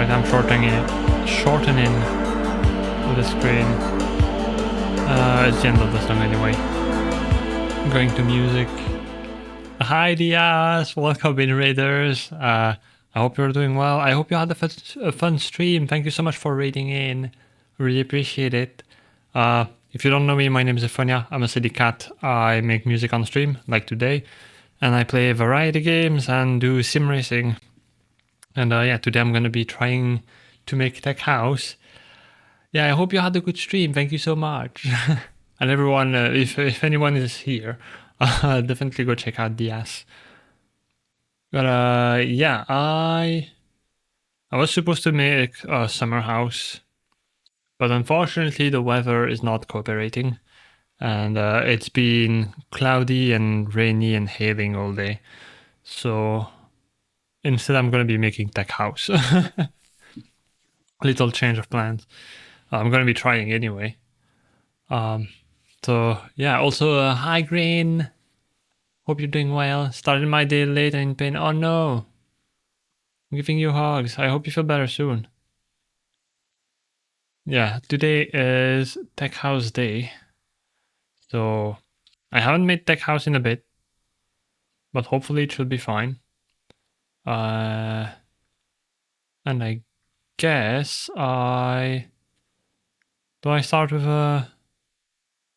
like I'm shortening the screen. It's the end of the song anyway. Going to music. Hi Diaz, welcome in Raiders. I hope you're doing well. I hope you had a fun stream. Thank you so much for raiding in. Really appreciate it. If you don't know me, my name is Efonia. I'm a city cat. I make music on stream, like today, and I play variety games and do sim racing. And yeah, today I'm gonna be trying to make Tech House. Yeah, I hope you had a good stream. Thank you so much. And everyone, if anyone is here, definitely go check out Diaz. But yeah, I was supposed to make a summer house, but unfortunately the weather is not cooperating, and it's been cloudy and rainy and hailing all day. So instead, I'm going to be making Tech House. Little change of plans. I'm going to be trying anyway. So yeah. Also, hi Green. Hope you're doing well. Started my day late and in pain. Oh no. I'm giving you hugs. I hope you feel better soon. Yeah, today is Tech House Day. So I haven't made Tech House in a bit, but hopefully it should be fine. And I guess do I start with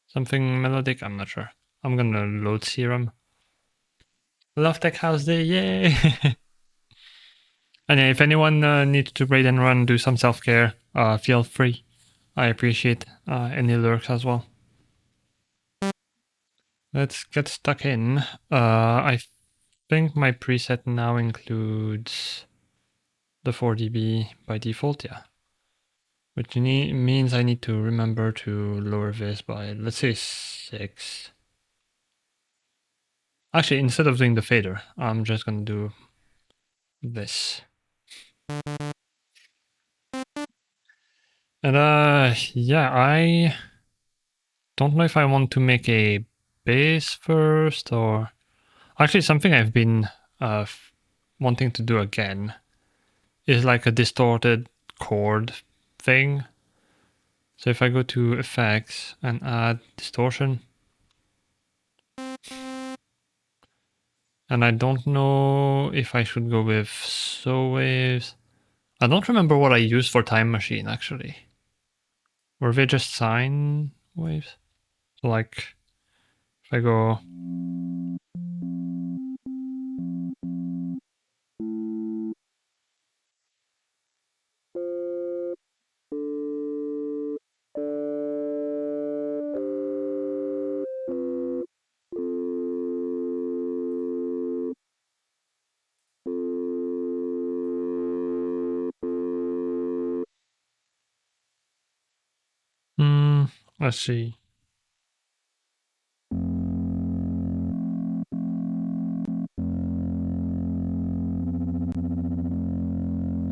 something melodic? I'm not sure. I'm gonna load Serum. Love Tech House Day, yay! And yeah, if anyone needs to raid and run, do some self-care, feel free. I appreciate any lurks as well. Let's get stuck in. I think my preset now includes the 4 dB by default, yeah. Which means I need to remember to lower this by, let's say, 6. Actually, instead of doing the fader, I'm just gonna do this. And yeah, I don't know if I want to make a bass first or... Actually, something I've been wanting to do again is like a distorted chord thing. So if I go to effects and add distortion, and I don't know if I should go with saw waves. I don't remember what I used for Time Machine actually. Were they just sine waves? So like if I go let's see.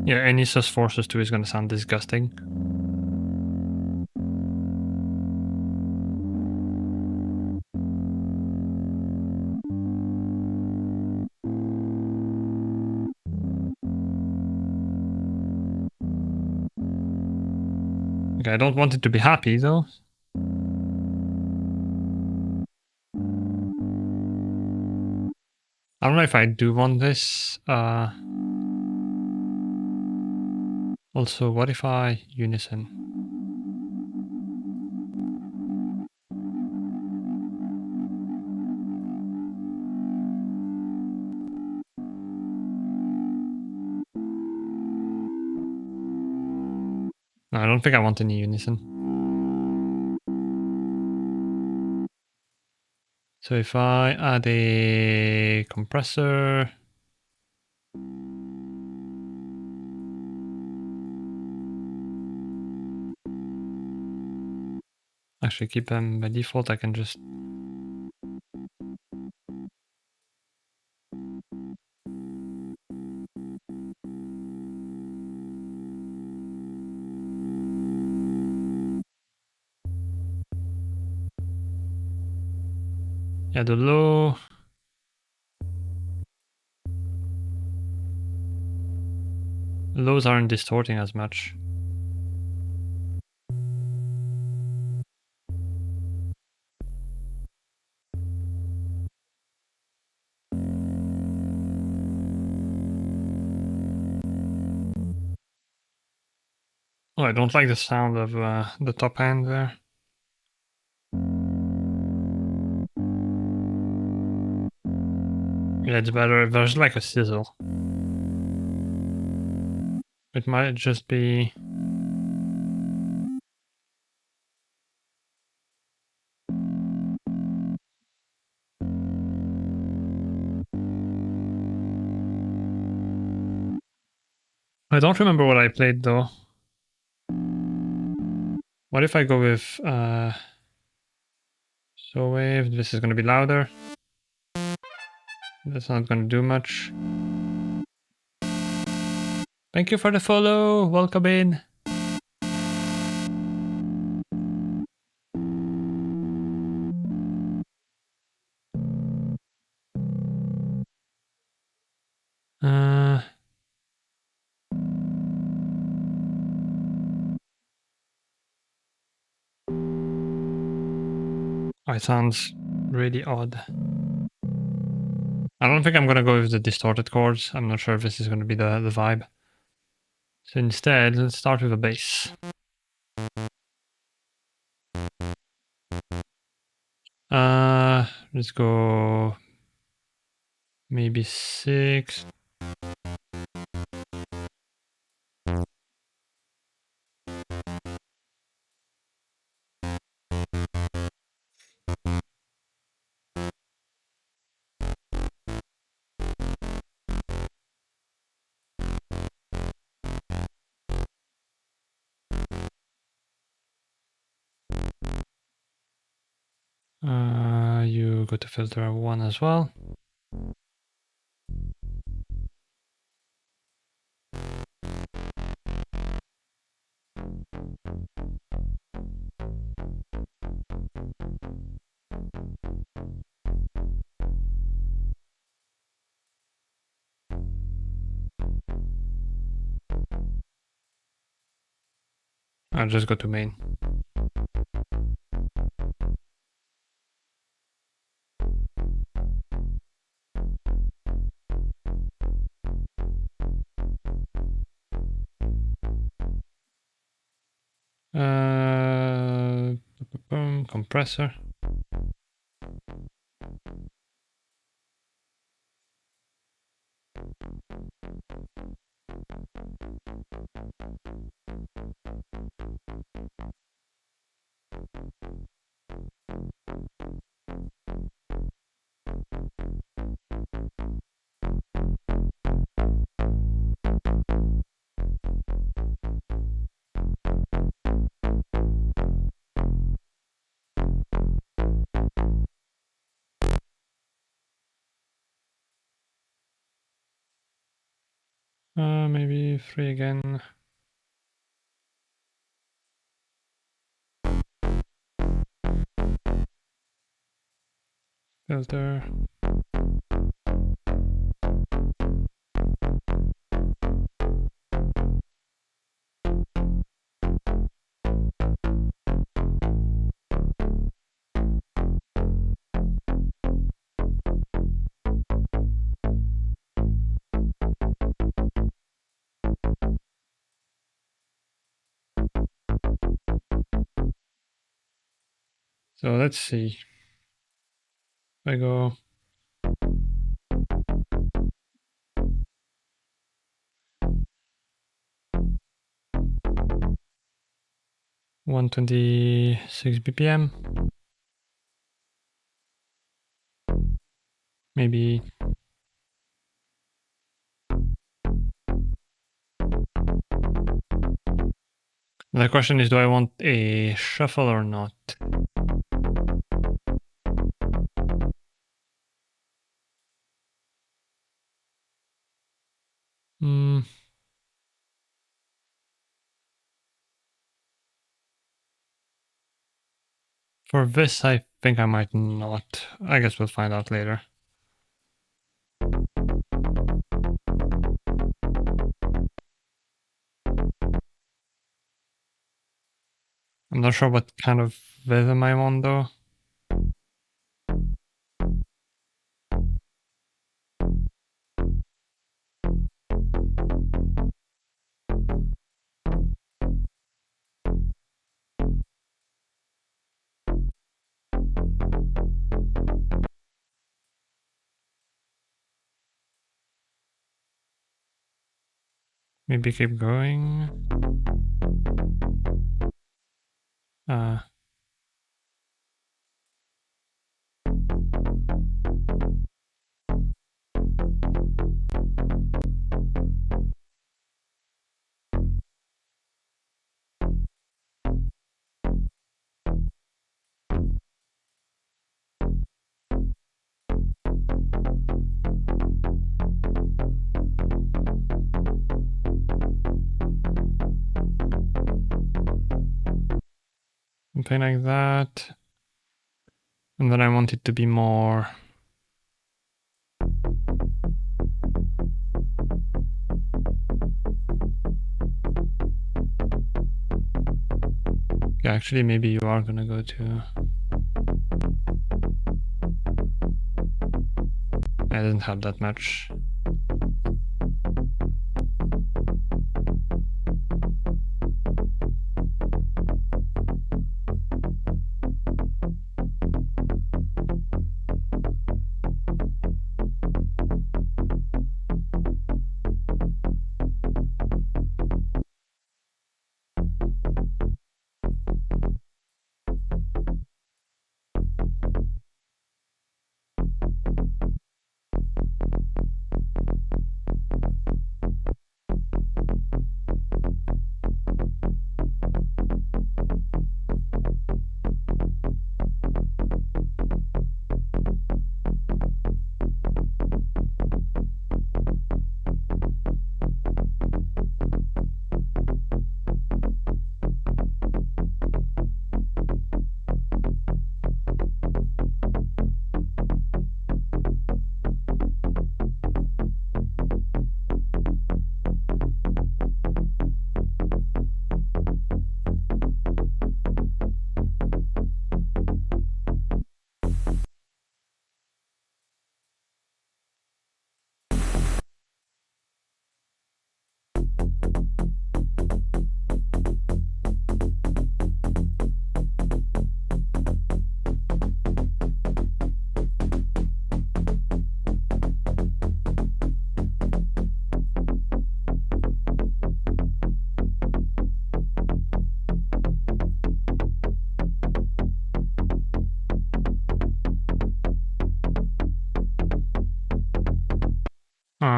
Yeah, any sus forces 2 is gonna sound disgusting. Okay, I don't want it to be happy though. I don't know if I do want this. Also, what if I unison? No, I don't think I want any unison. So if I add a compressor, actually keep them by default, I can just... Yeah, the low... Lows aren't distorting as much. Oh, I don't like the sound of the top end there. Yeah, it's better. There's like a sizzle. It might just be... I don't remember what I played though. What if I go with so wave? This is going to be louder. That's not going to do much. Thank you for the follow. Welcome in. Oh, it sounds really odd. I don't think I'm going to go with the distorted chords. I'm not sure if this is going to be the vibe. So instead, let's start with a bass. Let's go maybe 6. You go to filter 1 as well. I'll just go to main. Compressor. Maybe 3 again. Filter. So let's see. I go 126 BPM. Maybe the question is, do I want a shuffle or not? For this, I think I might not. I guess we'll find out later. I'm not sure what kind of rhythm I want though. Maybe keep going. Something like that. And then I want it to be more... Yeah, actually, maybe you are gonna go to... I didn't have that much.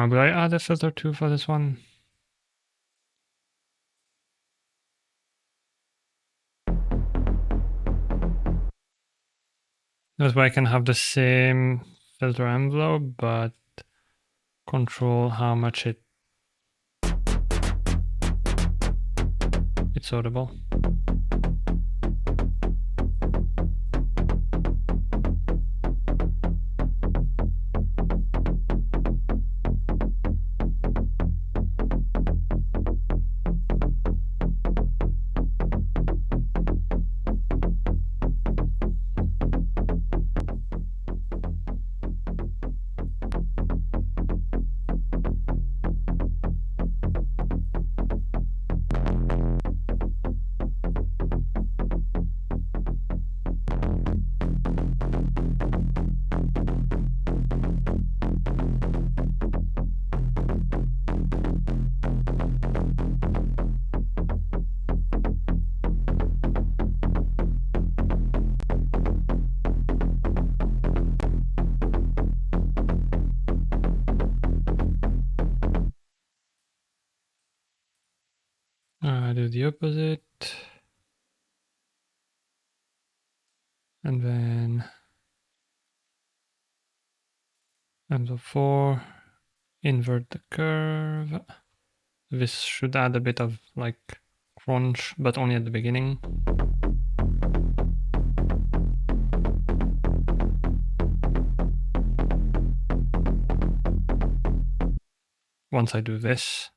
Will I add a filter too for this one? That's why I can have the same filter envelope, but control how much it's audible. Do the opposite. And then envelope 4, invert the curve. This should add a bit of like crunch, but only at the beginning. Once I do this.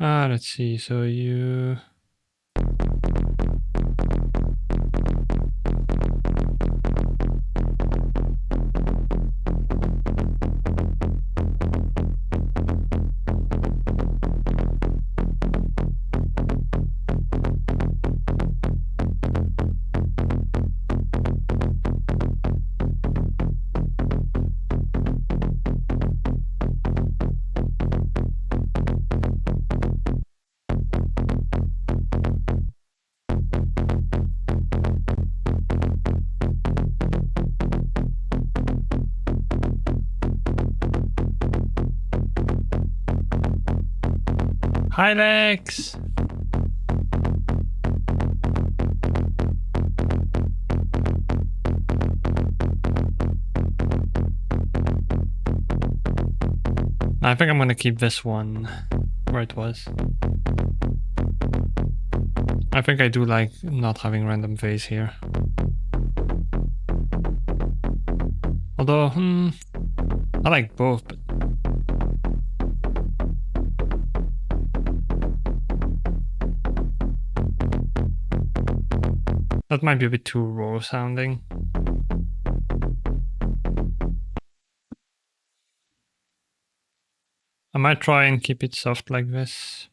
Let's see. So you. Hi, Lex. I think I'm gonna keep this one where it was. I think I do like not having random phase here. Although, I like both, but that might be a bit too raw sounding. I might try and keep it soft like this.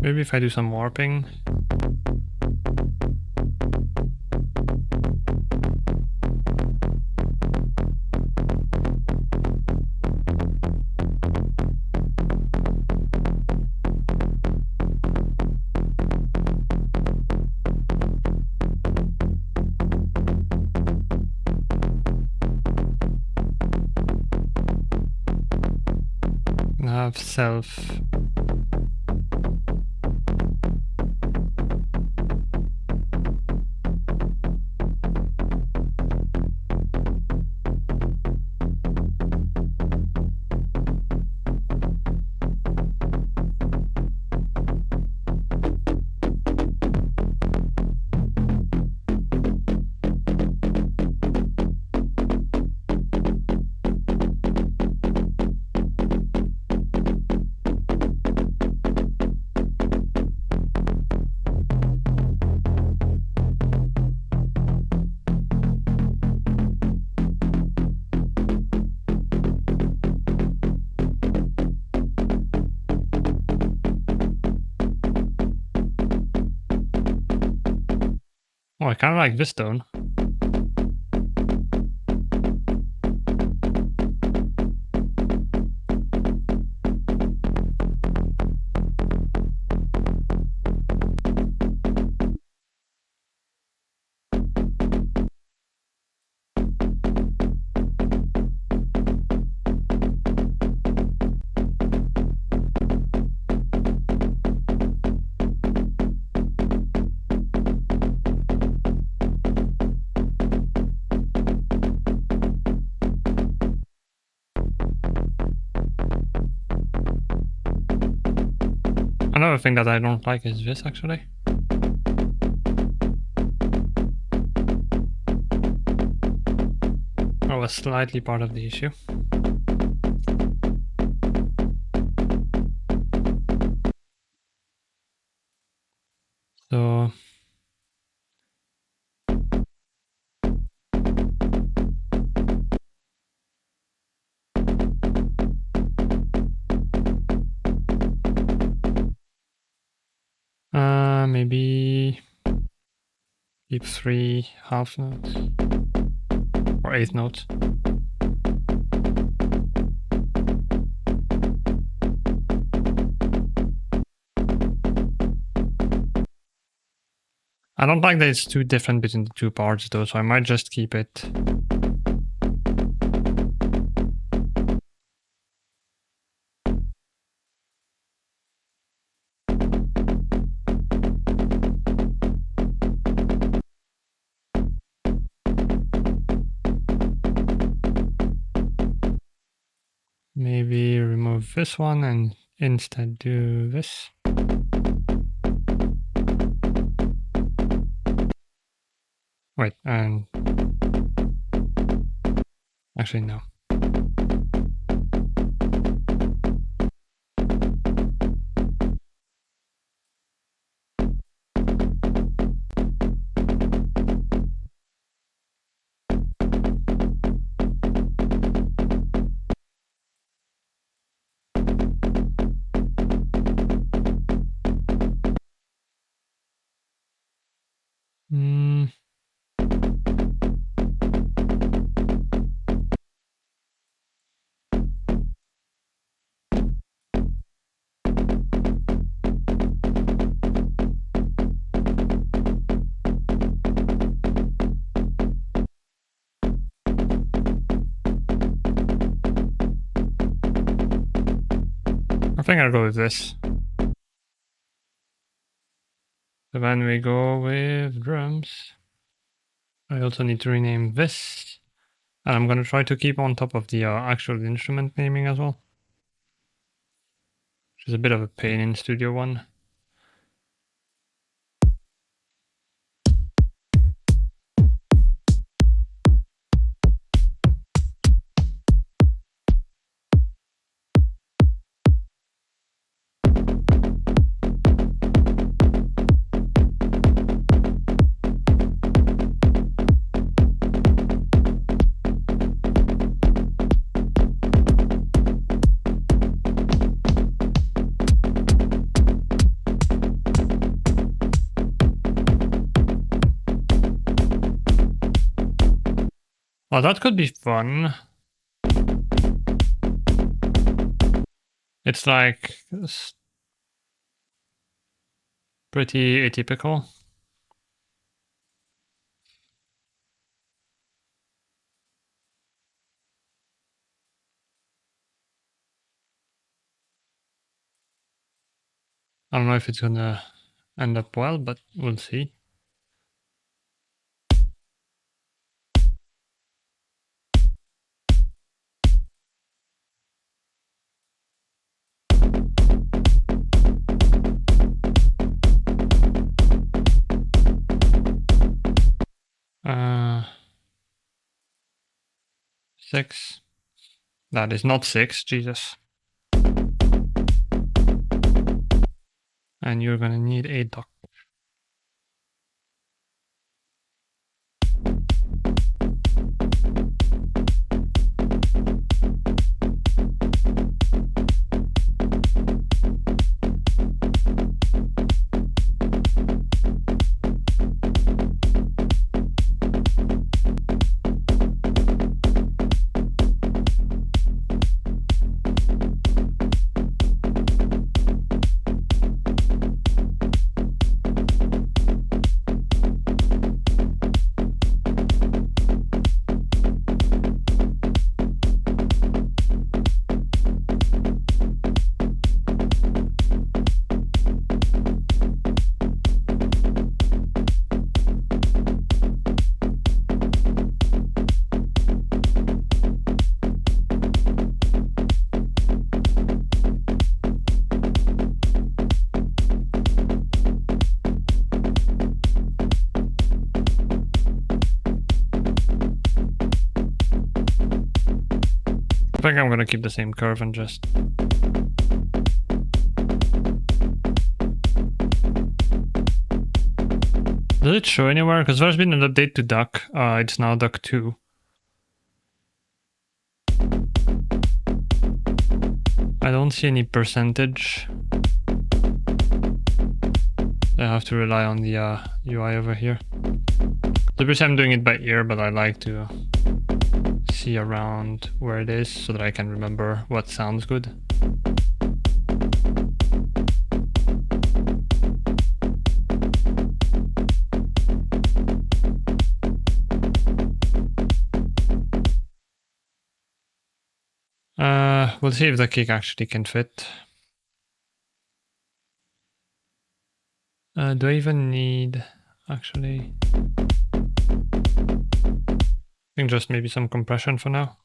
Maybe if I do some warping. And have self. Oh, I kind of like this tone. Another thing that I don't like is this, actually. That was slightly part of the issue. So maybe keep 3 half notes or 8 notes. I don't like that it's too different between the two parts though, so I might just keep it. Maybe remove this one and instead do this. Wait, and actually no. I think I'll go with this. So then we go with drums. I also need to rename this. And I'm going to try to keep on top of the actual instrument naming as well. Which is a bit of a pain in Studio One. Oh, that could be fun. It's like pretty atypical. I don't know if it's gonna end up well, but we'll see. Six. That is not 6, Jesus. And you're gonna need a duck. I think I'm gonna keep the same curve and just... Does it show anywhere? Because there's been an update to Duck. It's now Duck 2. I don't see any percentage. I have to rely on the UI over here. Obviously I'm doing it by ear, but I like to see around where it is so that I can remember what sounds good. We'll see if the kick actually can fit. Do I even need, actually? I think just maybe some compression for now.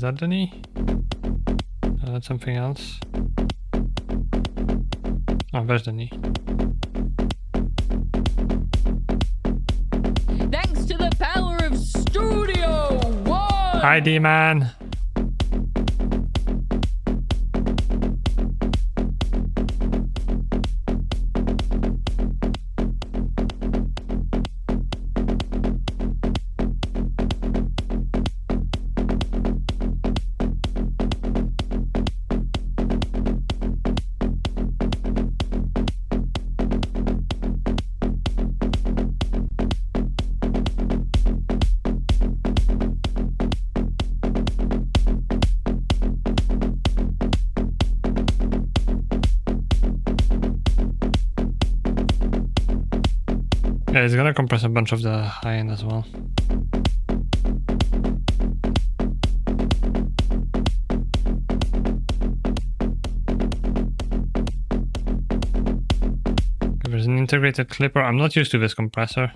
that the knee? That's something else. Oh, there's the knee. Thanks to the power of Studio One! Hi, D-Man! Yeah, it's gonna compress a bunch of the high end as well. There's an integrated clipper. I'm not used to this compressor.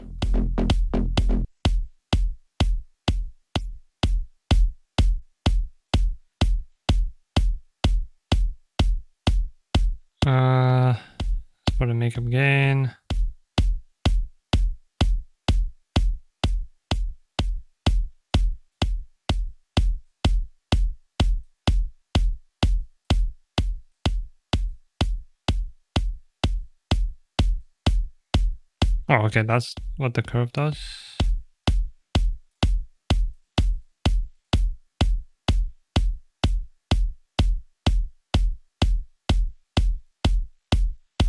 For the makeup gain. Oh, okay, that's what the curve does.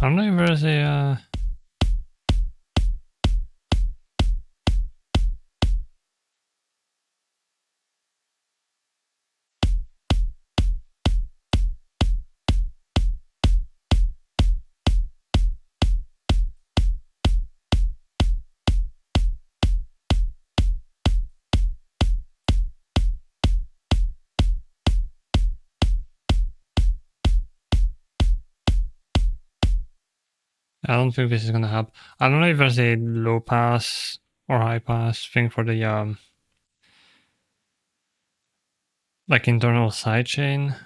I don't know if there's a... I don't think this is gonna help. I don't know if there's a low pass or high pass thing for the like internal sidechain.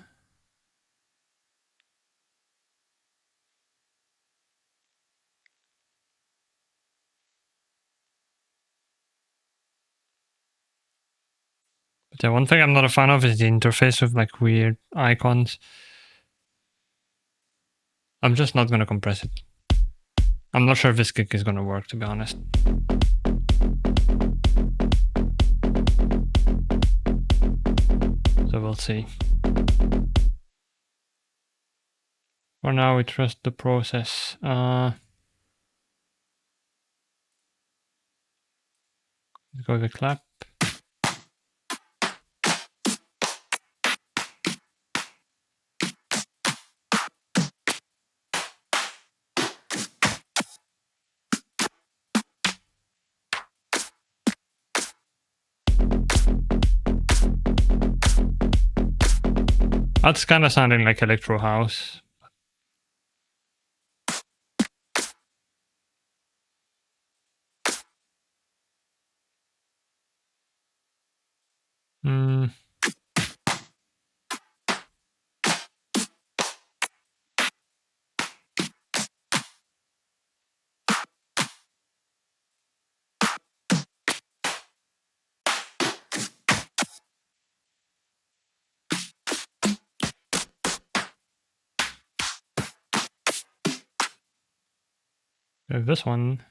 But yeah, one thing I'm not a fan of is the interface with like weird icons. I'm just not gonna compress it. I'm not sure if this kick is gonna work, to be honest. So we'll see. For now, we trust the process. Let's go with the clap. That's kind of sounding like electro house. Hmm. This one.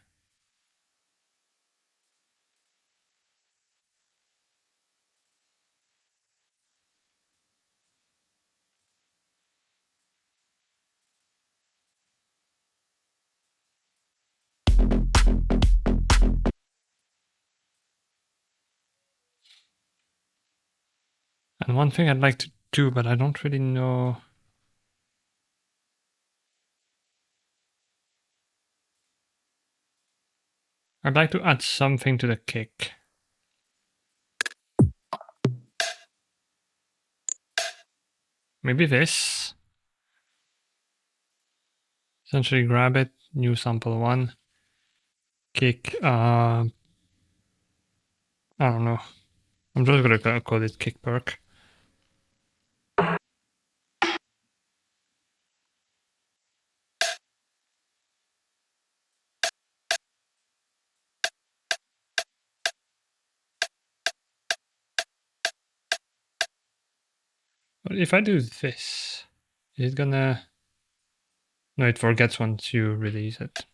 And one thing I'd like to do, but I don't really know. I'd like to add something to the kick. Maybe this. Essentially grab it, new sample one. Kick, I don't know. I'm just gonna call it kick perk. But if I do this, is it gonna... No, it forgets once you release it.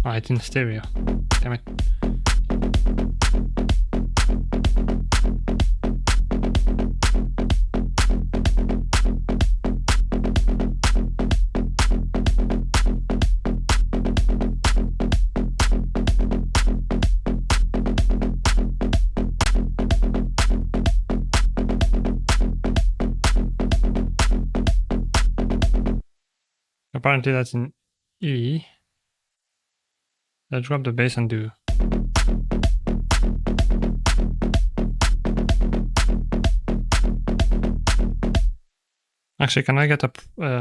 Ah, it's in stereo. Damn it. Apparently that's in E. Let's drop the bass and do. Actually, can I get a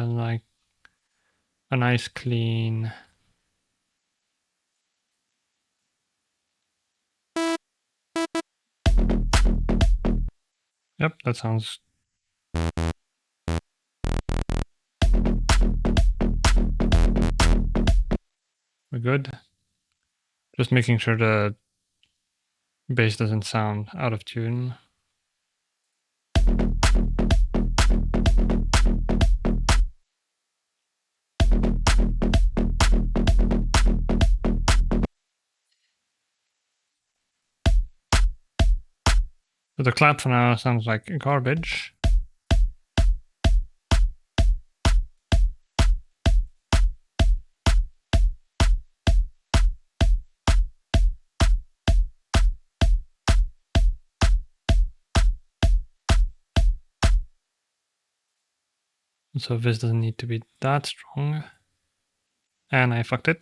like a nice clean? Yep, that sounds. We're good. Just making sure the bass doesn't sound out of tune. So the clap for now sounds like garbage. So this doesn't need to be that strong. And I fucked it.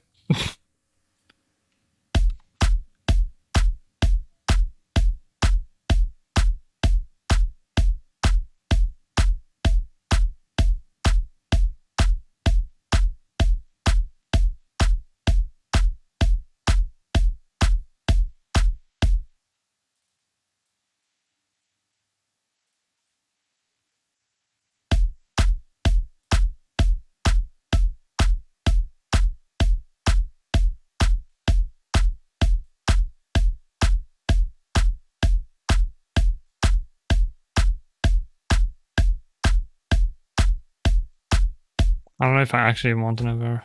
I don't know if I actually want another.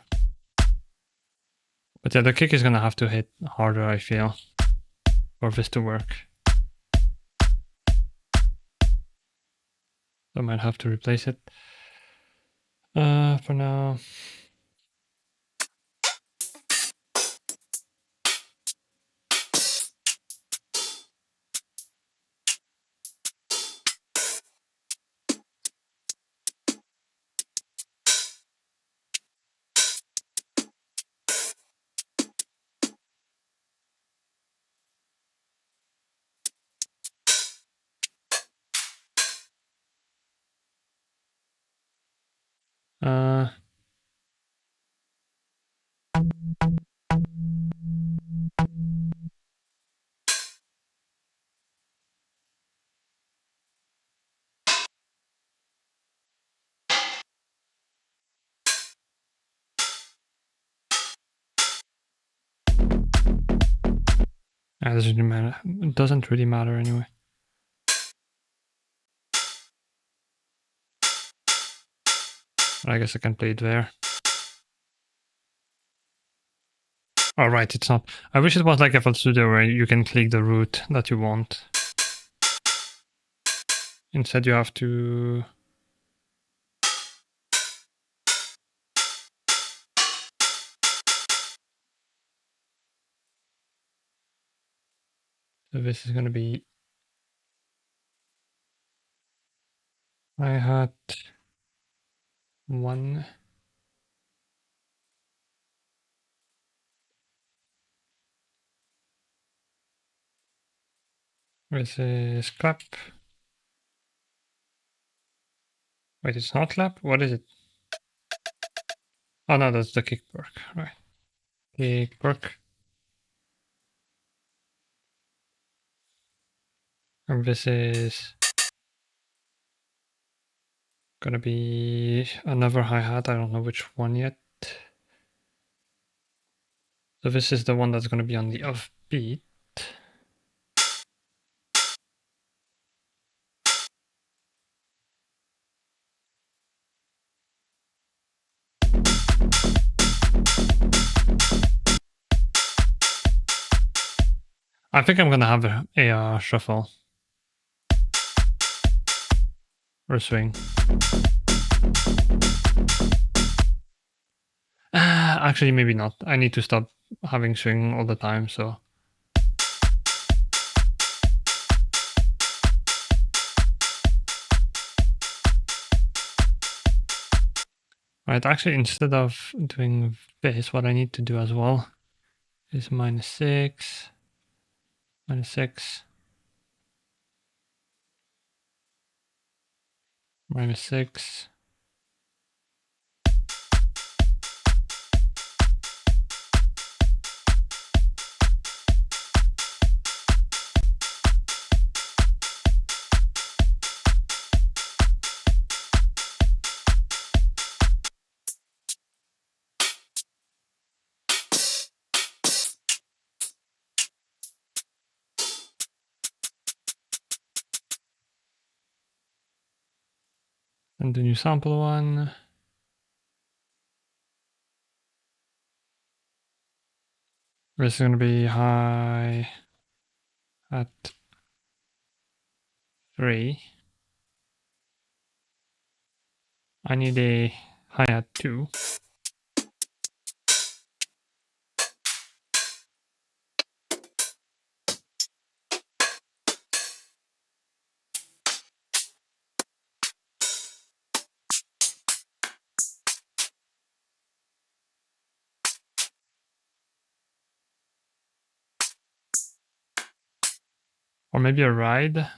But yeah, the kick is gonna have to hit harder, I feel, for this to work. I might have to replace it. For now. It doesn't really matter anyway. But I guess I can play it there. All right, it's not. I wish it was like FL Studio where you can click the route that you want. Instead, you have to. So this is going to be hi-hat 1. This is clap. Wait, it's not clap? What is it? Oh no, that's the kick perk, right. Kick perk. And this is gonna be another hi-hat. I don't know which one yet. So this is the one that's gonna be on the offbeat. I think I'm gonna have a shuffle. Or swing. Actually, maybe not. I need to stop having swing all the time, so. Right, actually, instead of doing this, what I need to do as well is -6, -6, -6. And the new sample one. This is going to be hi at 3. I need a hi at 2. Or maybe a ride.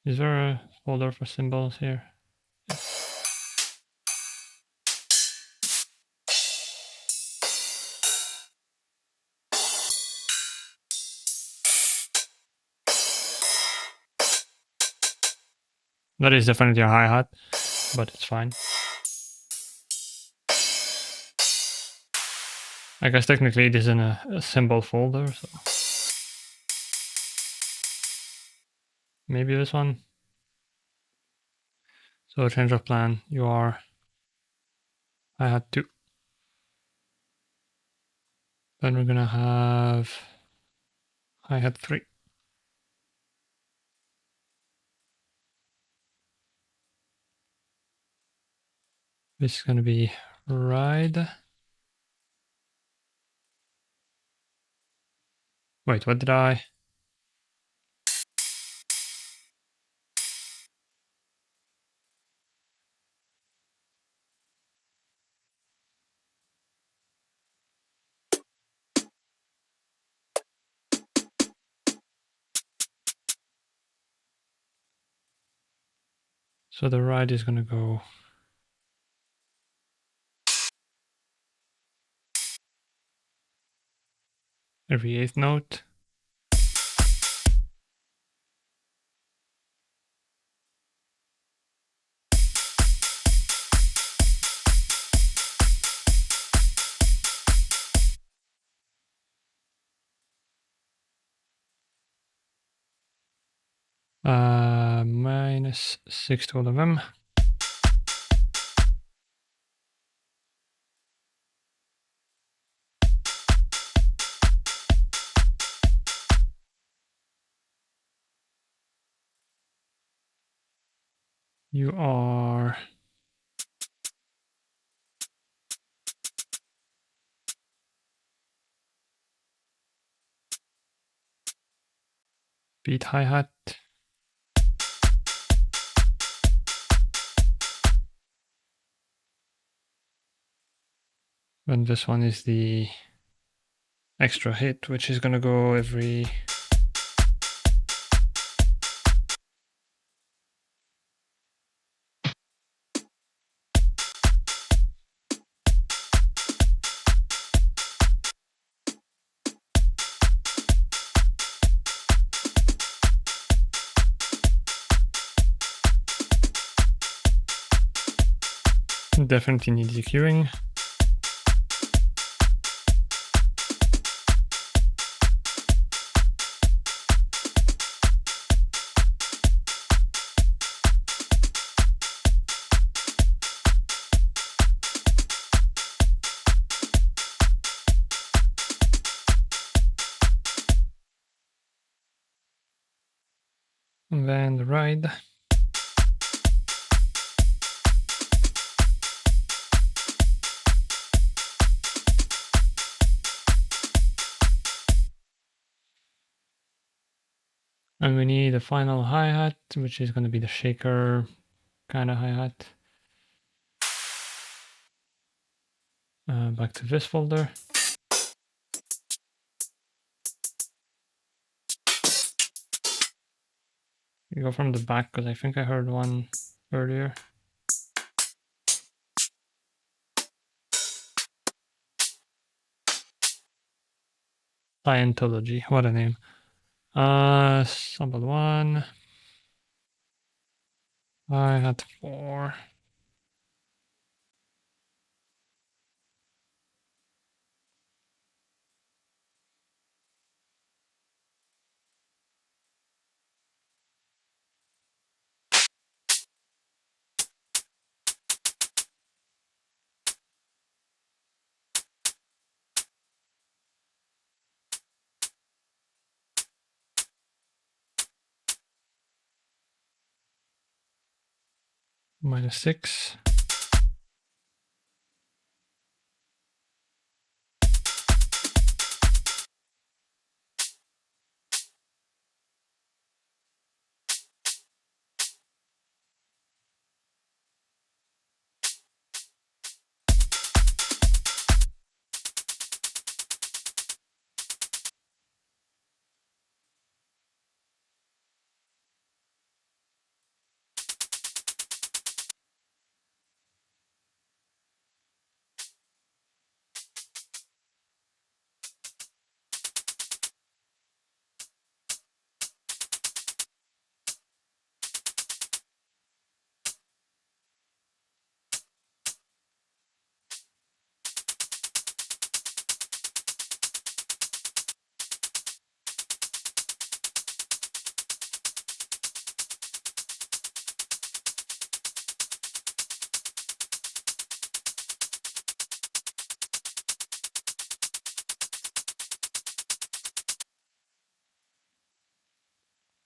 Is there a folder for cymbals here? That is definitely a hi-hat, but it's fine. I guess technically it is in a cymbal folder, so. Maybe this one. So change of plan, you are hi-hat 2. Then we're gonna have hi-hat 3. This is gonna be ride. Wait, what did I? So the ride is gonna go every 8th note. -6 to all of them. You are beat hi-hat. And this one is the extra hit, which is gonna go every Definitely needs EQing. And then the ride. And we need a final hi-hat, which is going to be the shaker kind of hi-hat. Back to this folder. You go from the back because I think I heard one earlier. Scientology, what a name. Sample 1. Hi-hat 4. -6.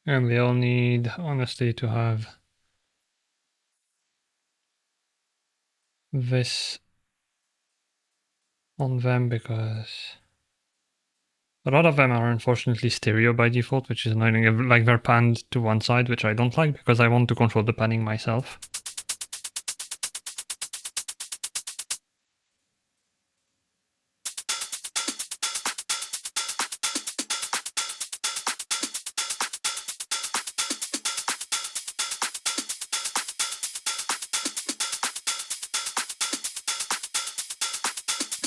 And we all need, honestly, to have this on them because a lot of them are unfortunately stereo by default, which is annoying. Like they're panned to one side, which I don't like because I want to control the panning myself.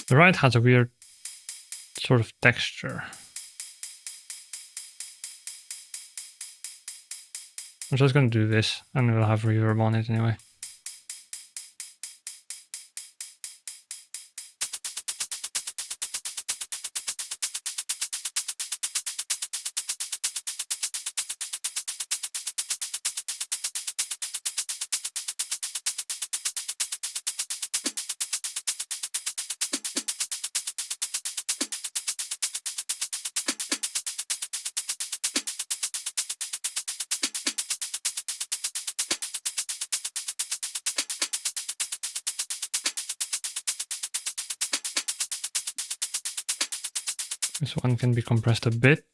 The right has a weird sort of texture. I'm just going to do this and we'll have reverb on it anyway. This one can be compressed a bit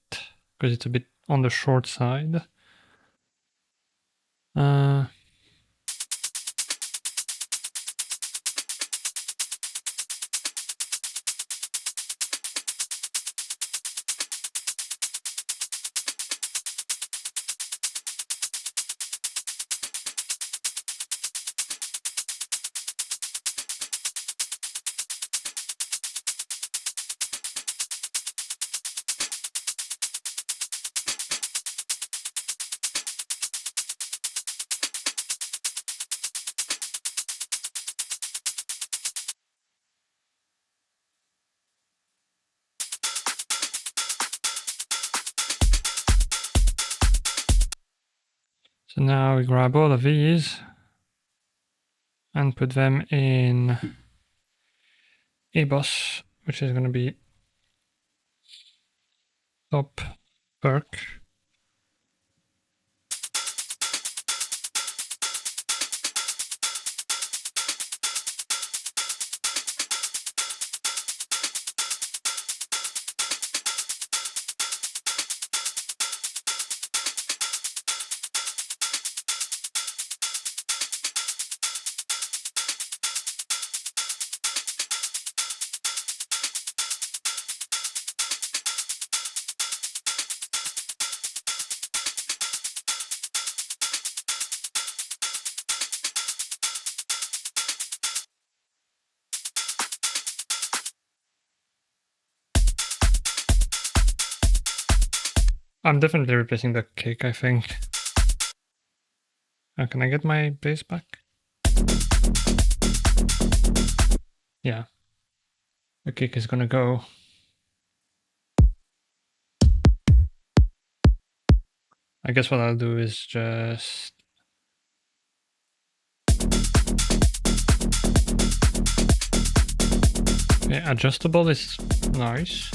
because it's a bit on the short side. So now we grab all of these and put them in a bus, which is going to be top perk. I'm definitely replacing the kick, I think. Can I get my bass back? Yeah. The kick is gonna go. I guess what I'll do is just... Okay, adjustable is nice.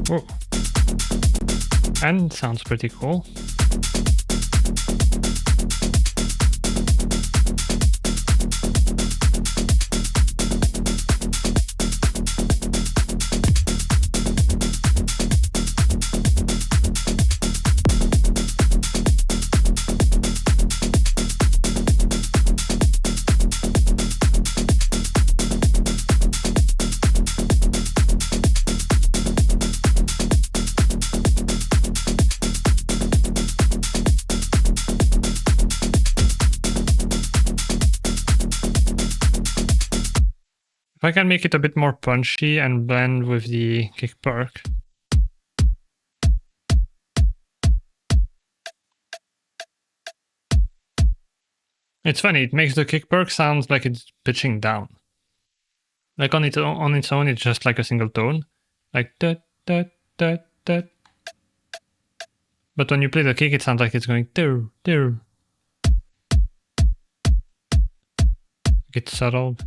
Whoa. And sounds pretty cool. If I can make it a bit more punchy and blend with the kick perk. It's funny, it makes the kick perk sound like it's pitching down. Like on its own, it's just like a single tone. Like da da da da. But when you play the kick, it sounds like it's going do do. It's subtle.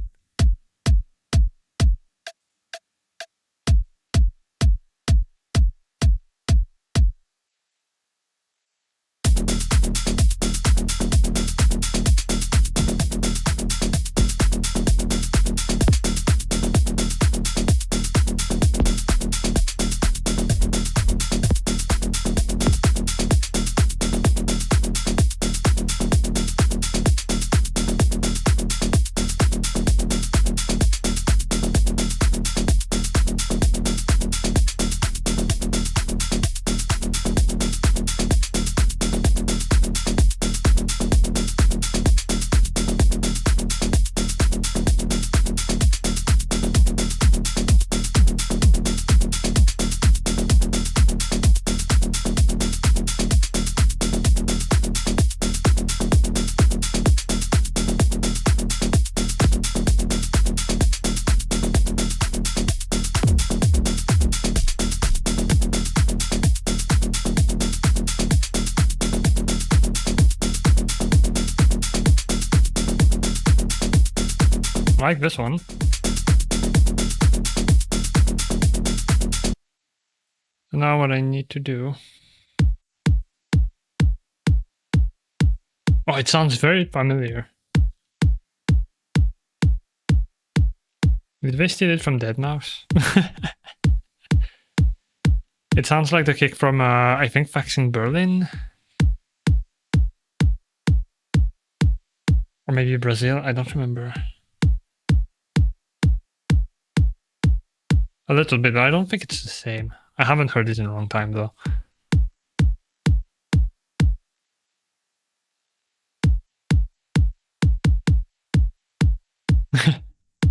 I like this one. So now what I need to do... Oh, it sounds very familiar. Did they steal it from deadmau5? It sounds like the kick from, I think, Faxing Berlin? Or maybe Brazil, I don't remember. A little bit, but I don't think it's the same. I haven't heard it in a long time, though.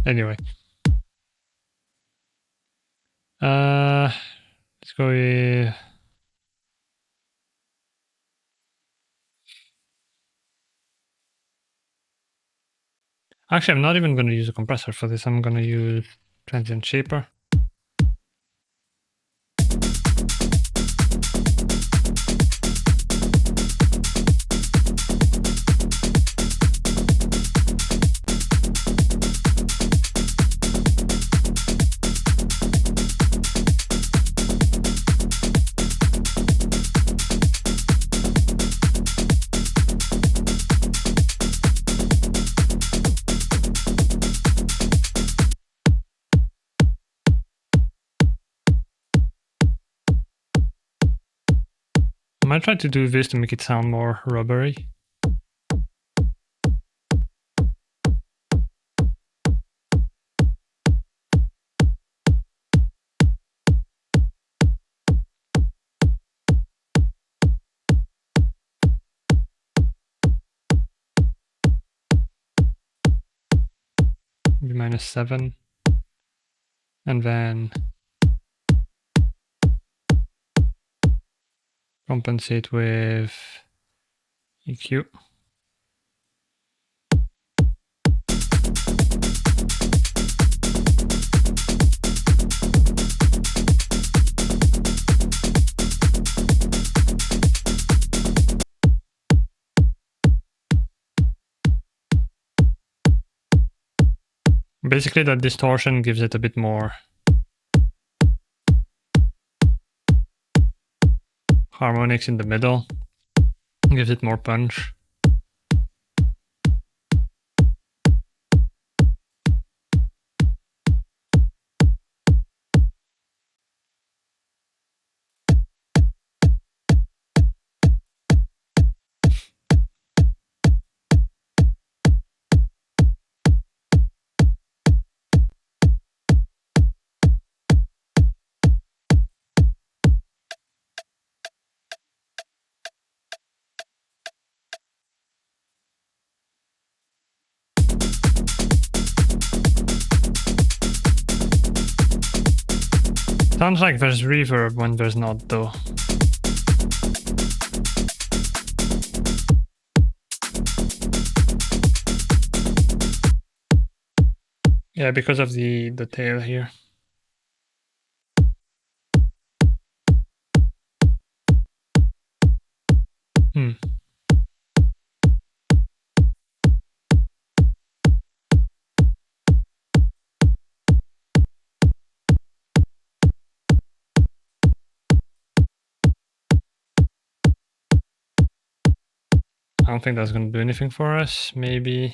Anyway. Let's go with... Actually, I'm not even going to use a compressor for this. I'm going to use transient shaper. I might try to do this to make it sound more rubbery. Maybe -7. And then compensate with EQ. Basically, that distortion gives it a bit more harmonics in the middle, gives it more punch. Sounds like there's reverb when there's not, though. Yeah, because of the tail here. I don't think that's going to do anything for us. Maybe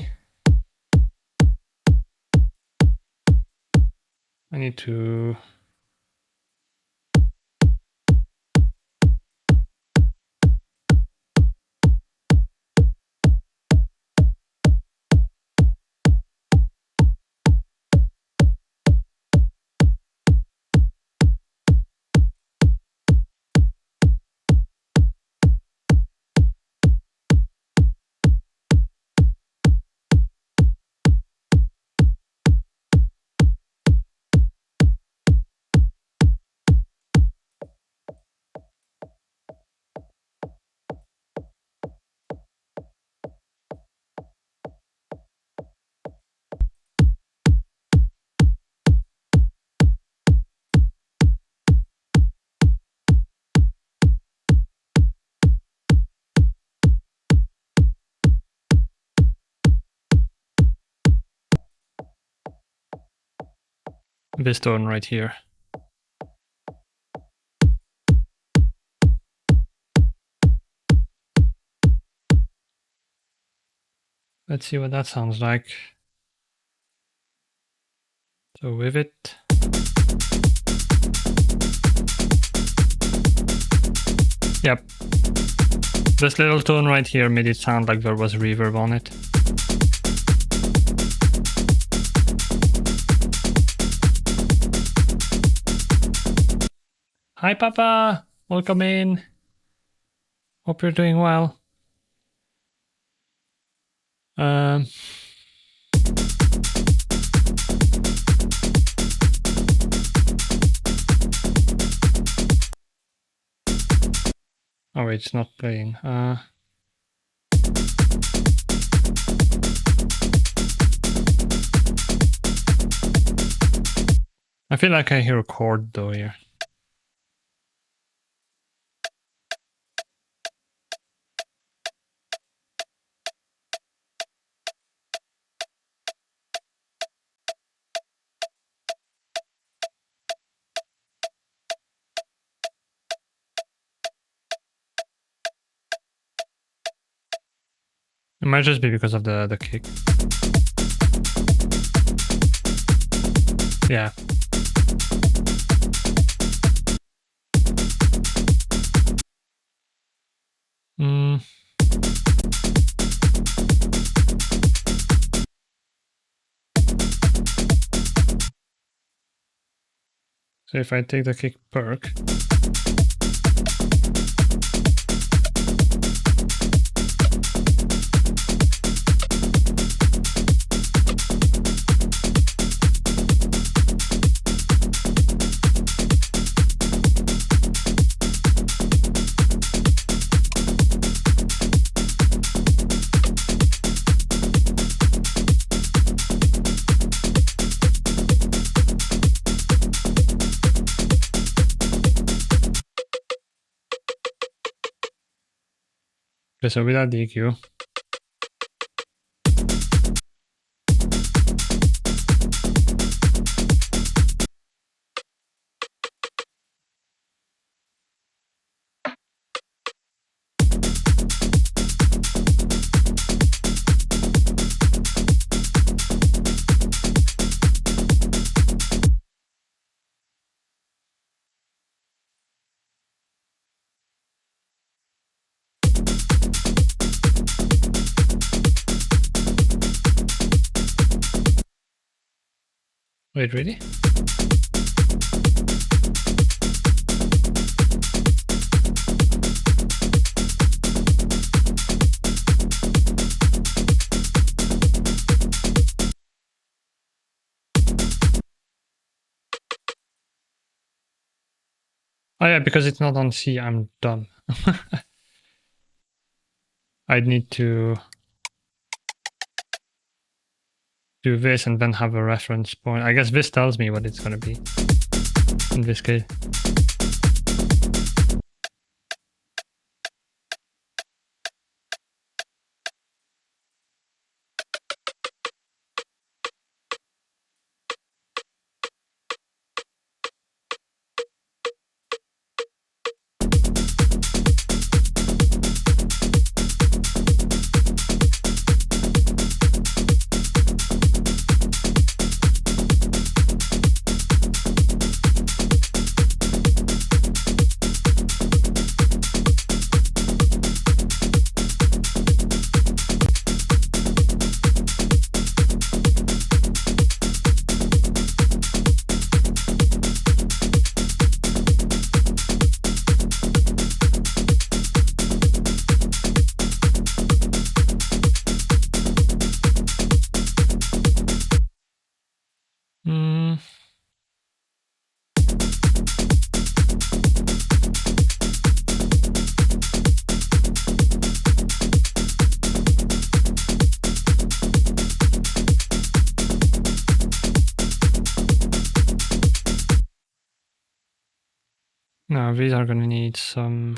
I need to... this tone right here. Let's see what that sounds like. So with it. Yep. This little tone right here made it sound like there was reverb on it. Hi, Papa. Welcome in. Hope you're doing well. Oh wait, it's not playing. I feel like I hear a chord though here. It might just be because of the kick. Yeah. So if I take the kick perk, okay, so without DQ. Wait, really? Oh yeah, because it's not on C, I'm dumb. I'd need to do this and then have a reference point. I guess this tells me what it's gonna be in this case. Now these are gonna need some...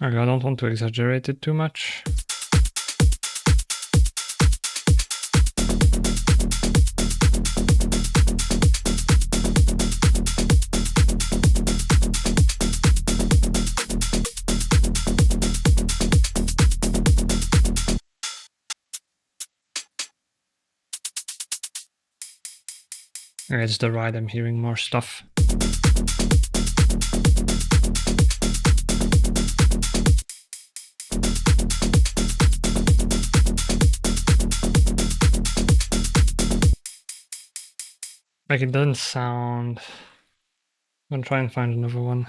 Okay, I don't want to exaggerate it too much. Okay, it's the right, I'm hearing more stuff. Like, it doesn't sound... I'm gonna try and find another one.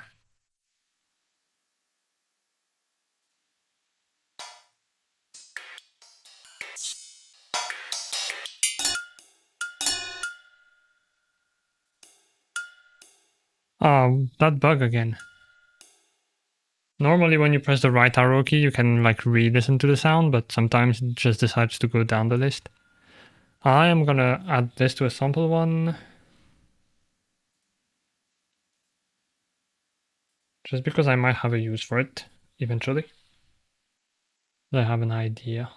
Oh, that bug again. Normally when you press the right arrow key, you can like re-listen to the sound, but sometimes it just decides to go down the list. I am gonna add this to a sample one. Just because I might have a use for it eventually. I have an idea.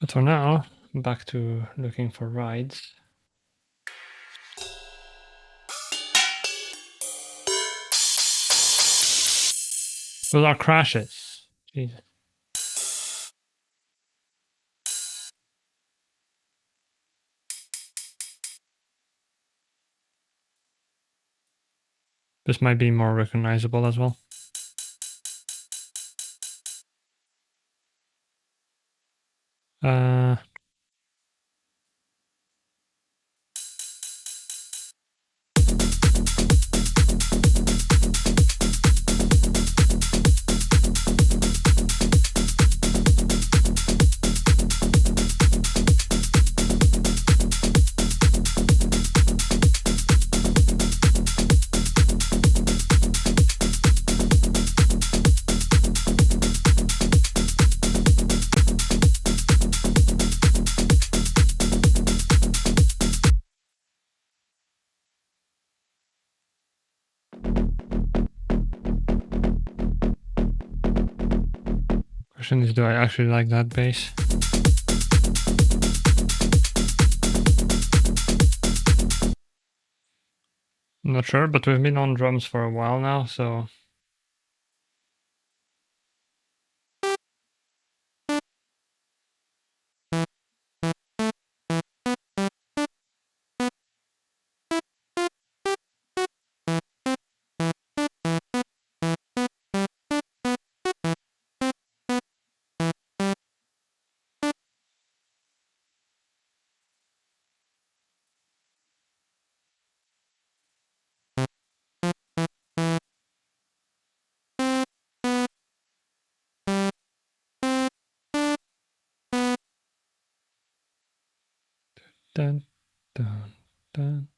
But for now, back to looking for rides. Those are crashes. Jesus. This might be more recognizable as well. Question is, do I actually like that bass? I'm not sure, but we've been on drums for a while now, so... Dun, dun, dun.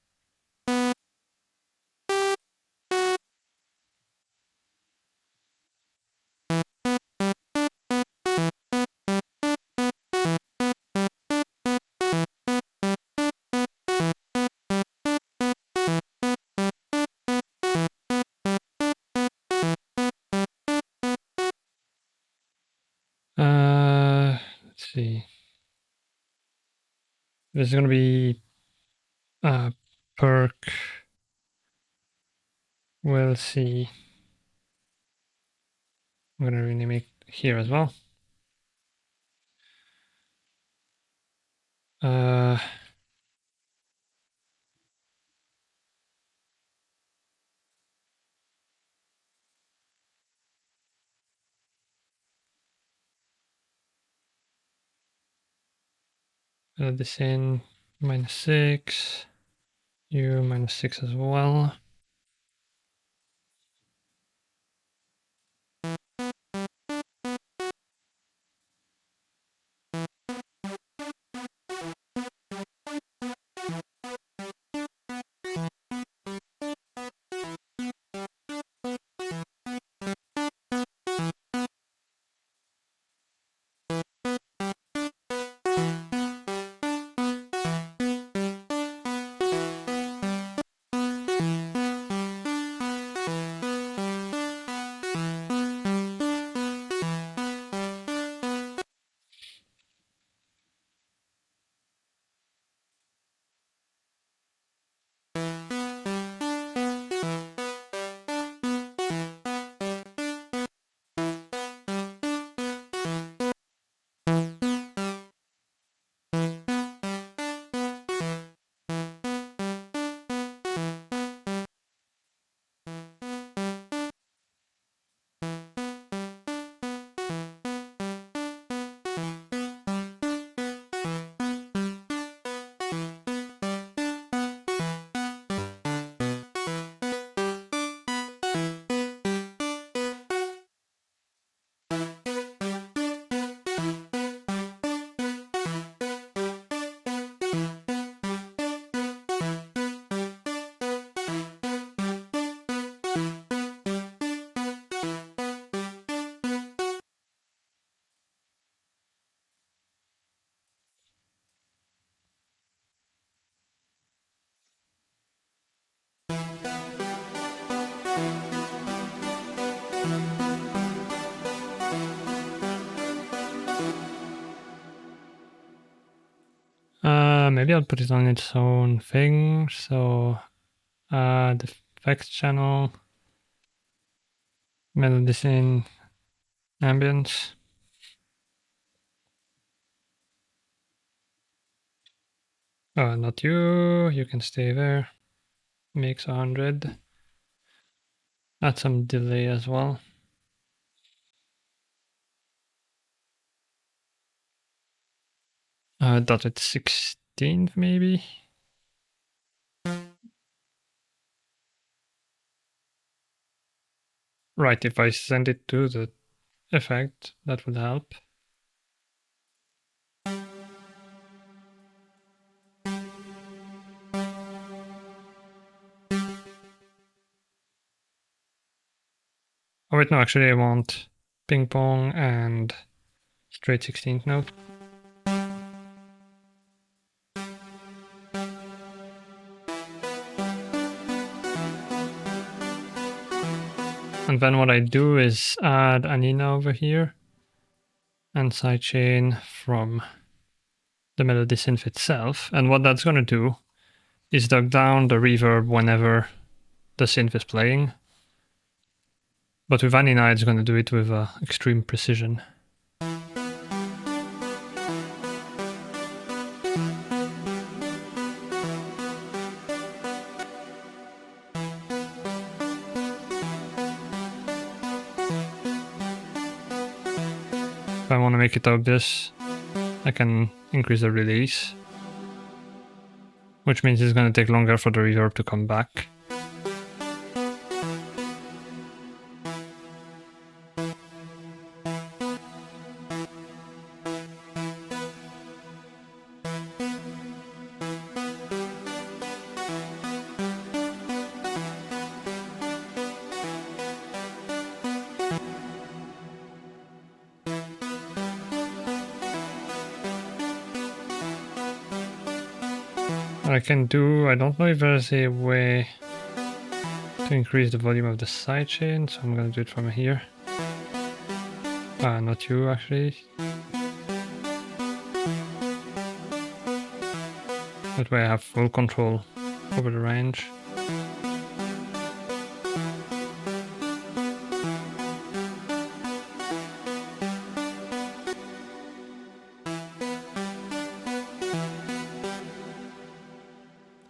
Let's see. This is gonna be perk. We'll see. I'm gonna rename it here as well. Add this in, -6. You -6 as well. maybe I'll put it on its own thing. So the effects channel, melody scene, ambience. Oh, not you. You can stay there. Makes 100. Add some delay as well. Dot at 16th maybe. Right, if I send it to the effect, that would help. Oh wait, no, actually I want ping pong and straight 16th note. And then what I do is add Anina over here and sidechain from the melody synth itself. And what that's going to do is duck down the reverb whenever the synth is playing. But with Anina, it's going to do it with extreme precision. If I want to make it obvious, I can increase the release, which means it's going to take longer for the reverb to come back. I can do, I don't know if there's a way to increase the volume of the sidechain, so I'm gonna do it from here. Not you actually. That way I have full control over the range.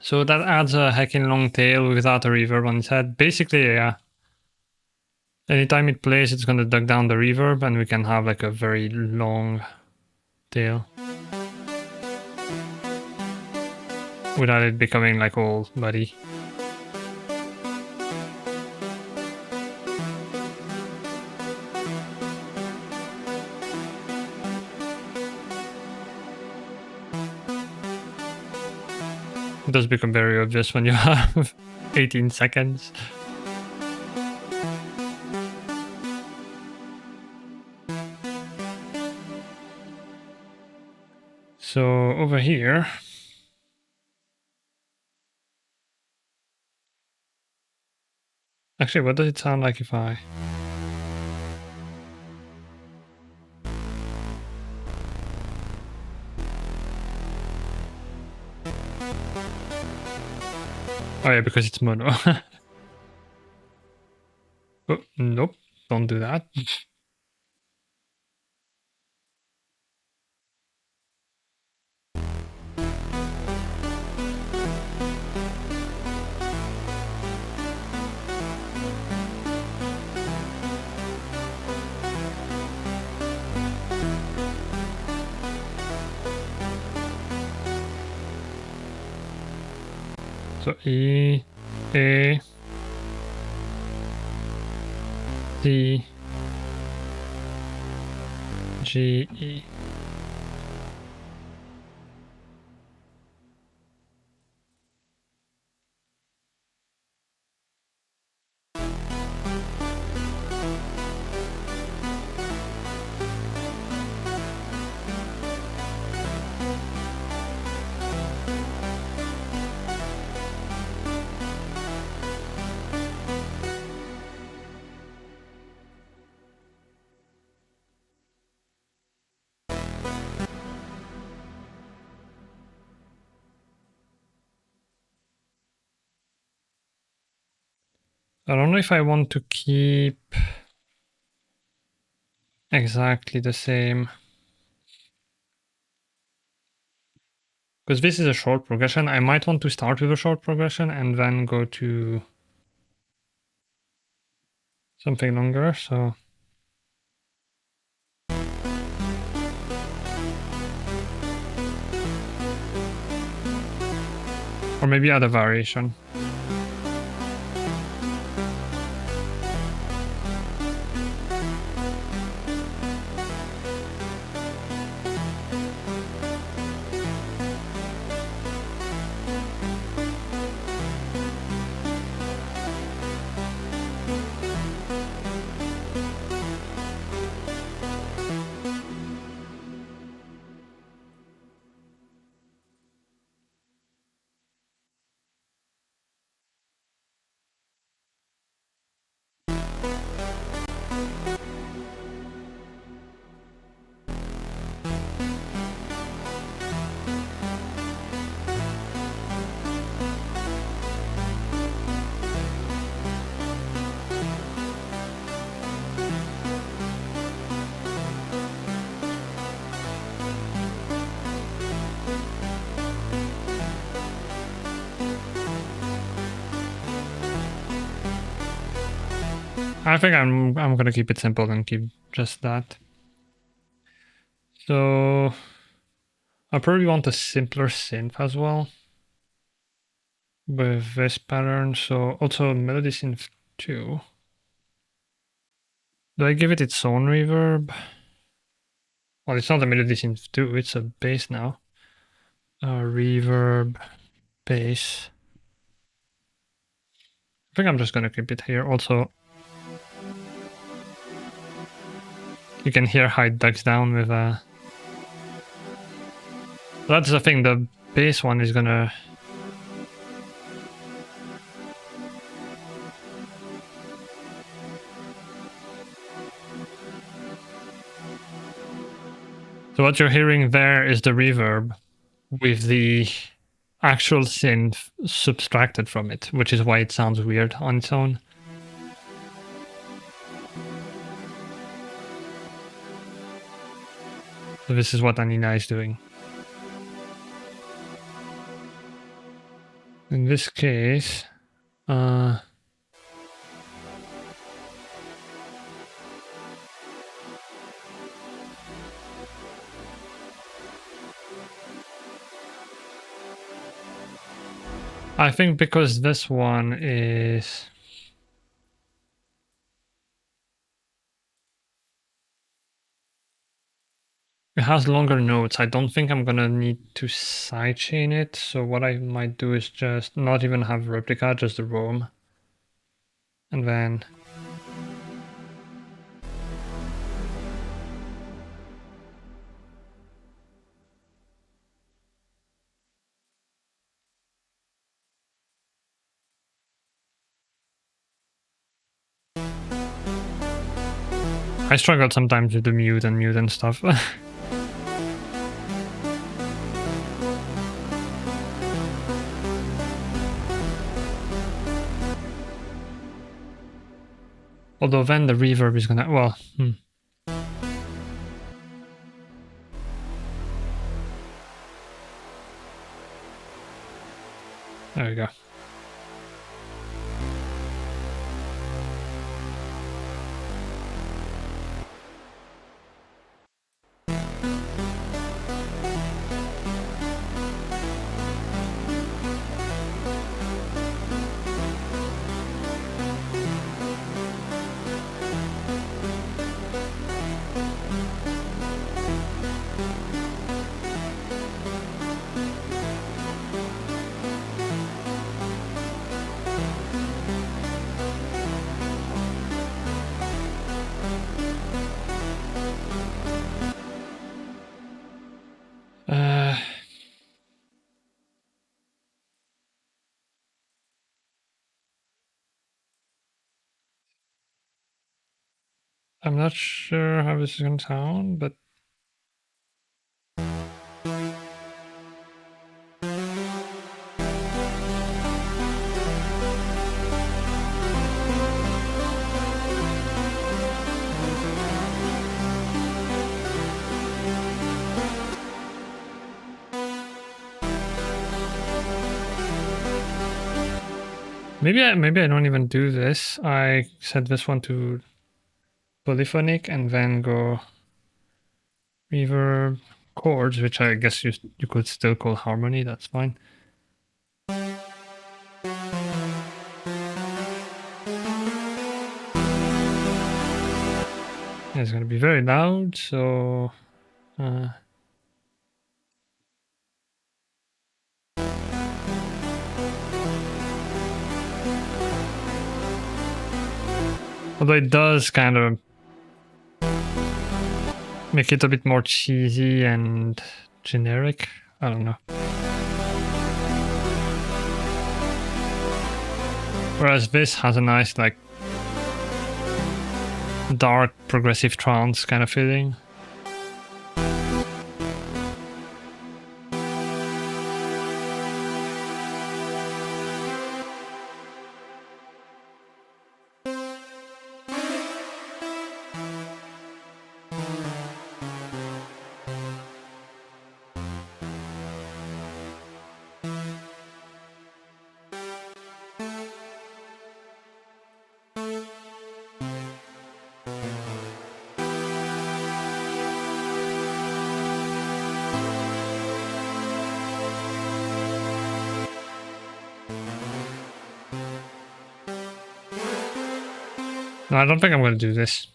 So that adds a heckin' long tail without a reverb on its head. Basically, yeah. Anytime it plays, it's gonna duck down the reverb and we can have like a very long tail. Without it becoming like all muddy. It does become very obvious when you have 18 seconds. So over here, actually, what does it sound like if I... Oh yeah, because it's mono. Oh, nope, don't do that. So E, A, C, G, E. I don't know if I want to keep exactly the same. Because this is a short progression, I might want to start with a short progression and then go to something longer, so... Or maybe add a variation. I think I'm gonna keep it simple and keep just that. So I probably want a simpler synth as well with this pattern. So also melody synth 2. Do I give it its own reverb? Well, it's not a melody synth 2, it's a bass now. Reverb, bass. I think I'm just gonna keep it here. Also, you can hear how it ducks down with that's the thing, the bass one is gonna... So what you're hearing there is the reverb with the actual synth subtracted from it, which is why it sounds weird on its own. So this is what Anina is doing. In this case, I think because this one is... It has longer notes. I don't think I'm gonna need to sidechain it. So what I might do is just not even have replica, just the roam. And then... I struggle sometimes with the mute and stuff. Although then the reverb is gonna... Well, There we go. I'm not sure how this is gonna sound, but... Maybe I don't even do this. I set this one to polyphonic and then go reverb chords, which I guess you could still call harmony. That's fine. It's going to be very loud, so although it does kind of make it a bit more cheesy and generic. I don't know. Whereas this has a nice, like, dark progressive trance kind of feeling. No, I don't think I'm going to do this.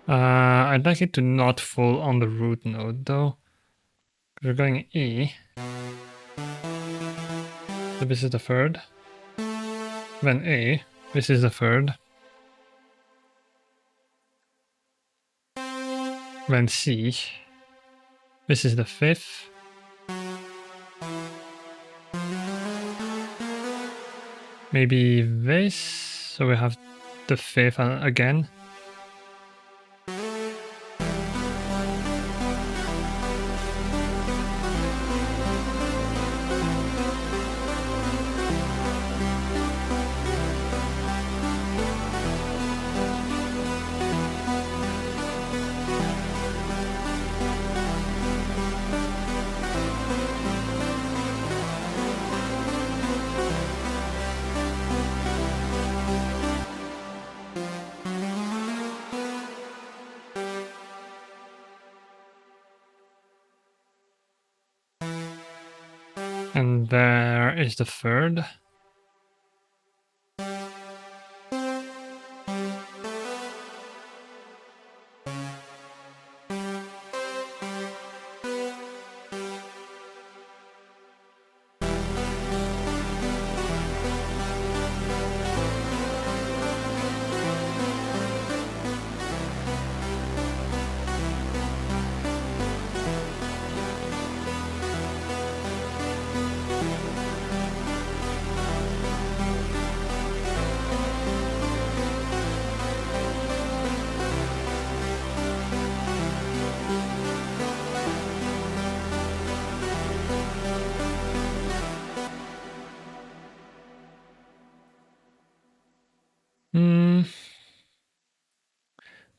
I'd like it to not fall on the root note though. We're going E. So this is the third. Then A. This is the third. Then C. This is the fifth. Maybe this. So we have the fifth again. And there is the third.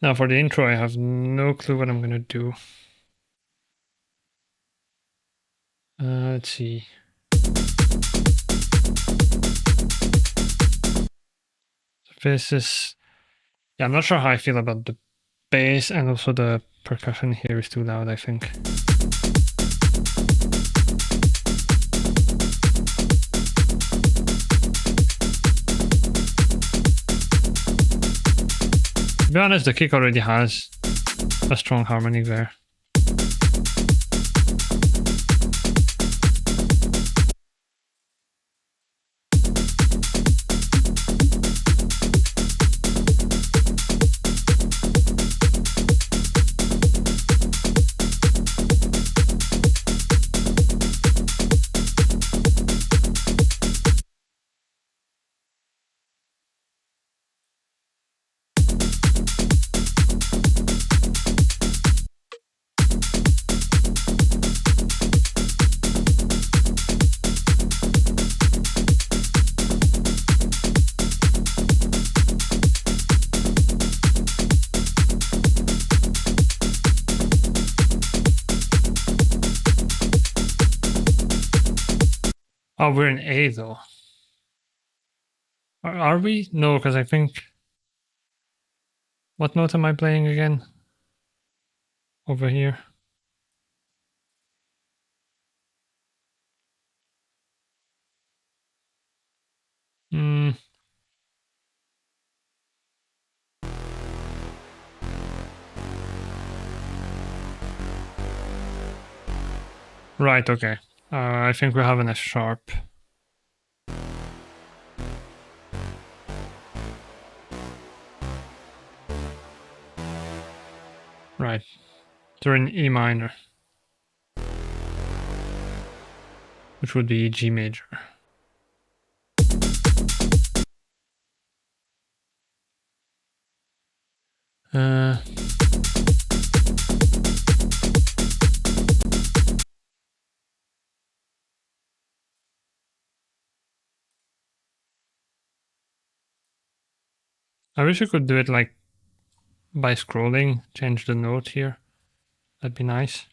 Now for the intro, I have no clue what I'm gonna do. Let's see. This is... Yeah, I'm not sure how I feel about the bass, and also the percussion here is too loud, I think. To be honest, the kick already has a strong harmony there. Oh, we're in A though. Are we? No, because I think... What note am I playing again? Over here. Hmm. Right, okay. I think we have an F sharp. Right. So we're in E minor. Which would be G major. I wish I could do it like by scrolling, change the note here. That'd be nice.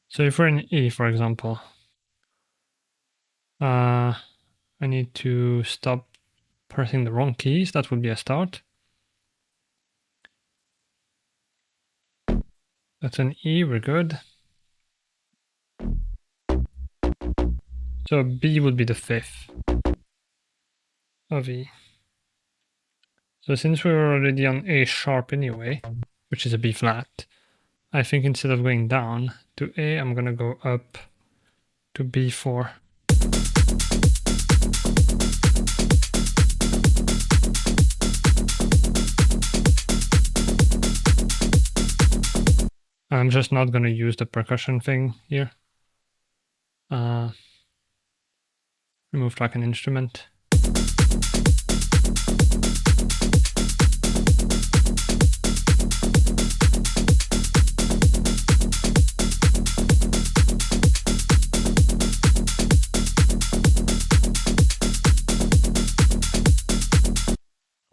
So if we're in E, for example, I need to stop pressing the wrong keys. That would be a start. That's an E, we're good. So B would be the fifth of E. So since we're already on A sharp anyway, which is a B flat, I think instead of going down to A, I'm gonna go up to B4. I'm just not gonna use the percussion thing here. Remove like an instrument.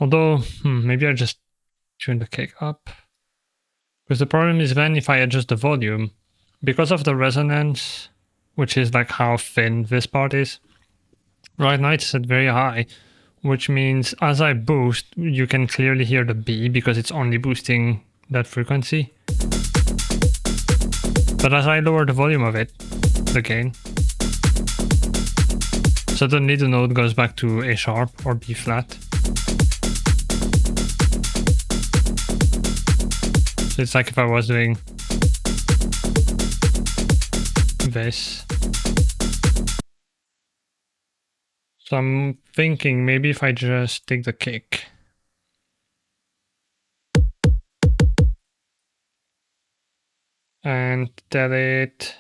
Although, maybe I just tune the kick up. Because the problem is then if I adjust the volume, because of the resonance, which is like how thin this part is, right now it's set very high, which means as I boost, you can clearly hear the B because it's only boosting that frequency. But as I lower the volume of it, the gain, suddenly the note goes back to A sharp or B flat. So it's like if I was doing this. So I'm thinking maybe if I just take the kick. And tell it.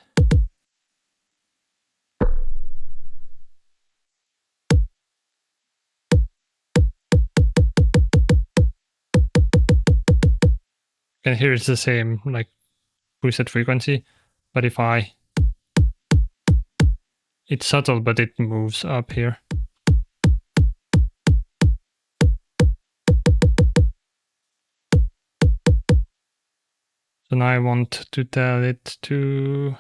And here it's the same, like boosted frequency. But if I. It's subtle, but it moves up here. So now I want to tell it to.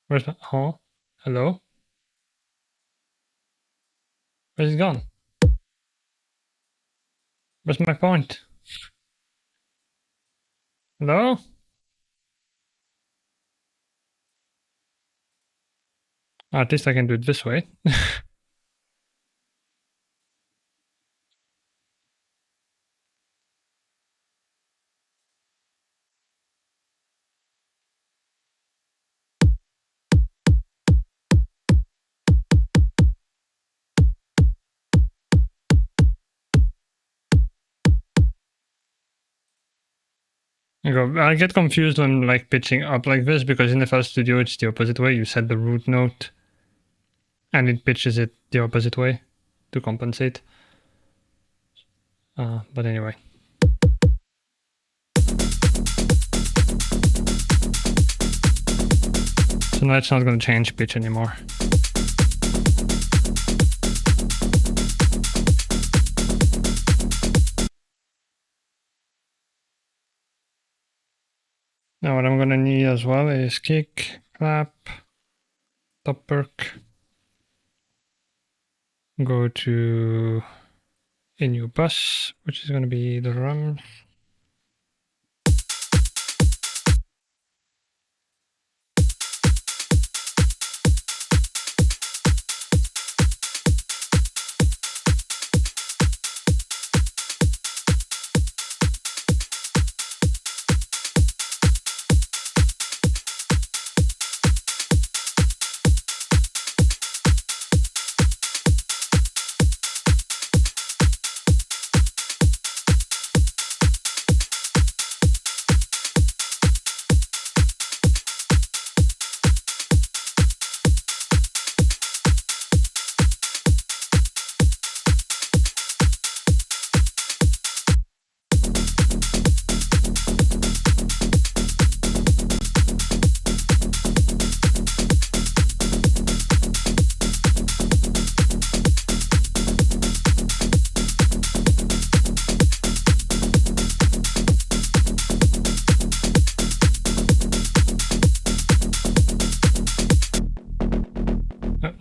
Where's my. Oh, hello? Where's it gone? Where's my point? Hello? At least I can do it this way. I get confused when like pitching up like this because in the FL Studio it's the opposite way. You set the root note And it pitches it the opposite way to compensate. But anyway. So now it's not going to change pitch anymore. Now what I'm going to need as well is kick, clap, top perk, go to a new bus, which is going to be the drums.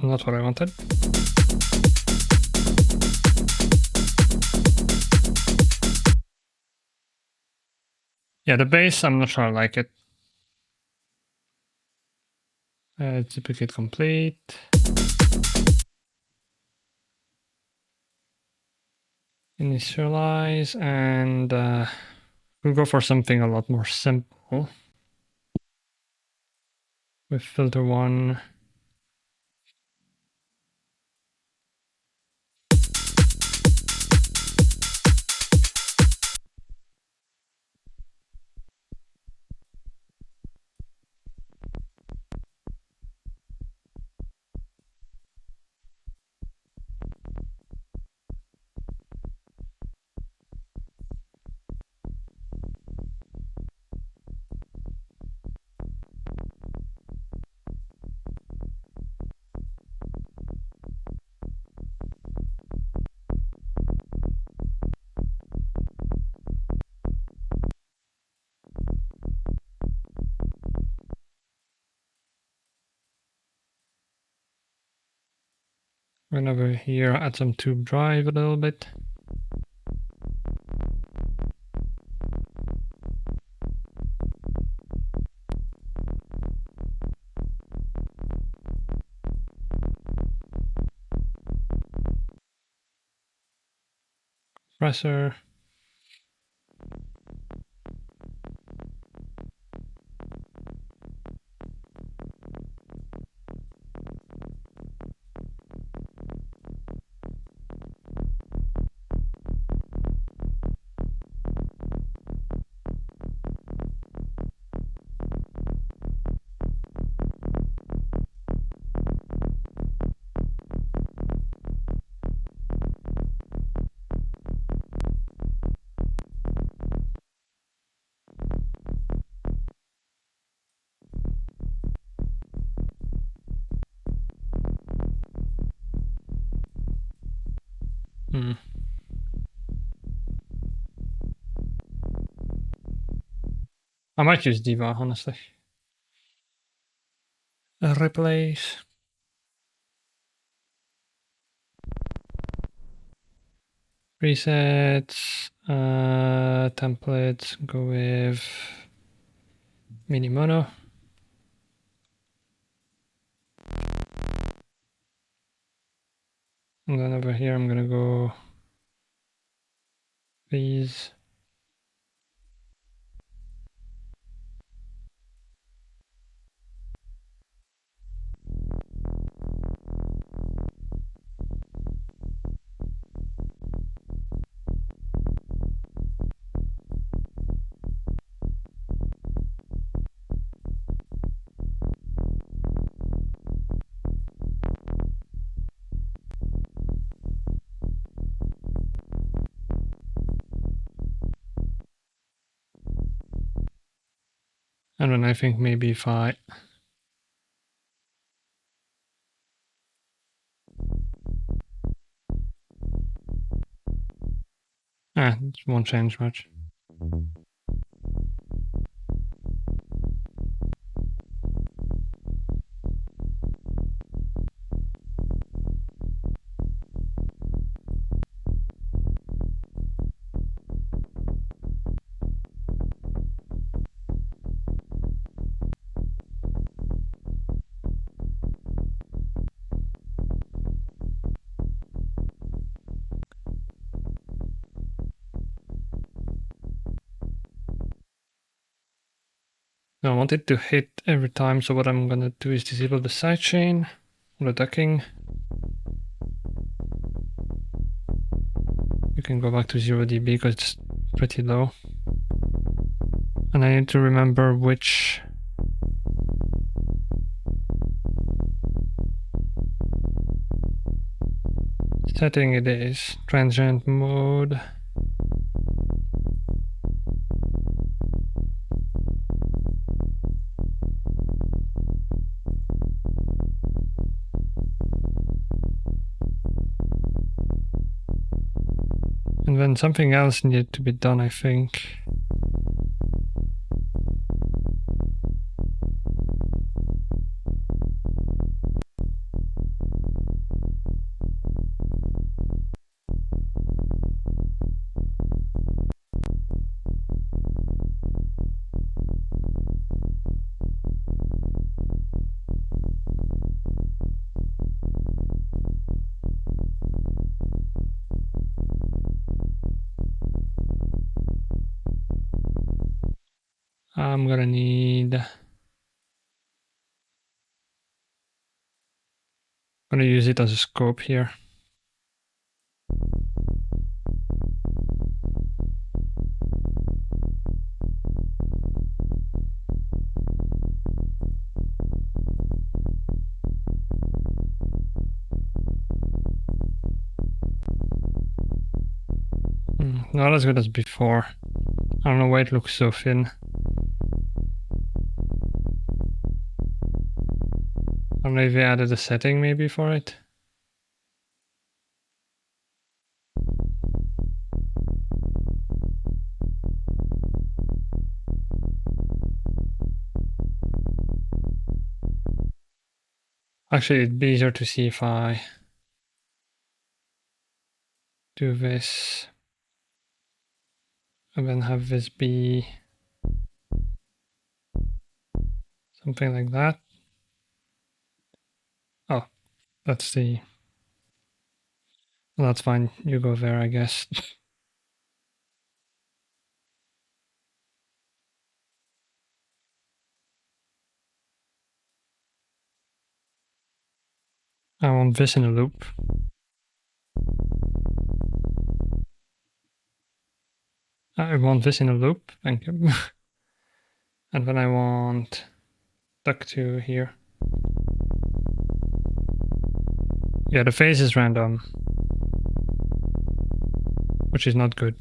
Not what I wanted. Yeah, the bass, I'm not sure I like it. Duplicate complete. Initialize, and we'll go for something a lot more simple. With filter 1. Run over here, add some tube drive a little bit. Compressor. I might use Diva, honestly. Replace. Presets. Templates. Go with mini mono. And then over here, I'm gonna go these. And then I think maybe if I it won't change much. I want it to hit every time, so what I'm gonna do is disable the sidechain, the ducking. You can go back to 0 dB because it's pretty low. And I need to remember which setting it is. Transient mode. And then something else needed to be done, I think. I'm gonna need... I'm gonna use it as a scope here. Not as good as before. I don't know why it looks so thin. I don't know if I added a setting maybe for it. Actually, it'd be easier to see if I do this and then have this be something like that. Oh, that's the... Well, that's fine. You go there, I guess. I want this in a loop. I want this in a loop, thank you. And then I want duck to here. Yeah, the phase is random, which is not good.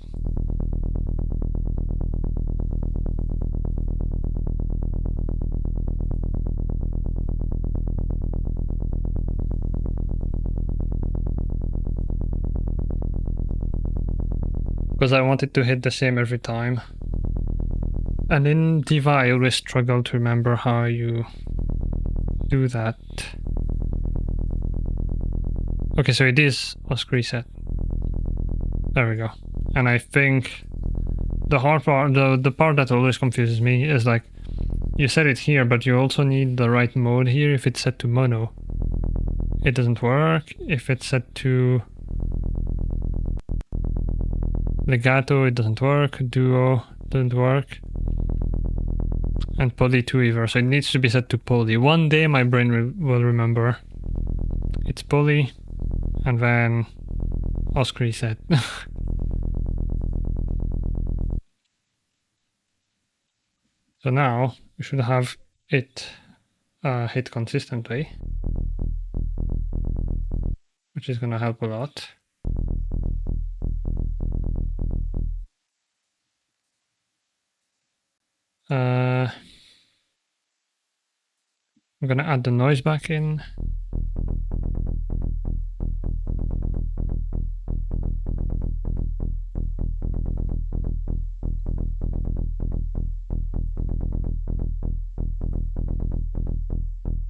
Because I want it to hit the same every time. And in Diva, I always struggle to remember how you do that. Okay, so it is OSC reset. There we go. And I think the hard part, the part that always confuses me is like, you set it here, but you also need the right mode here. If it's set to mono, it doesn't work. If it's set to legato, it doesn't work. Duo doesn't work. And poly too either, so it needs to be set to poly. One day my brain will remember. It's poly, and then OSC reset. So now we should have it hit consistently, which is gonna help a lot. I'm gonna add the noise back in.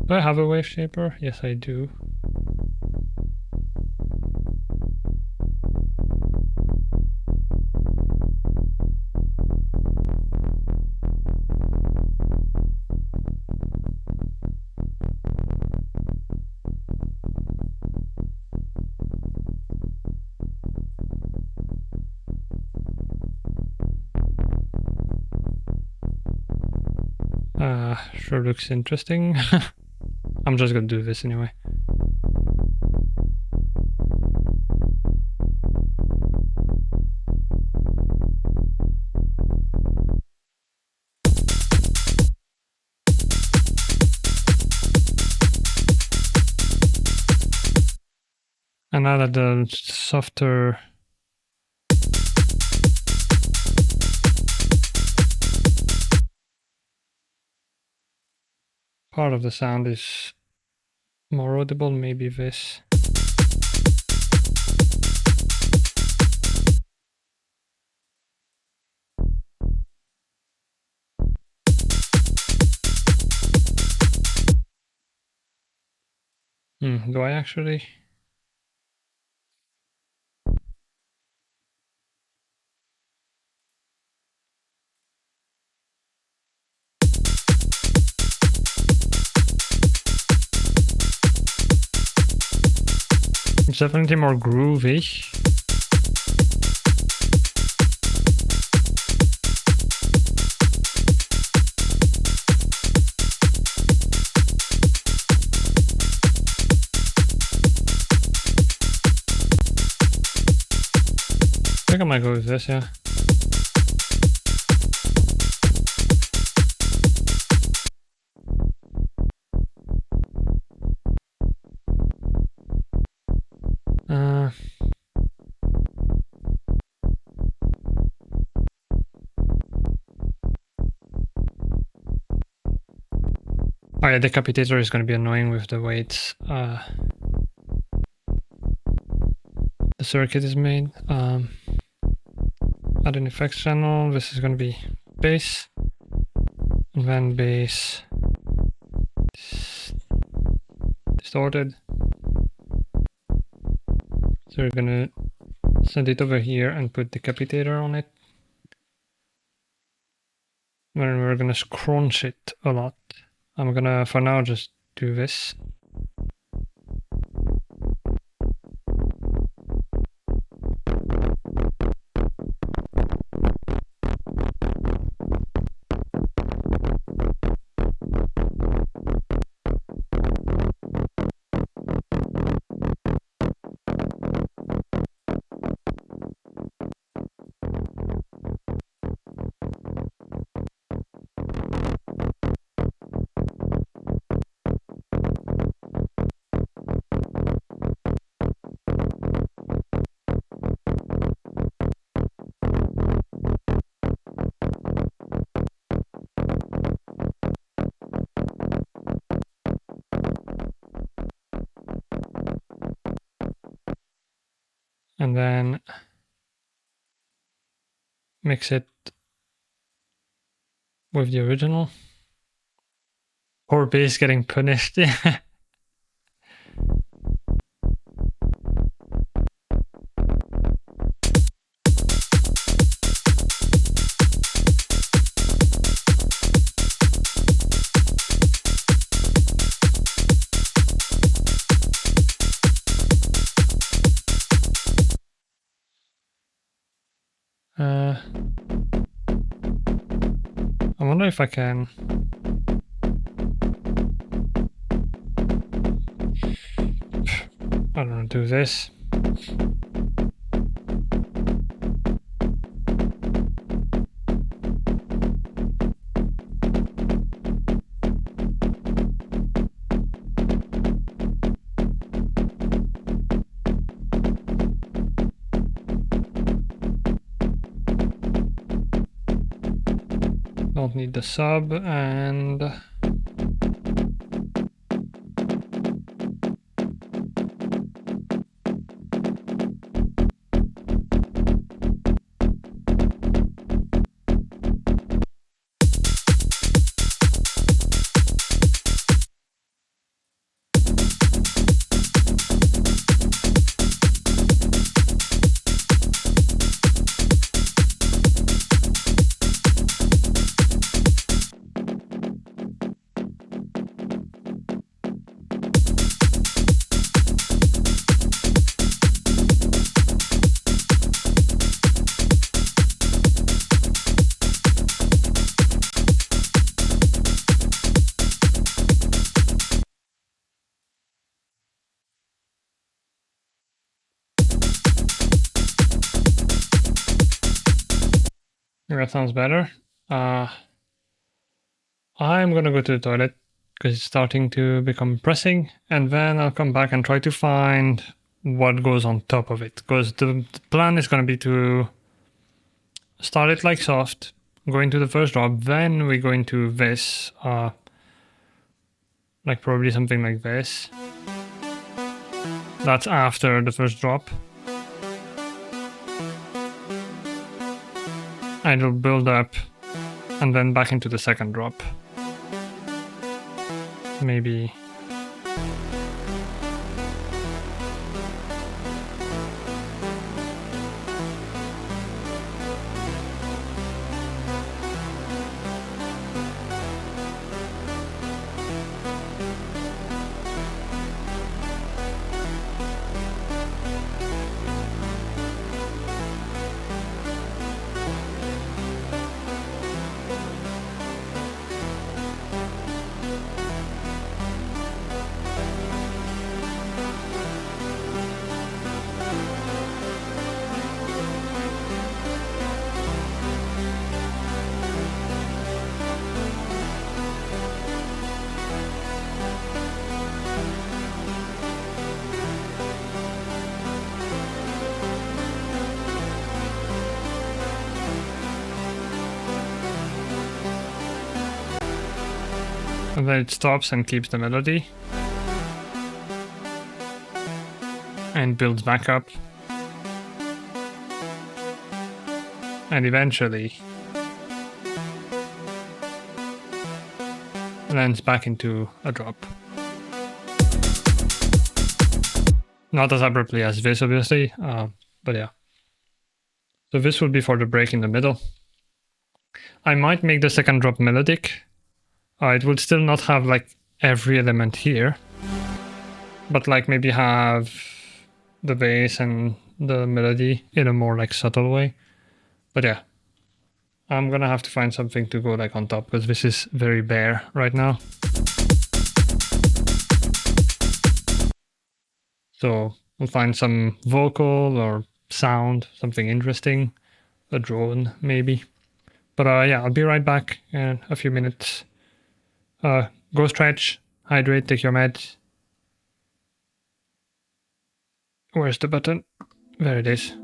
Do I have a wave shaper? Yes, I do. Sure looks interesting. I'm just gonna do this anyway. And now that the softer part of the sound is more audible, maybe this. Do I actually? It's definitely more groovy. I think I might go with this, yeah. Oh yeah, Decapitator is going to be annoying with the weights. The circuit is made. Add an effects channel. This is going to be bass. And then bass. Distorted. So we're going to send it over here and put Decapitator on it. Then we're going to crunch it a lot. I'm gonna, for now, just do this. And then mix it with the original. Poor bass getting punished. I wonder if I can. I don't know, do this. Don't need the sub, and that sounds better. I'm gonna go to the toilet because it's starting to become pressing, and then I'll come back and try to find what goes on top of it. Because the plan is gonna be to start it like soft, go into the first drop, then we go into this, like probably something like this. That's after the first drop. And it'll build up, and then back into the second drop. Maybe. And then it stops and keeps the melody. And builds back up. And eventually lands back into a drop. Not as abruptly as this, obviously, but yeah. So this would be for the break in the middle. I might make the second drop melodic. It would still not have like every element here, but like maybe have the bass and the melody in a more like subtle way. But yeah, I'm gonna have to find something to go like on top because this is very bare right now. So we'll find some vocal or sound, something interesting, a drone maybe. But yeah, I'll be right back in a few minutes. Go stretch, hydrate, take your meds. Where's the button? There it is.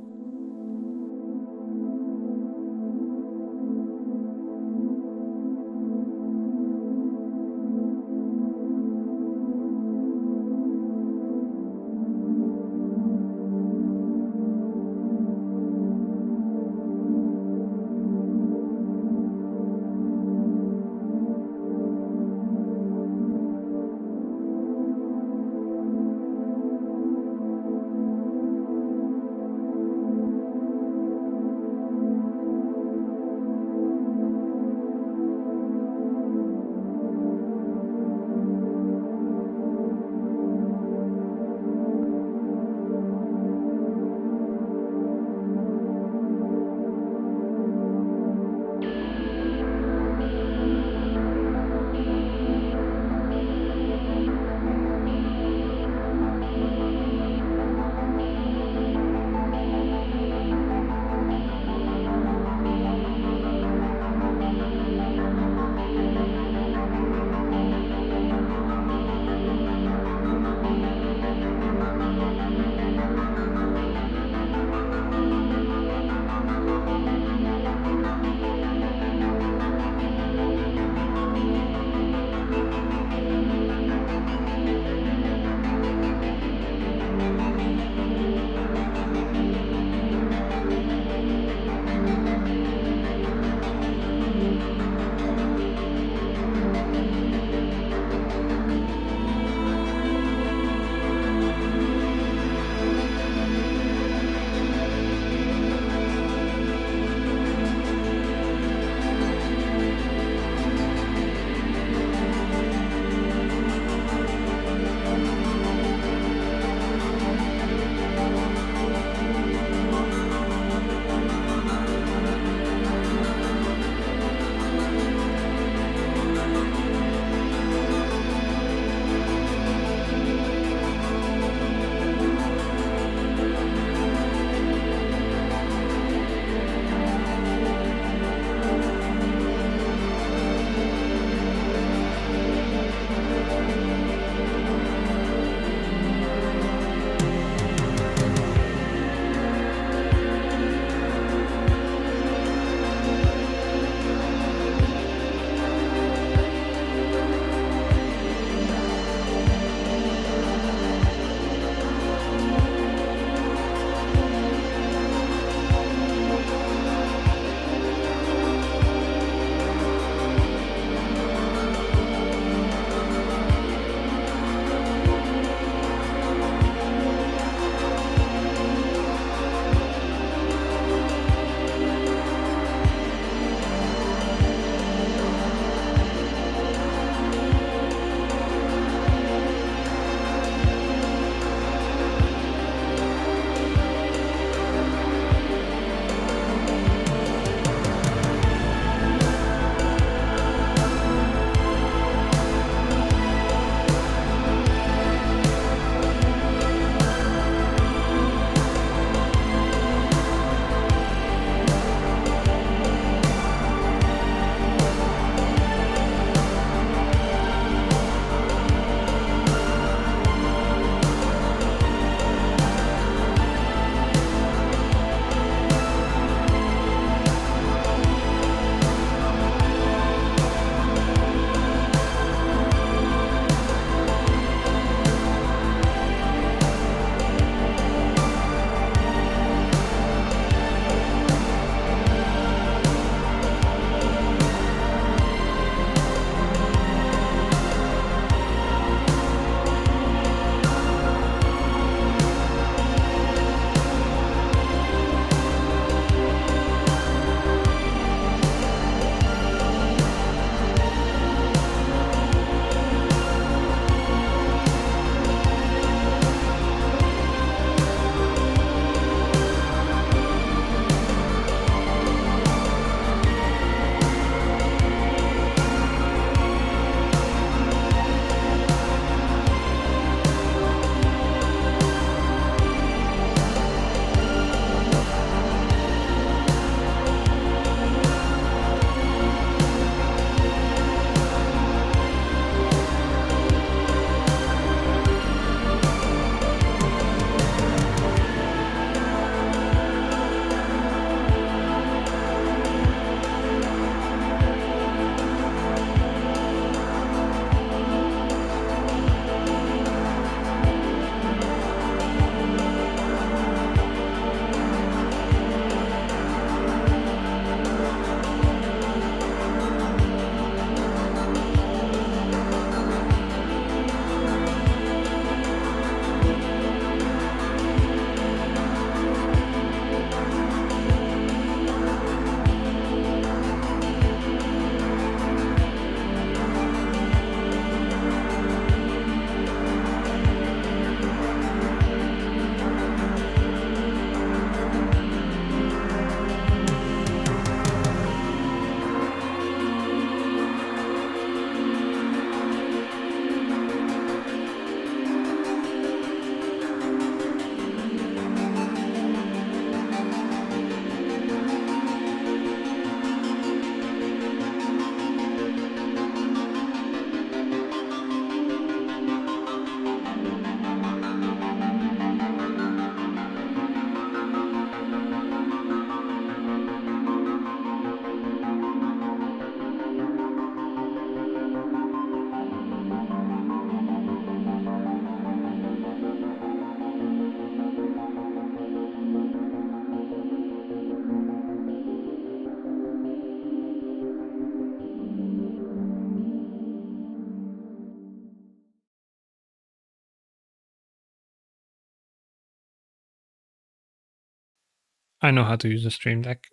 I know how to use the Stream Deck.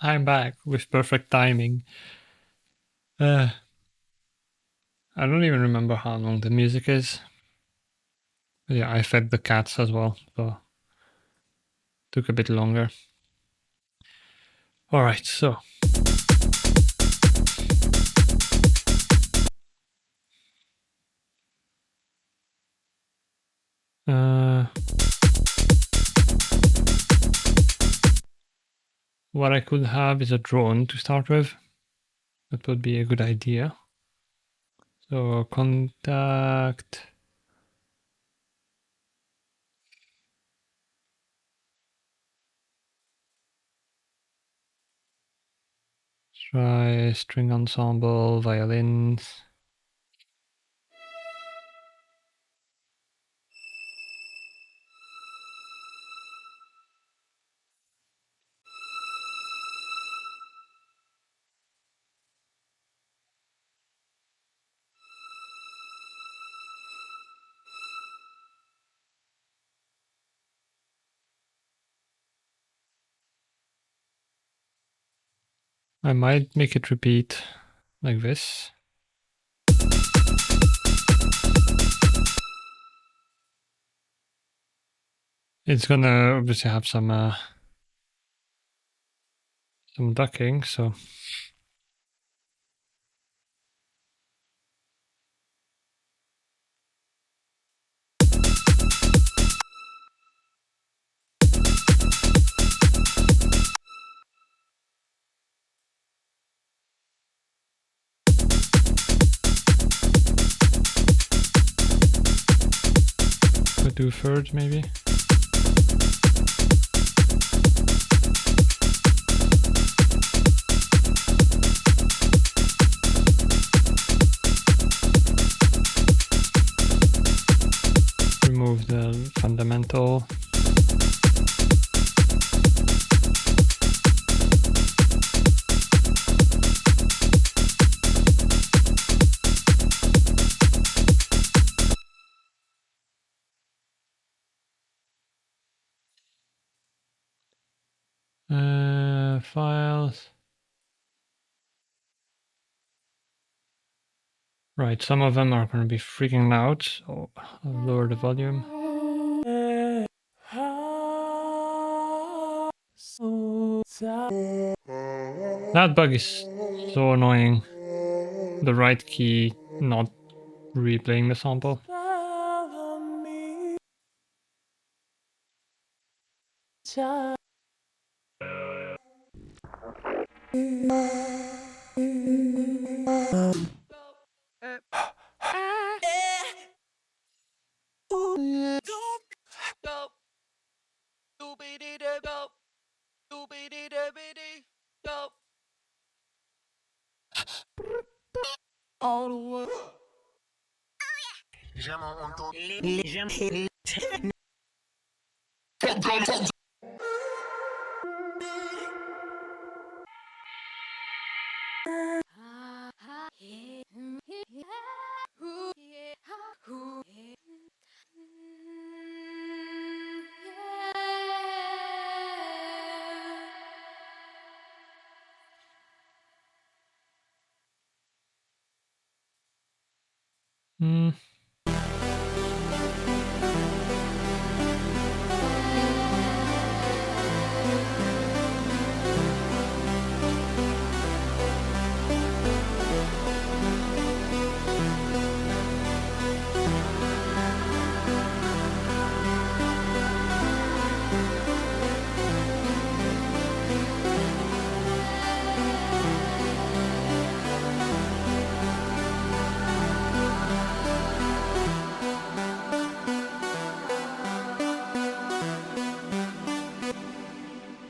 I'm back with perfect timing. I don't even remember how long the music is. But yeah, I fed the cats as well, so took a bit longer. All right, so what I could have is a drone to start with. That would be a good idea. So contact. Try string ensemble, violins. I might make it repeat like this. It's gonna obviously have some ducking, so could do thirds maybe. Remove the fundamental. Files. Right, some of them are going to be freaking loud, so I'll lower the volume. That bug is so annoying. The right key not replaying the sample. Hmm.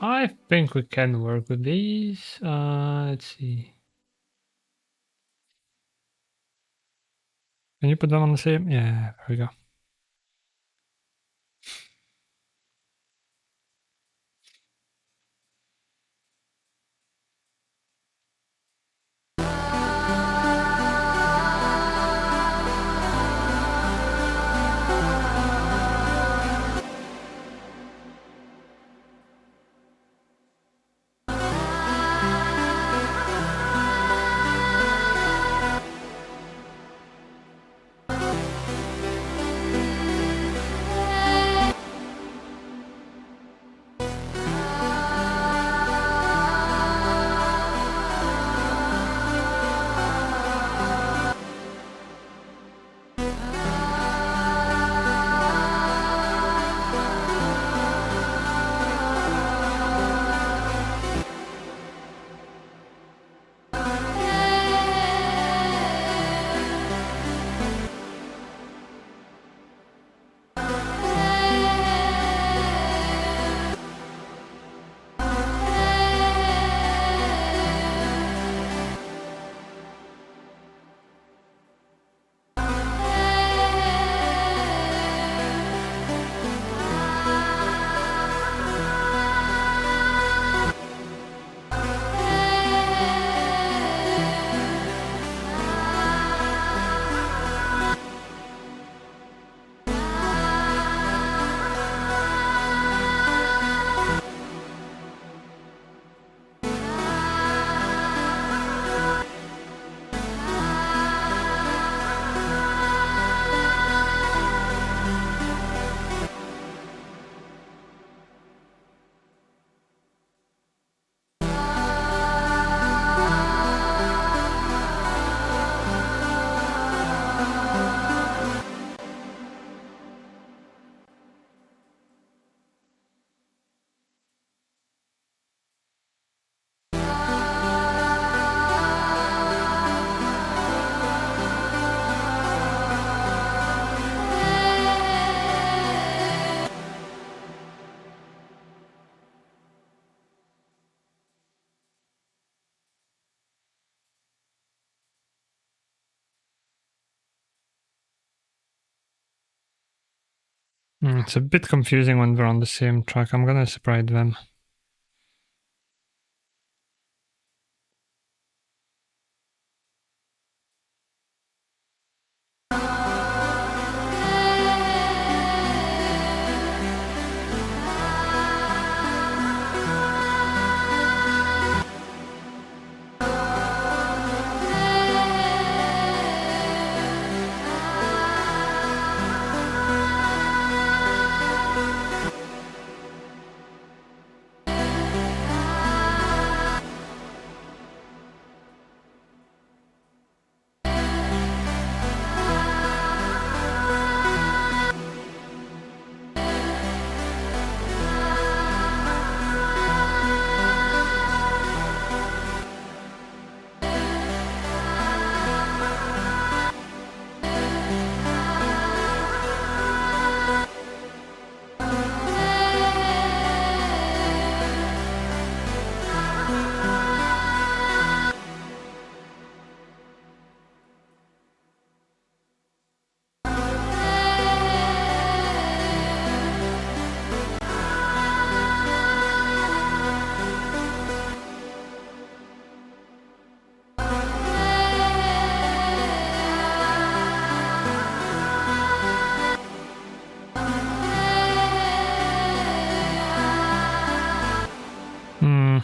I think we can work with these. Let's see. Can you put them on the same? Yeah, there we go. It's a bit confusing when we're on the same track. I'm gonna separate them.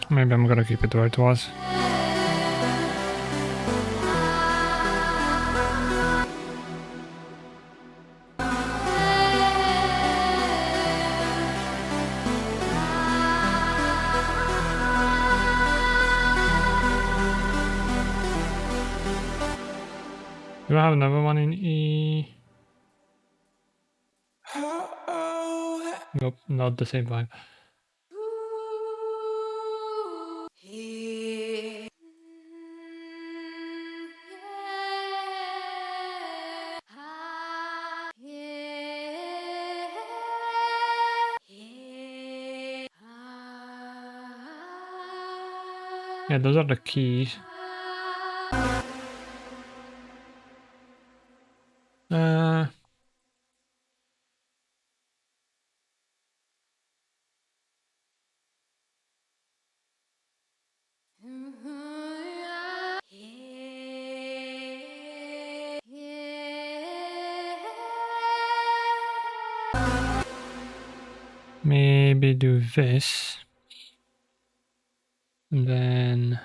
Maybe I'm gonna keep it where it was. Do I have another one in E? Nope, not the same vibe. Yeah, those are the keys. Maybe do this. And then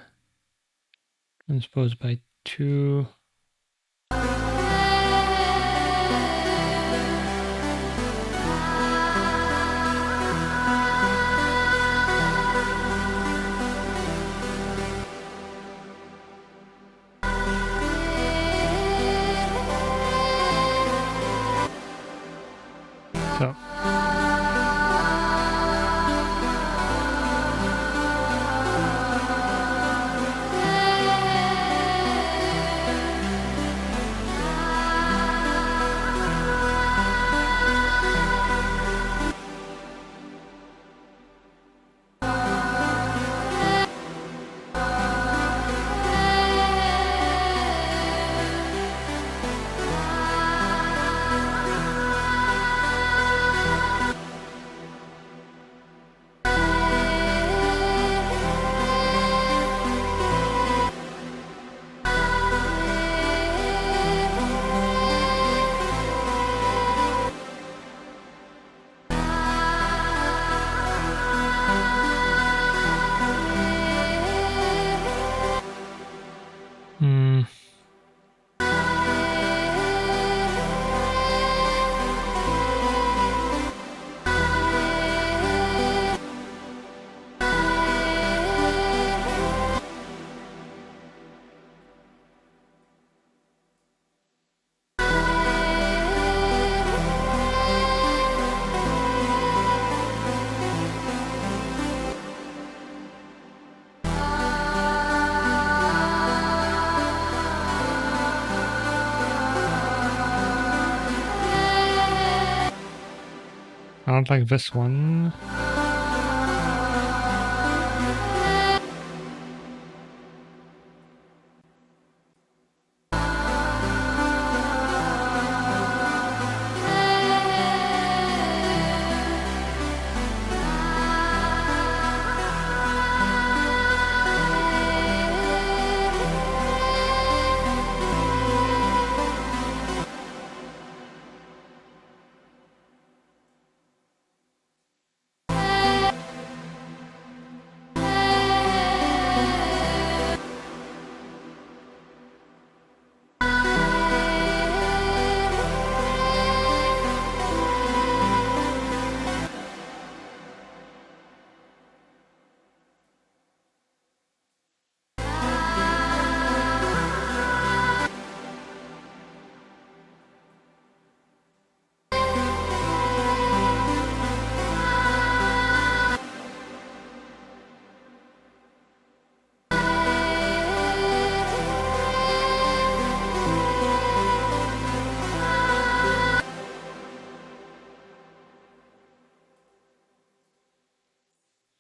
transpose by 2. So. I don't like this one.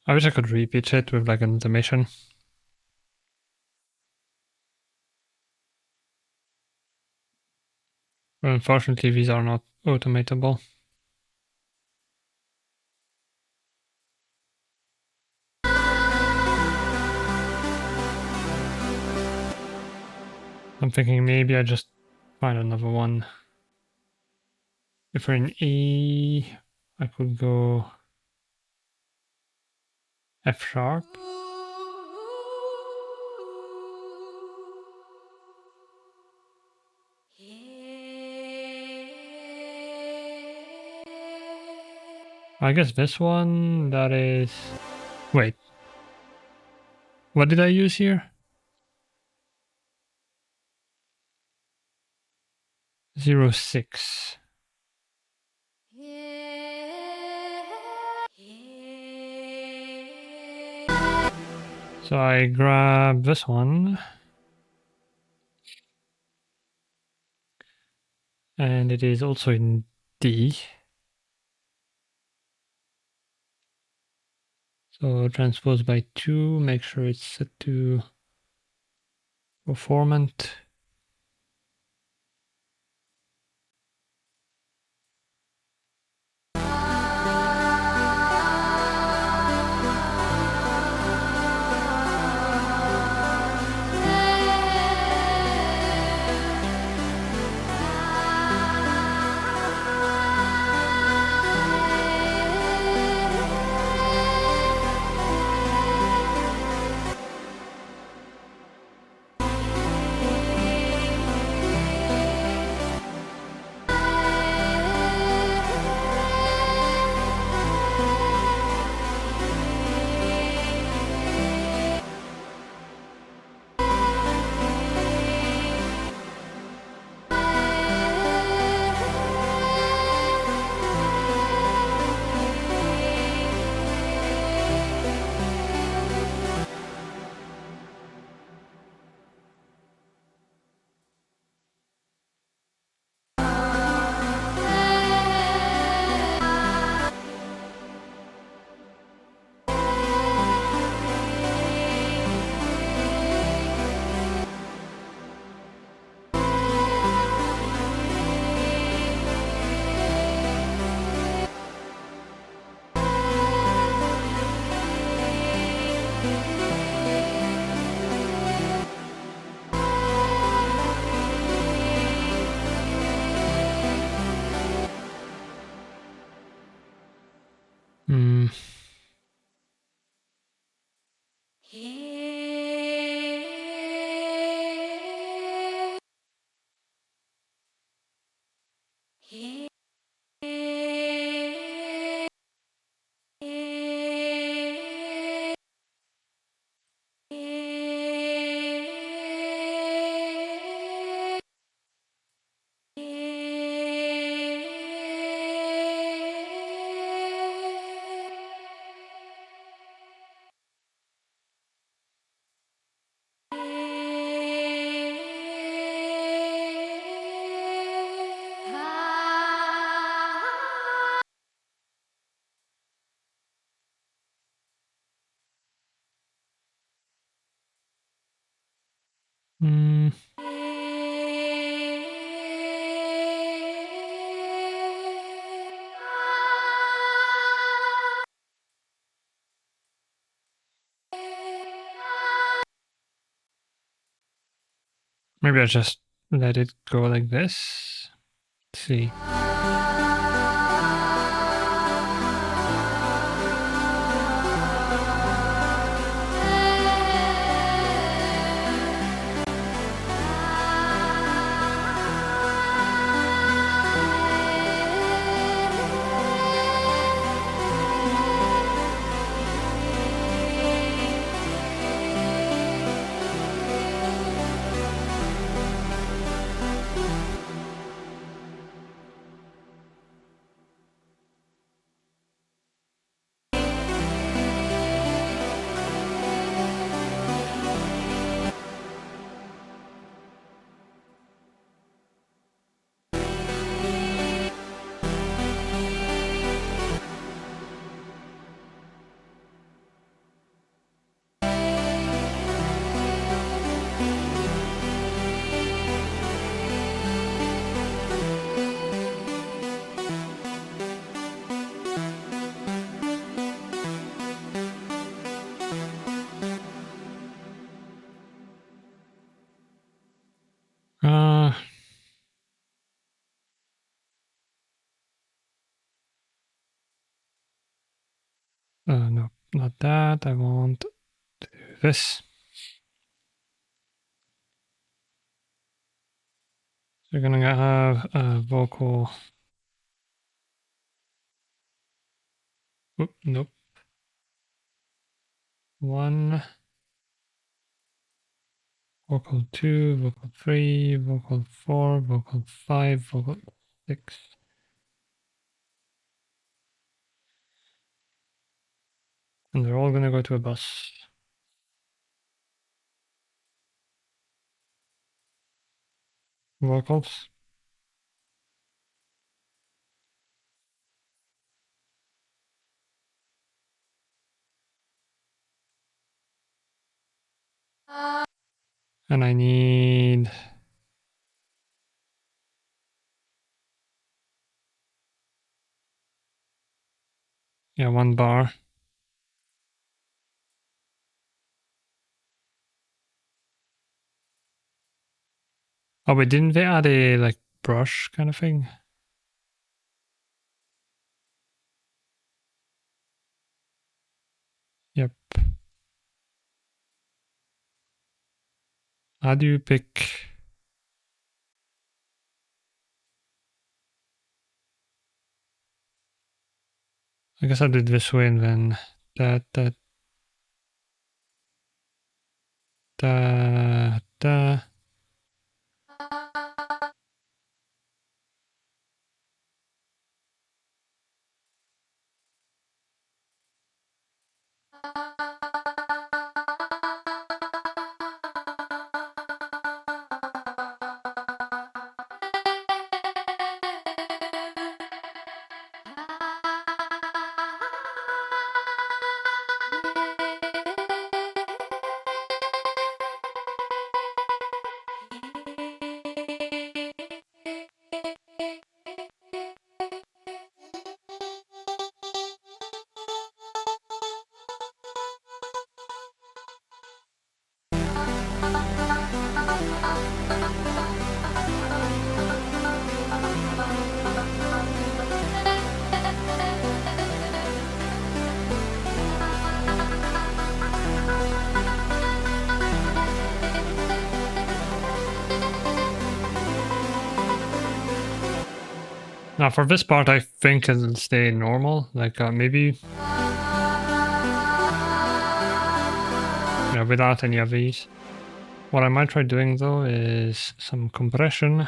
I wish I could re-pitch it with like an automation. But unfortunately, these are not automatable. I'm thinking maybe I just find another one. If we're in E, I could go F sharp. I guess this one, that is... Wait. What did I use here? 06. So I grab this one. And it is also in D. So transpose by 2, make sure it's set to performant. Hmm. Hmm. Maybe I just let it go like this. Let's see. No, not that. I want to do this. So we're gonna have a vocal. Oop, nope. 1, vocal 2, vocal 3, vocal 4, vocal 5, vocal 6. And they're all gonna go to a bus. Vocals. And I need yeah, 1 bar. Oh, but didn't they add a like brush kind of thing? Yep. How do you pick? I guess I'll do it this way and then da da da da. Now for this part, I think it'll stay normal, like maybe yeah, without any of these. What I might try doing though is some compression.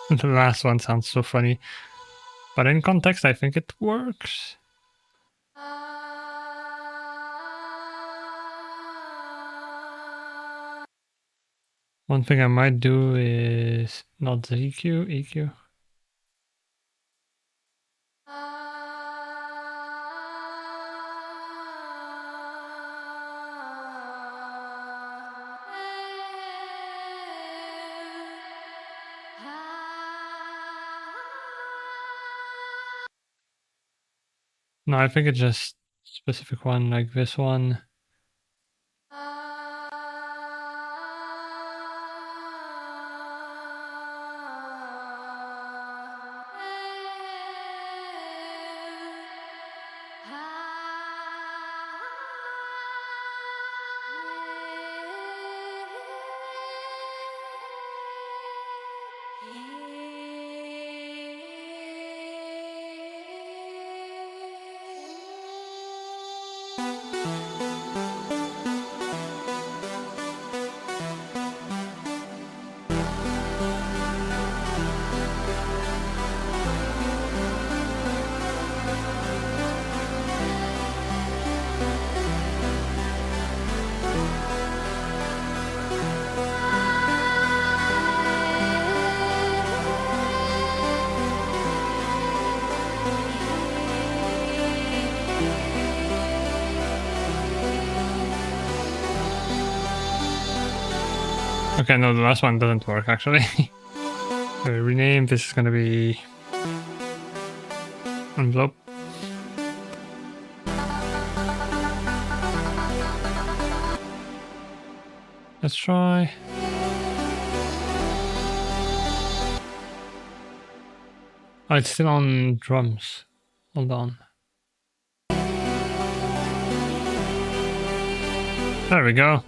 The last one sounds so funny, but in context, I think it works. One thing I might do is not the EQ, EQ. No, I think it's just specific one like this one. Okay, no, the last one doesn't work actually. So rename, this is gonna be envelope. Let's try. Oh, it's still on drums. Hold on. There we go.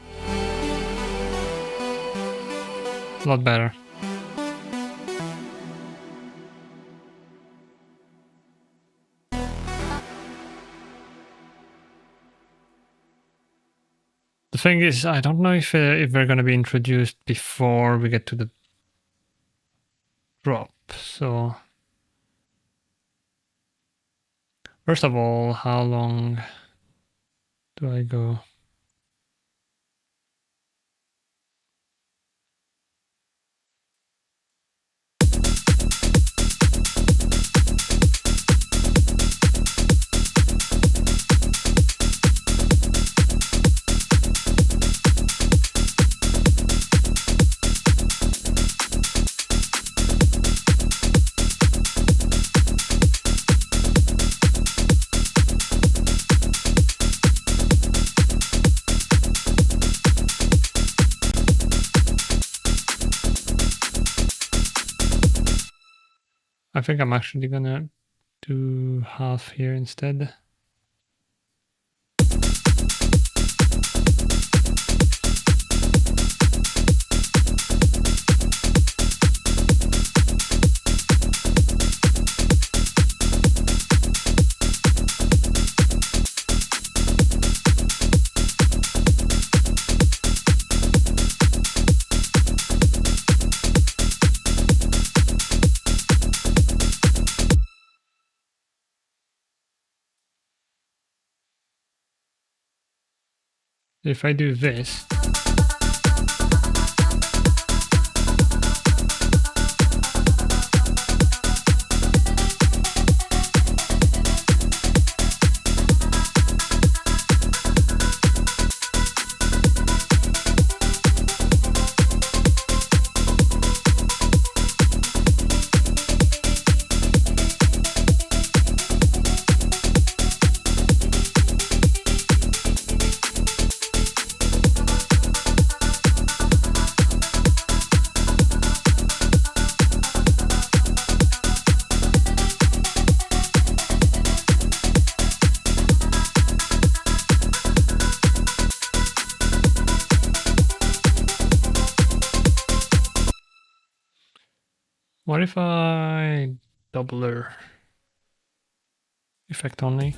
A lot better. The thing is, I don't know if they're going to be introduced before we get to the drop. So, first of all, how long do I go? I think I'm actually gonna do half here instead. If I do this, what if I doubler effect only?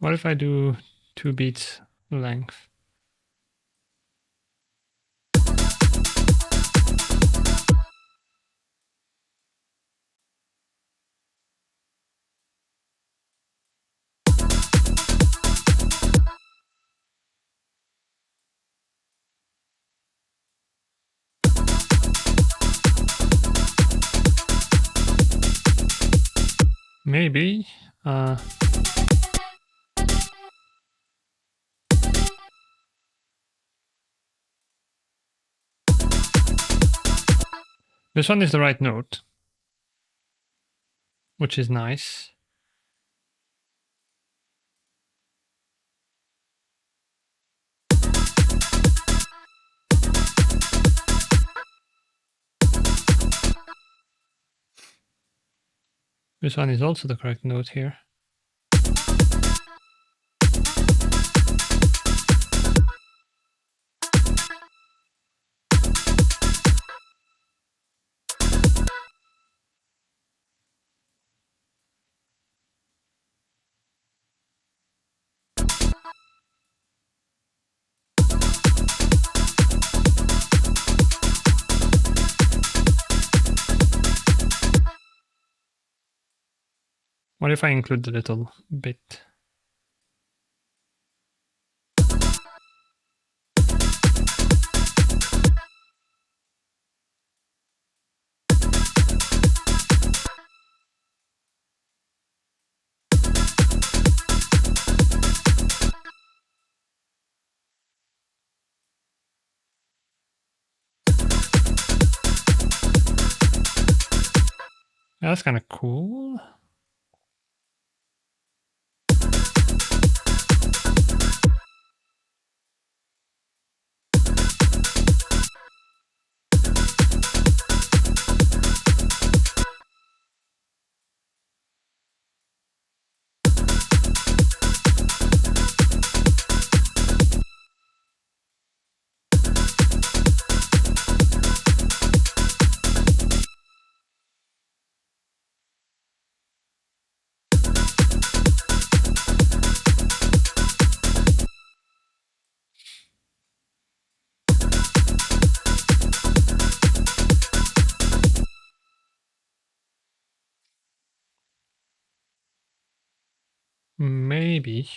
What if I do 2 beats length? Maybe. This one is the right note, which is nice. This one is also the correct note here. What if I include the little bit? Yeah, that's kind of cool. Maybe.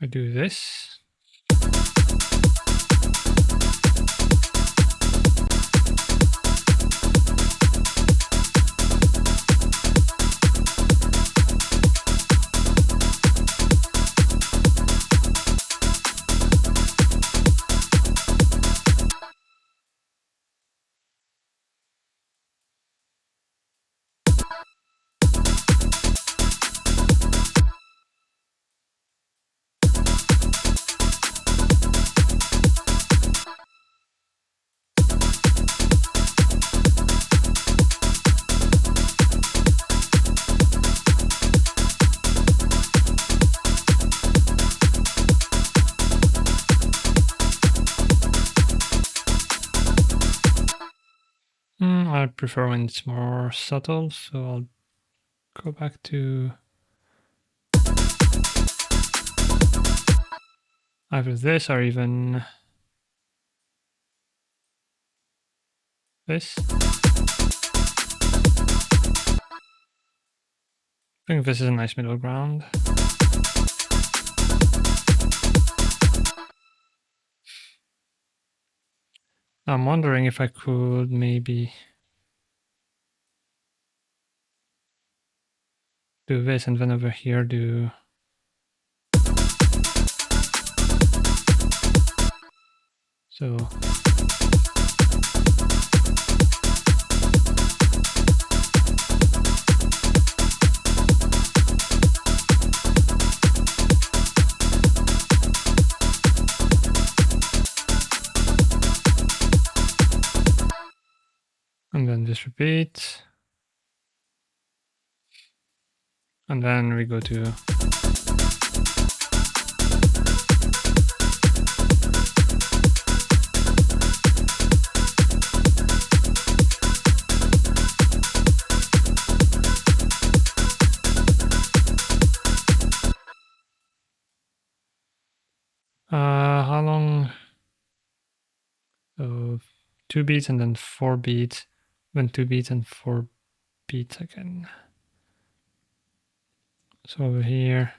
I do this. I prefer when it's more subtle, so I'll go back to either this or even this. I think this is a nice middle ground. I'm wondering if I could maybe do this and then over here do so. And then this repeats. And then we go to how long? So 2 beats and then 4 beats, then 2 beats and 4 beats again. So over here.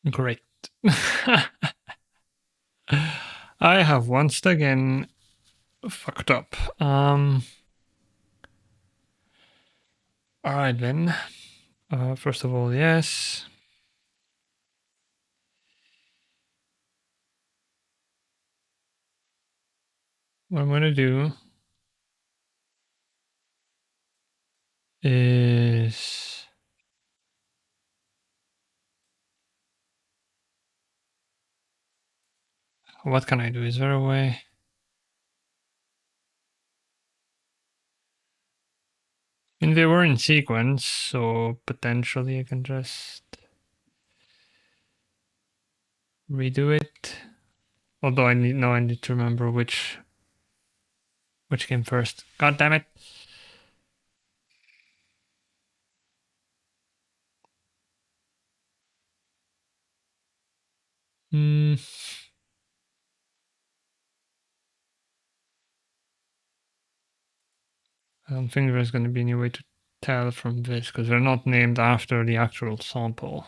Great. I have once again fucked up. Alright then. First of all, yes. What I'm gonna do is what can I do? Is there a way? I mean, they were in sequence, so potentially I can just redo it. Although I need to remember which came first. God damn it. I don't think there's going to be any way to tell from this because they're not named after the actual sample.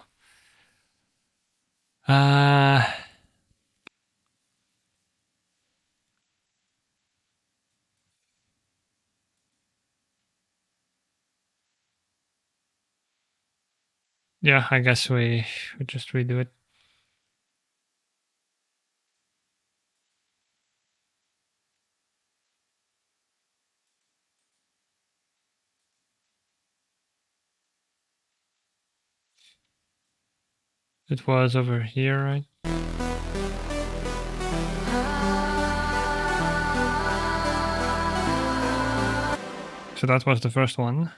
Yeah, I guess we just redo it. It was over here, right? So that was the first one.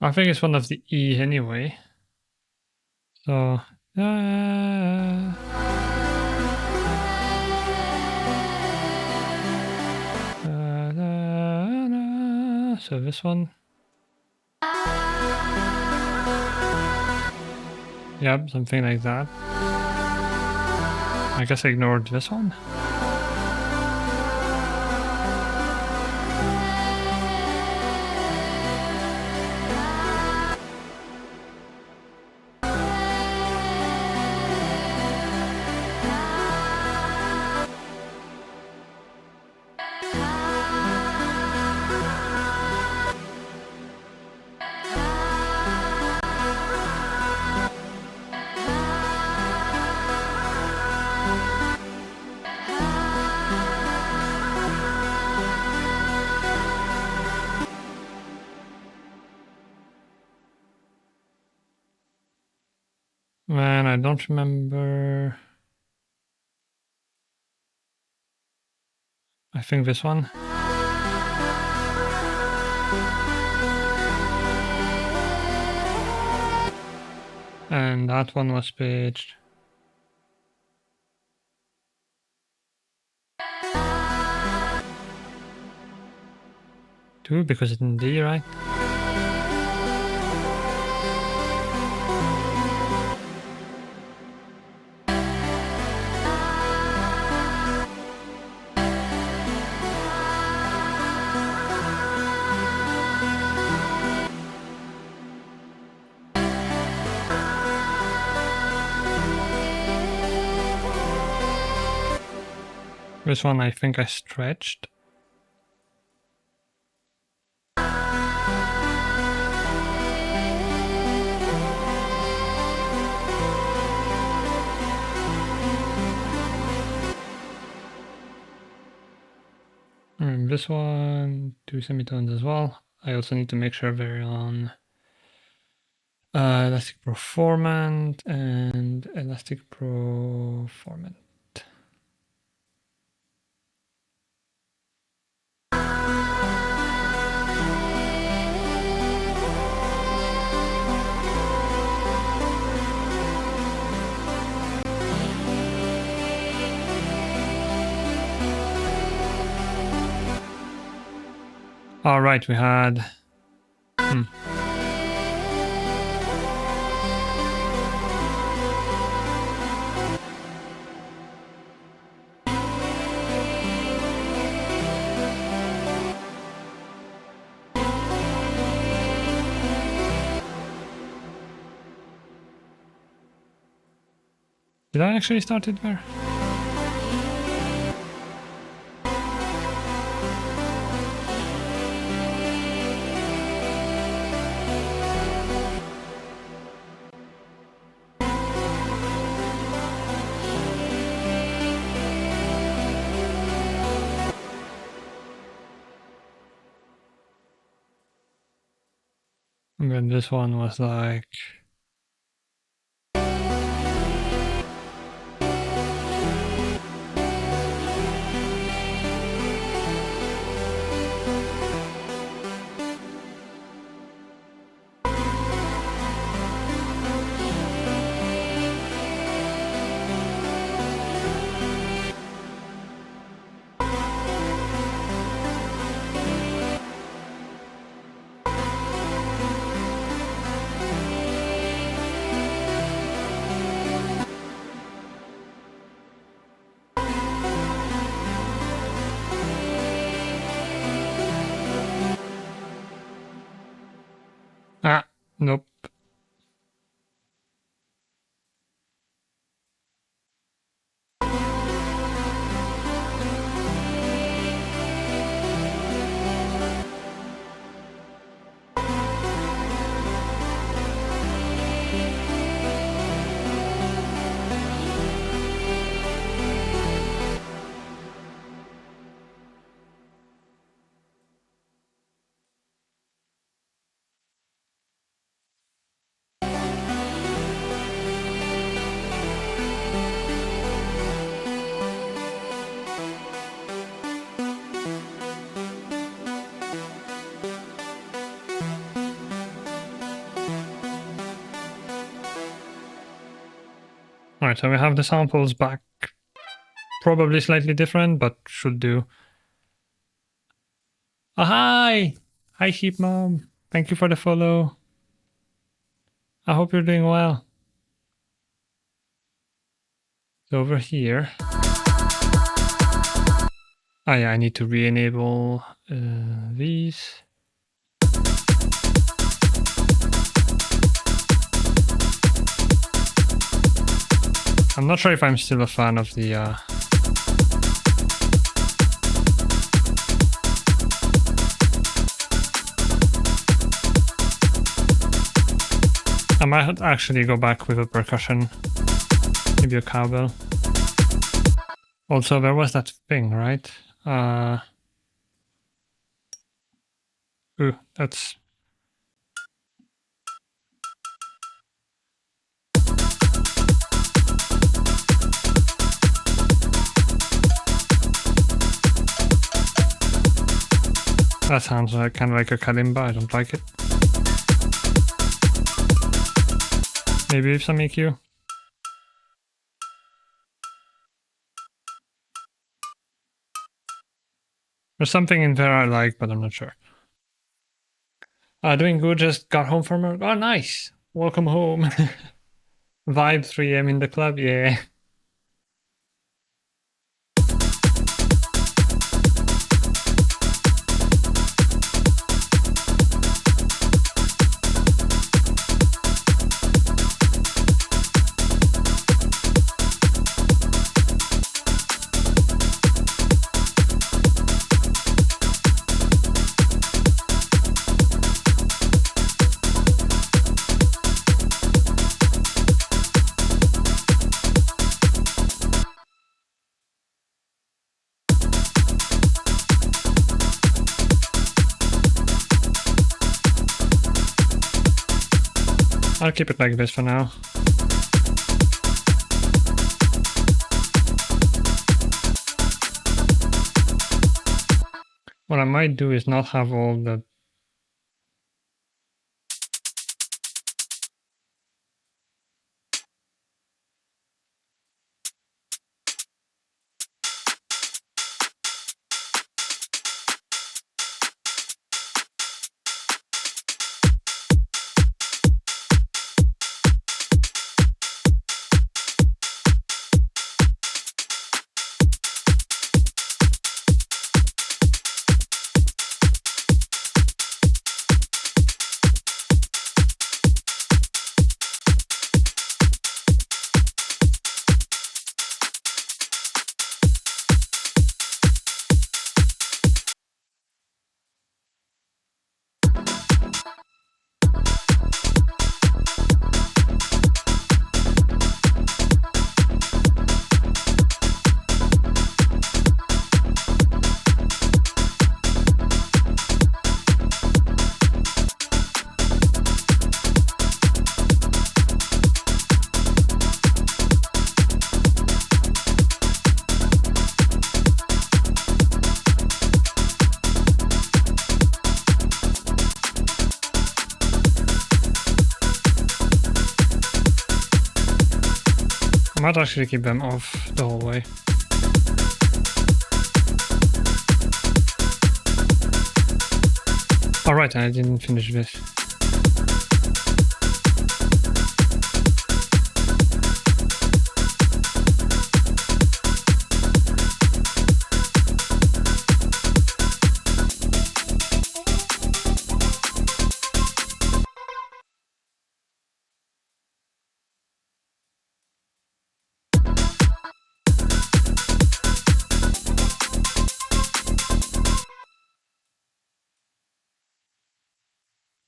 I think it's one of the E anyway. So, so this one. Yep, something like that. I guess I ignored this one. Man, I don't remember. I think this one. And that one was paged. Two, because it's in D, right? This one I think I stretched. this one, 2 semitones as well. I also need to make sure we're on Elastic Pro Formant and Elastic Pro Formant. All right, we had. Did I actually start it there? And then this one was like. Ah, nope. Alright, so we have the samples back. Probably slightly different, but should do. Oh, hi! Hi, Sheep Mom. Thank you for the follow. I hope you're doing well. So over here. Oh yeah, I need to re-enable these. I'm not sure if I'm still a fan of the I might actually go back with a percussion, maybe a cowbell. Also, there was that thing, right? Ooh, that's... That sounds like kind of like a kalimba. I don't like it. Maybe with some EQ. There's something in there I like, but I'm not sure. Doing good. Just got home from work. Oh, nice. Welcome home. Vibe 3M in the club. Yeah. I'll keep it like this for now. What I might do is not have all the I might actually keep them off the whole way. Alright, I didn't finish this.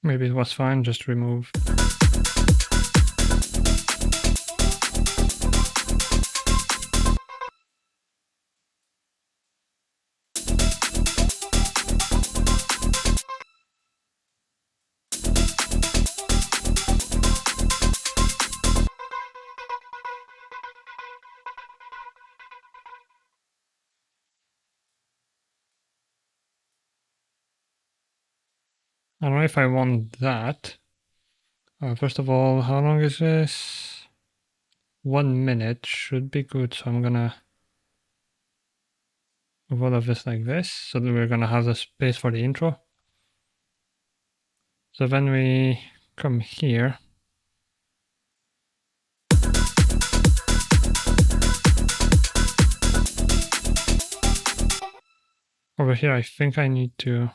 Maybe it was fine, just remove. I don't know if I want that. First of all, how long is this? 1 minute should be good, so I'm gonna move all of this like this, so that we're gonna have the space for the intro. So when we come here, over here, I think I need to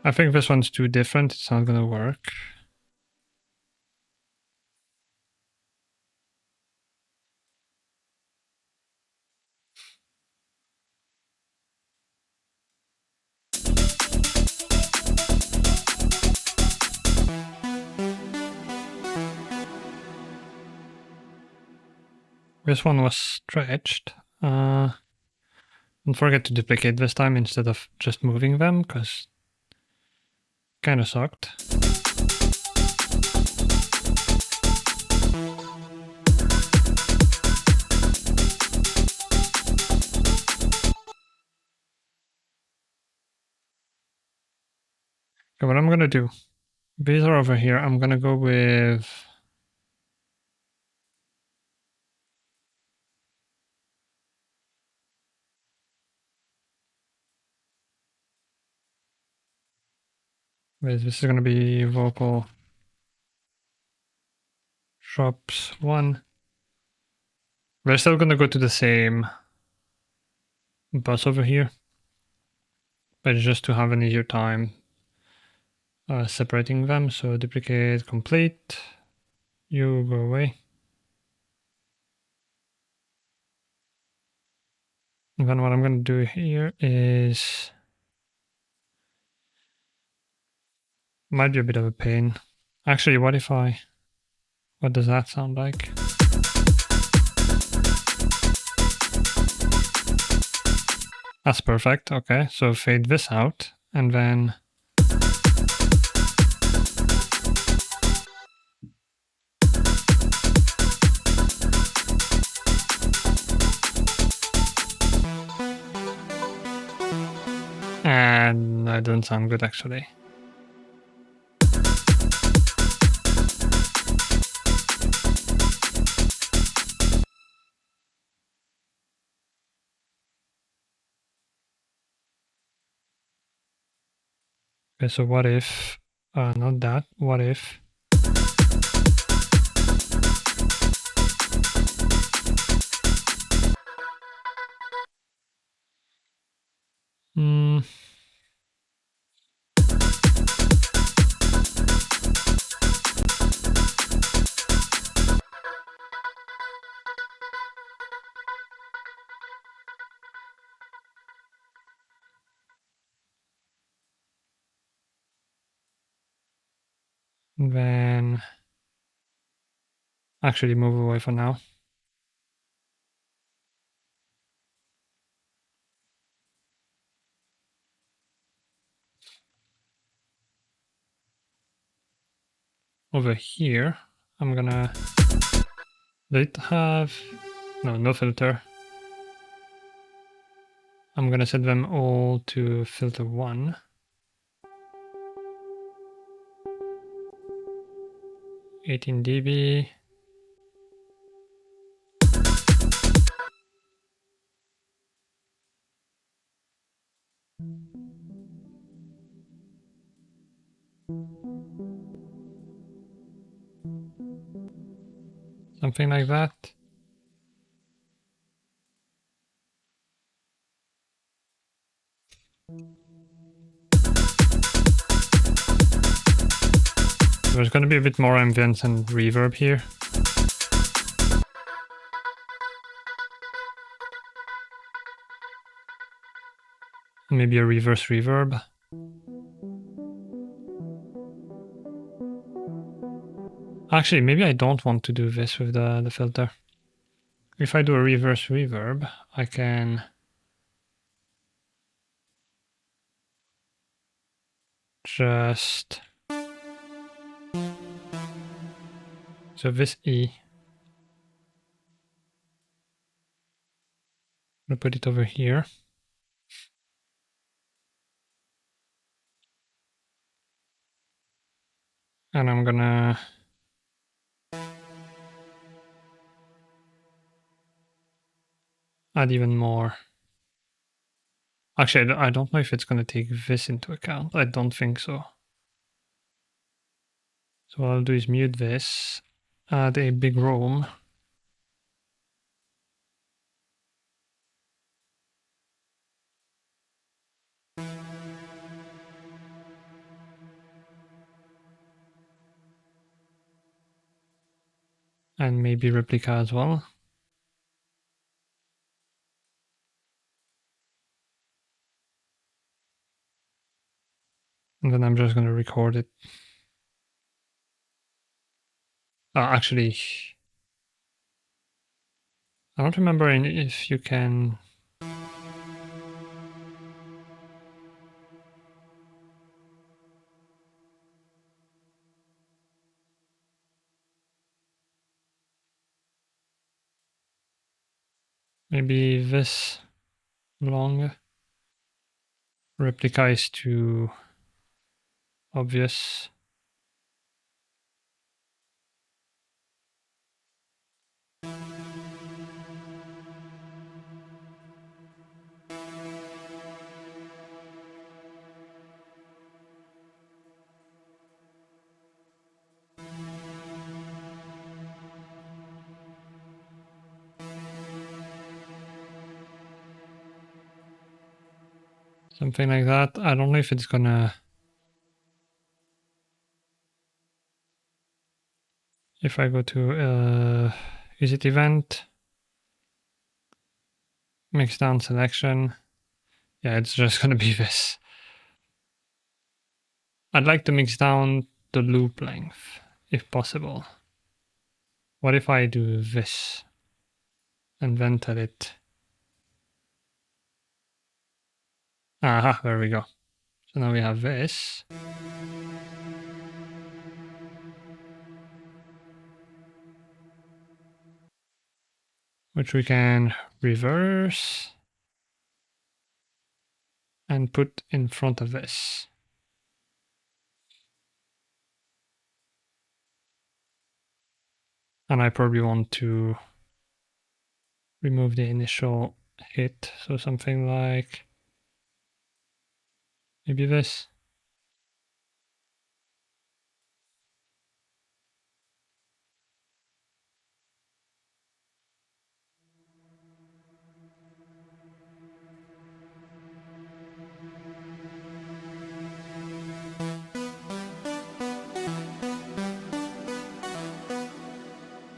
I think this one's too different, it's not gonna work. This one was stretched. Don't forget to duplicate this time instead of just moving them, because kind of sucked. Okay, what I'm gonna do, these are over here. I'm gonna go with this is gonna be vocal drops 1. We're still gonna go to the same bus over here, but just to have an easier time separating them. So duplicate complete, you go away. And then what I'm going to do here is, might be a bit of a pain. Actually, what does that sound like? That's perfect. Okay, so fade this out and then and that doesn't sound good actually. Okay, so what if, not that, what if then actually move away for now. Over here, I'm gonna, does it have, no filter. I'm gonna set them all to filter 1. $18 dB. Something like that. There's going to be a bit more ambience and reverb here. Maybe a reverse reverb. Actually, maybe I don't want to do this with the filter. If I do a reverse reverb, I can just, so this E, I'm gonna put it over here. And I'm gonna add even more. Actually, I don't know if it's gonna take this into account. I don't think so. So what I'll do is mute this, add a big room. And maybe replica as well. And then I'm just going to record it. Actually, I don't remember if you can. Maybe this long. Replica is too obvious. Something like that. I don't know if it's gonna. If I go to is it event? Mix down selection. Yeah, it's just gonna be this. I'd like to mix down the loop length, if possible. What if I do this and then tell it? Aha, there we go. So now we have this. Which we can reverse and put in front of this. And I probably want to remove the initial hit. So something like maybe this.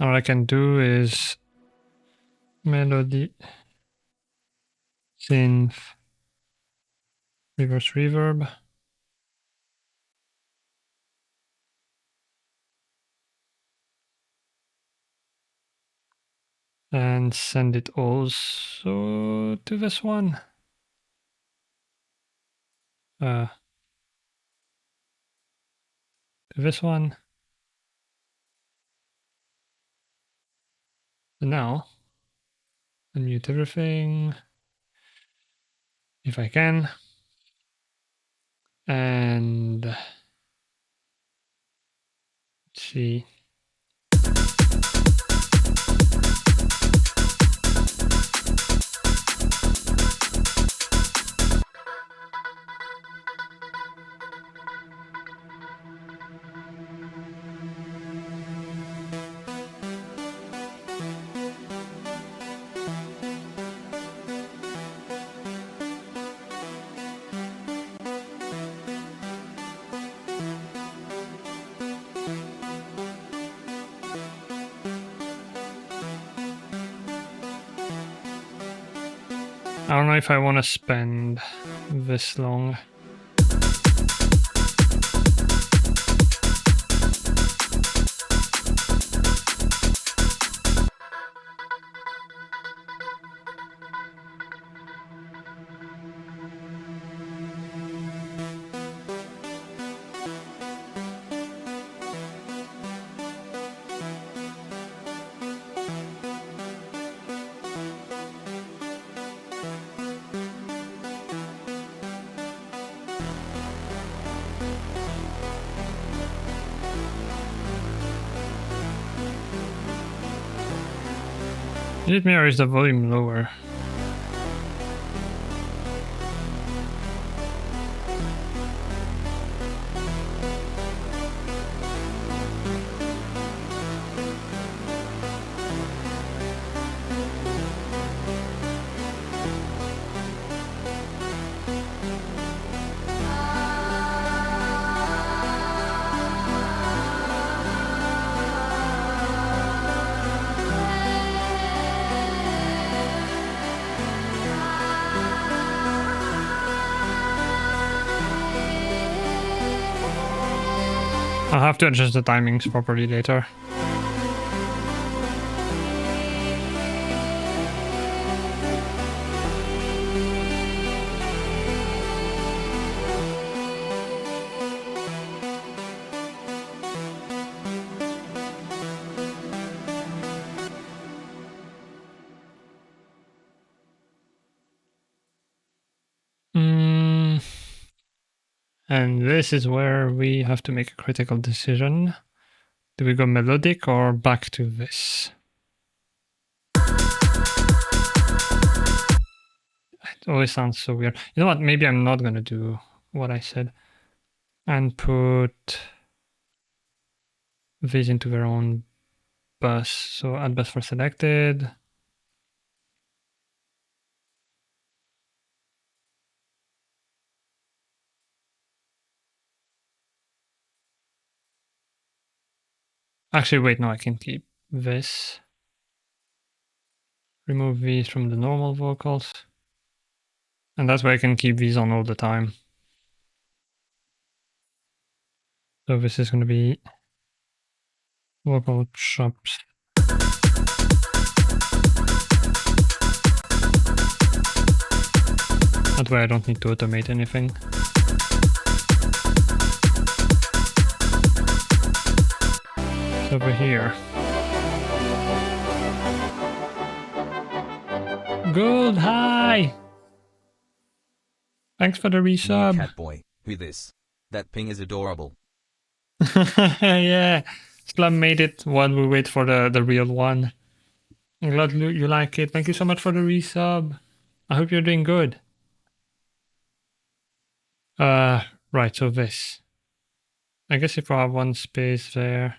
And what I can do is melody, synth, reverse reverb. And send it also to this one. To this one. And now, unmute everything if I can. And let's see. I don't know if I want to spend this long. Is it me or is the volume lower? I'll have to adjust the timings properly later. And this is where we have to make a critical decision. Do we go melodic or back to this? It always sounds so weird. You know what? Maybe I'm not going to do what I said and put these into their own bus. So add bus for selected. Actually, wait, no, I can keep this. remove these from the normal vocals. And that way I can keep these on all the time. So this is going to be vocal chops. That way I don't need to automate anything. So over here. Gold, hi! Thanks for the resub. Catboy, who this? That ping is adorable. Yeah, Slum made it while we wait for the real one. I'm glad you like it. Thank you so much for the resub. I hope you're doing good. Right, so this. I guess if I have one space there.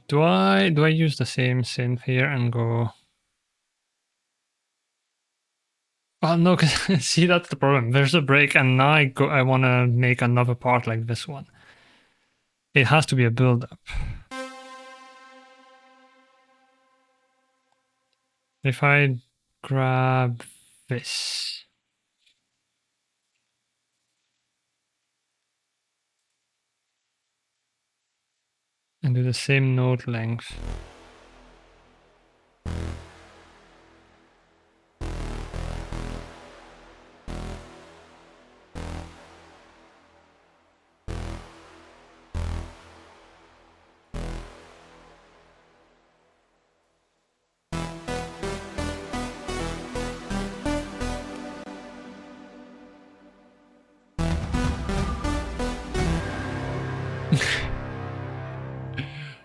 Do I use the same synth here and go? Oh no, because see, that's the problem. There's a break and now I want to make another part like this one. It has to be a build-up. If I grab this. And do the same note length.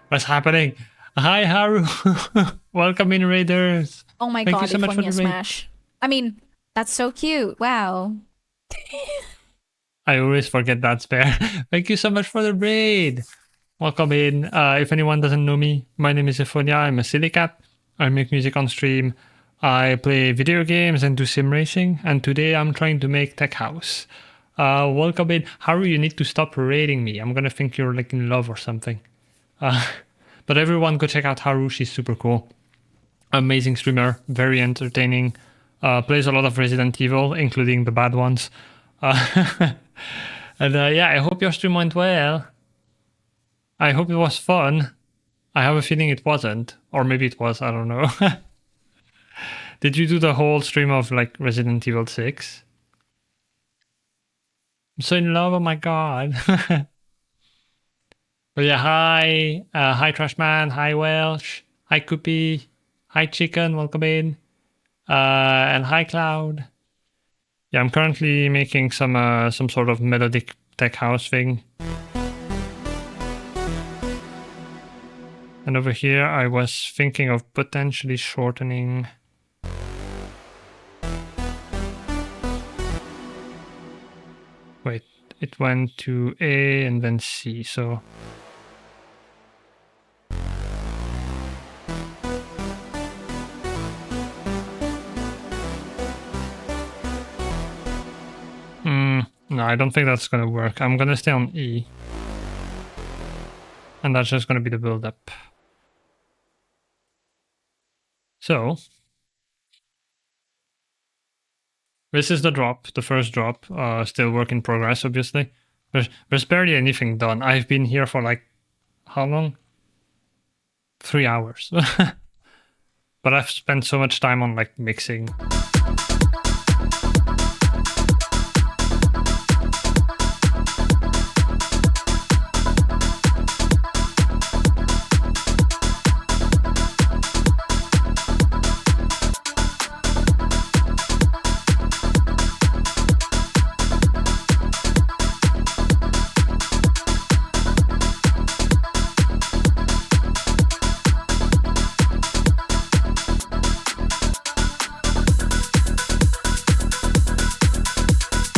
What's happening? Hi, Haru. Welcome in, Raiders. Oh my Thank god, you so much for the raid. Smash. I mean, that's so cute. Wow. I always forget that spare. Thank you so much for the raid. Welcome in. If anyone doesn't know me, my name is Ephonia. I'm a silly cat. I make music on stream. I play video games and do sim racing. And today I'm trying to make tech house. Welcome in. Haru, you need to stop raiding me. I'm gonna think you're like in love or something. But everyone go check out Haru. She's super cool. Amazing streamer. Very entertaining. Plays a lot of Resident Evil, including the bad ones. And yeah, I hope your stream went well. I hope it was fun. I have a feeling it wasn't. Or maybe it was, I don't know. Did you do the whole stream of like Resident Evil 6? I'm so in love, oh my god. But yeah, hi. Hi Trashman, hi Welsh, hi Koopy, hi Chicken, welcome in. And hi Cloud. Yeah, I'm currently making some sort of melodic tech house thing. And over here I was thinking of potentially shortening. Wait, it went to A and then C, so... No, I don't think that's gonna work. I'm gonna stay on E. And that's just gonna be the build-up. So... this is the drop, the first drop. Still work in progress, obviously. There's barely anything done. I've been here for like... how long? 3 hours. But I've spent so much time on like mixing.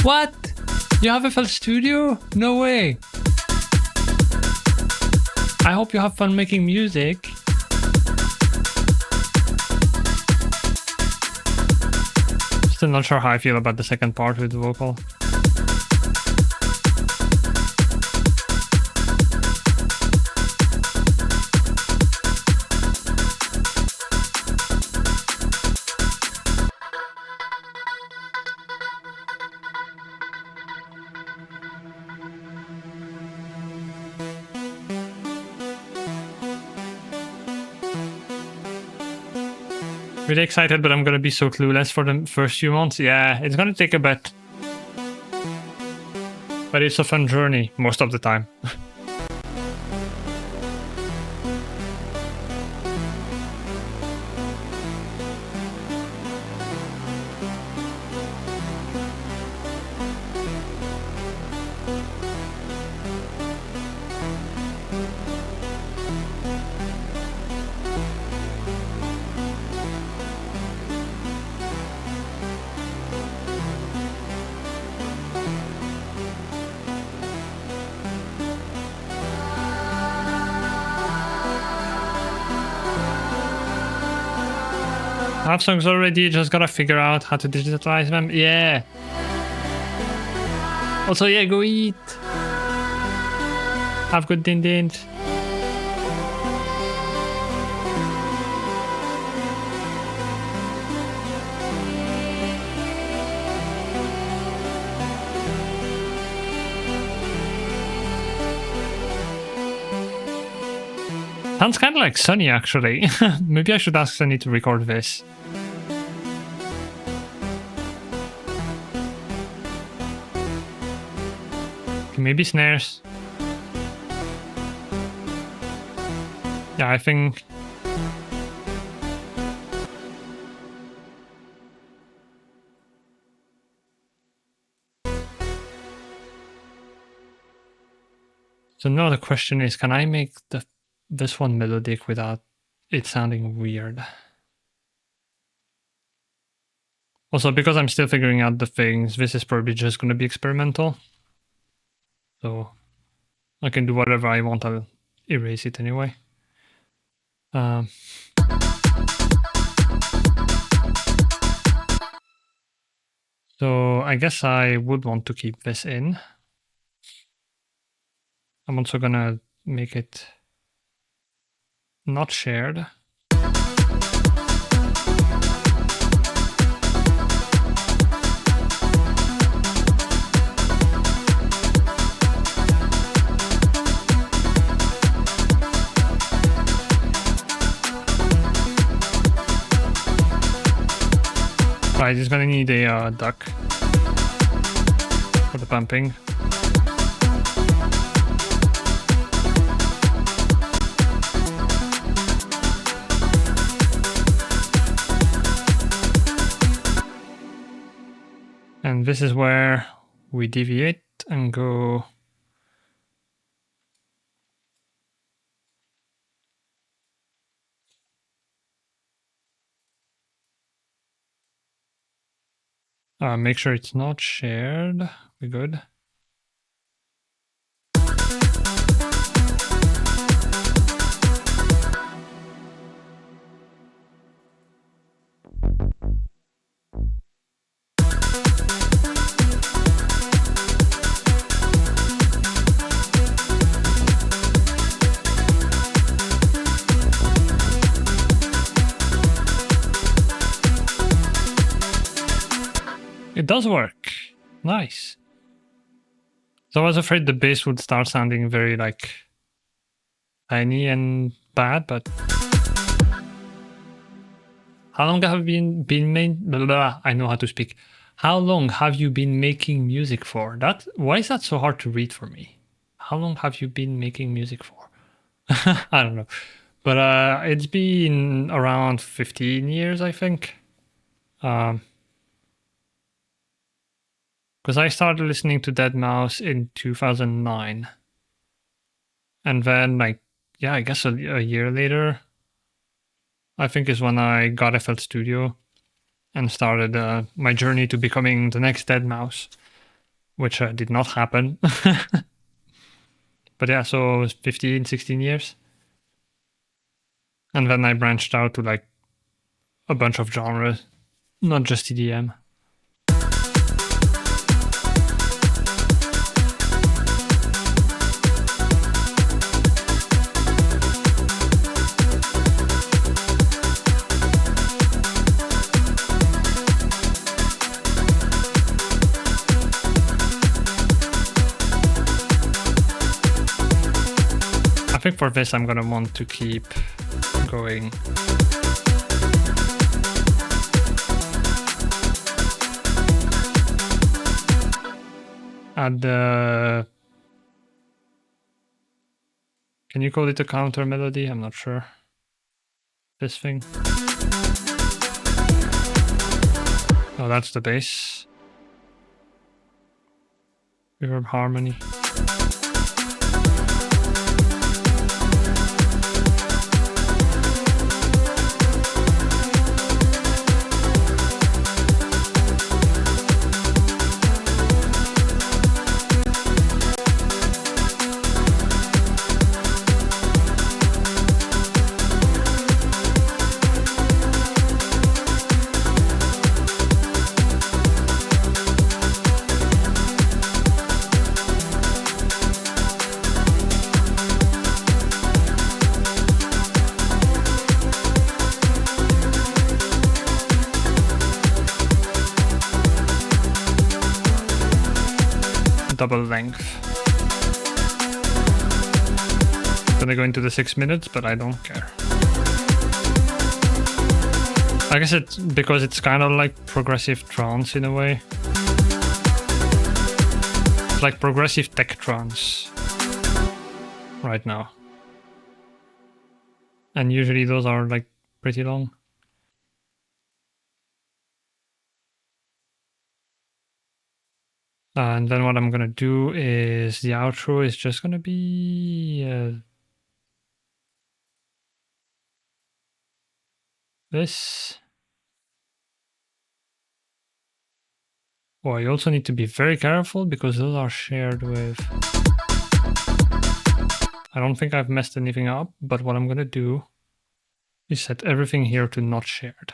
What? You have FL Studio? No way. I hope you have fun making music. Still not sure how I feel about the second part with the vocal. Really excited, but I'm gonna be so clueless for the first few months. Yeah, it's gonna take a bit. But it's a fun journey most of the time. I have songs already, just gotta figure out how to digitalize them. Yeah. Also, yeah, go eat. Have good din-dins. Sounds kind of like Sunny, actually. Maybe I should ask Sunny to record this. Maybe snares. Yeah, I think... So now the question is, can I make this one melodic without it sounding weird? Also, because I'm still figuring out the things, this is probably just going to be experimental. So I can do whatever I want, I'll erase it anyway. So I guess I would want to keep this in. I'm also gonna make it not shared. Right, it's gonna need a duck for the pumping. And this is where we deviate and go make sure it's not shared. We're good. It does work. Nice. So I was afraid the bass would start sounding very like tiny and bad, but how long have you been I know how to speak. How long have you been making music for? Why is that so hard to read for me? How long have you been making music for? I don't know. But it's been around 15 years, I think. Because I started listening to Deadmau5 in 2009. And then, like, yeah, I guess a year later, I think is when I got FL Studio and started my journey to becoming the next Deadmau5, which did not happen. But yeah, so it was 15, 16 years. And then I branched out to like a bunch of genres, not just EDM. think for this I'm gonna want to keep going. At the... Can you call it a counter melody? I'm not sure. This thing. Oh, that's the bass. Reverb harmony. Double length. Gonna go into the 6 minutes, but I don't care. I guess it's because it's kind of like progressive trance in a way. It's like progressive tech trance right now. And usually those are like pretty long. And then what I'm gonna do is the outro is just gonna be this. Oh, you also need to be very careful because those are shared with... I don't think I've messed anything up, but what I'm gonna do is set everything here to not shared.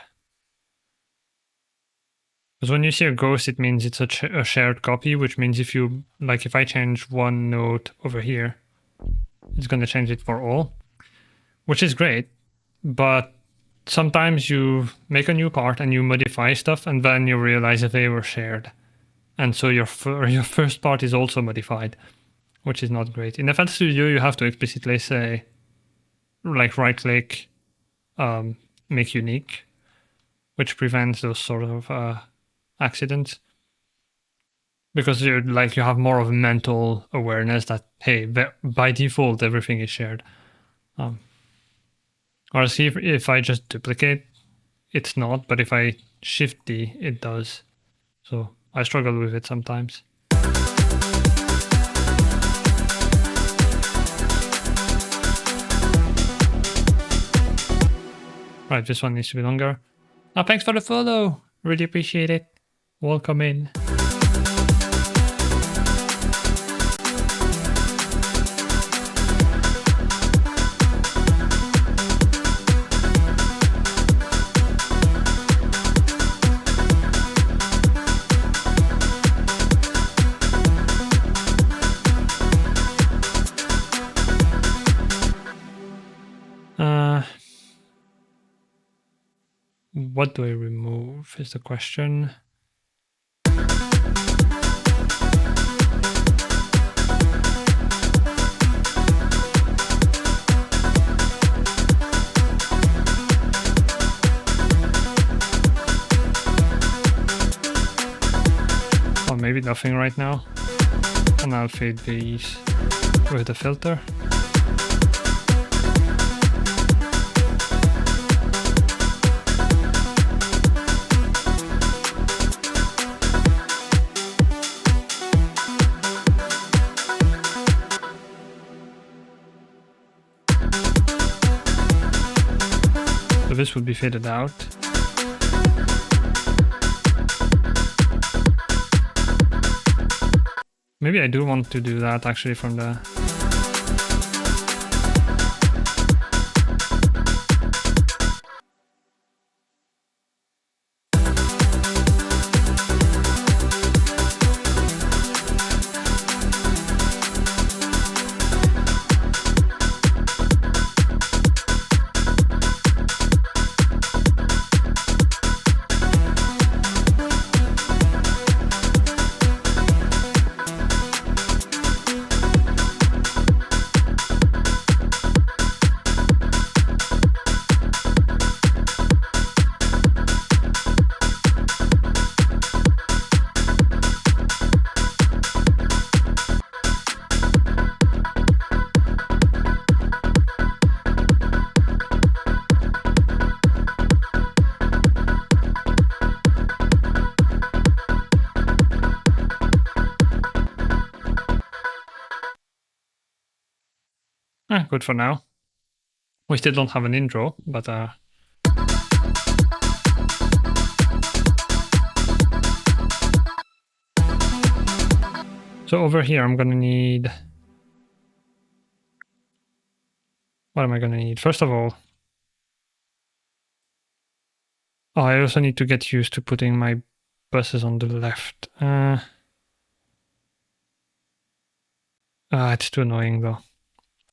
Because when you see a ghost, it means it's a shared copy, which means if you, like if I change one note over here, it's going to change it for all, which is great. But sometimes you make a new part and you modify stuff and then you realize that they were shared. And so your first part is also modified, which is not great. In FL Studio, you have to explicitly say, like right click, make unique, which prevents those sort of accidents, because you have more of a mental awareness that, hey, by default everything is shared. Or see if I just duplicate, it's not, but if I shift D, it does. So I struggle with it sometimes. Right, this one needs to be longer. Oh, thanks for the follow. Really appreciate it. Welcome in. What do I remove is the question. Or maybe nothing right now. And I'll fade these with the filter. So this would be faded out. Maybe I do want to do that actually from the... Good for now. We still don't have an intro, but so over here I'm gonna need... What am I gonna need? First of all... Oh, I also need to get used to putting my buses on the left. It's too annoying though.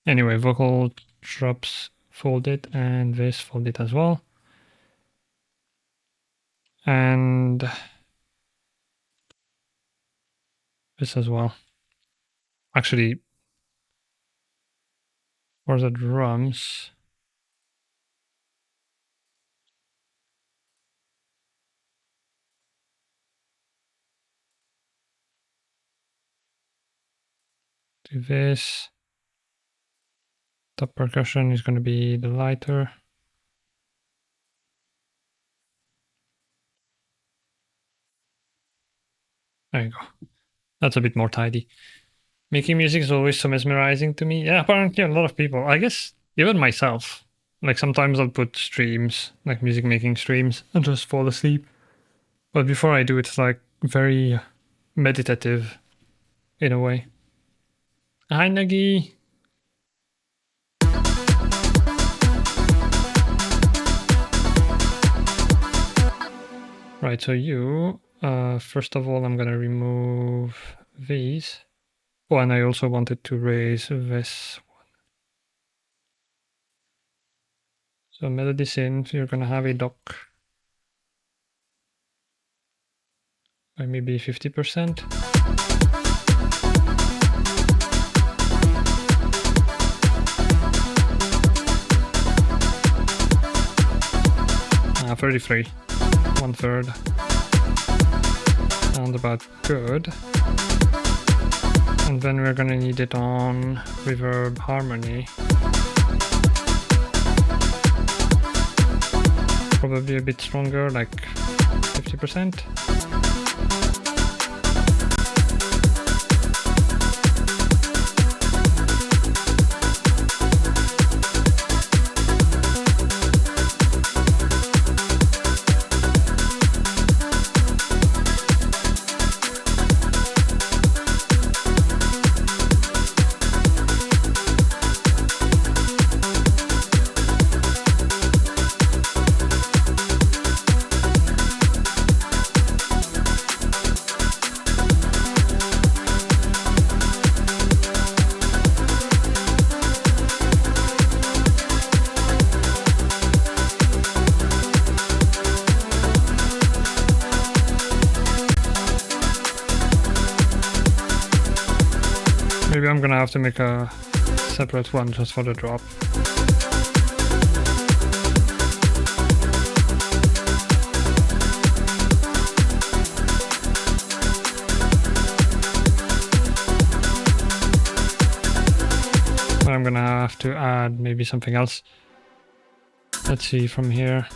Anyway, vocal drops folded and this folded as well. And this as well. Actually, for the drums, do this. Top percussion is going to be the lighter. There you go. That's a bit more tidy. Making music is always so mesmerizing to me. Yeah, apparently a lot of people. I guess even myself. Like sometimes I'll put streams, like music making streams, and just fall asleep. But before I do, it's like very meditative in a way. Hi, Nagi. Right, so you, first of all, I'm gonna remove these. Oh, and I also wanted to raise this one. So melody synth, you're gonna have a dock by maybe 50%. Ah, 33, 1/3. Sound about good. And then we're gonna need it on reverb harmony. Probably a bit stronger, like 50%. Maybe I'm gonna have to make a separate one just for the drop. But I'm gonna have to add maybe something else. Let's see from here.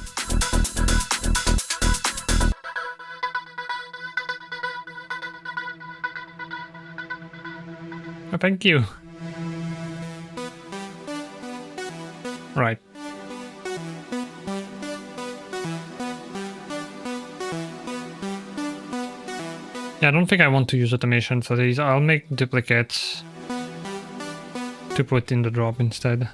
Oh, thank you. Right. Yeah, I don't think I want to use automation for these. I'll make duplicates to put in the drop instead.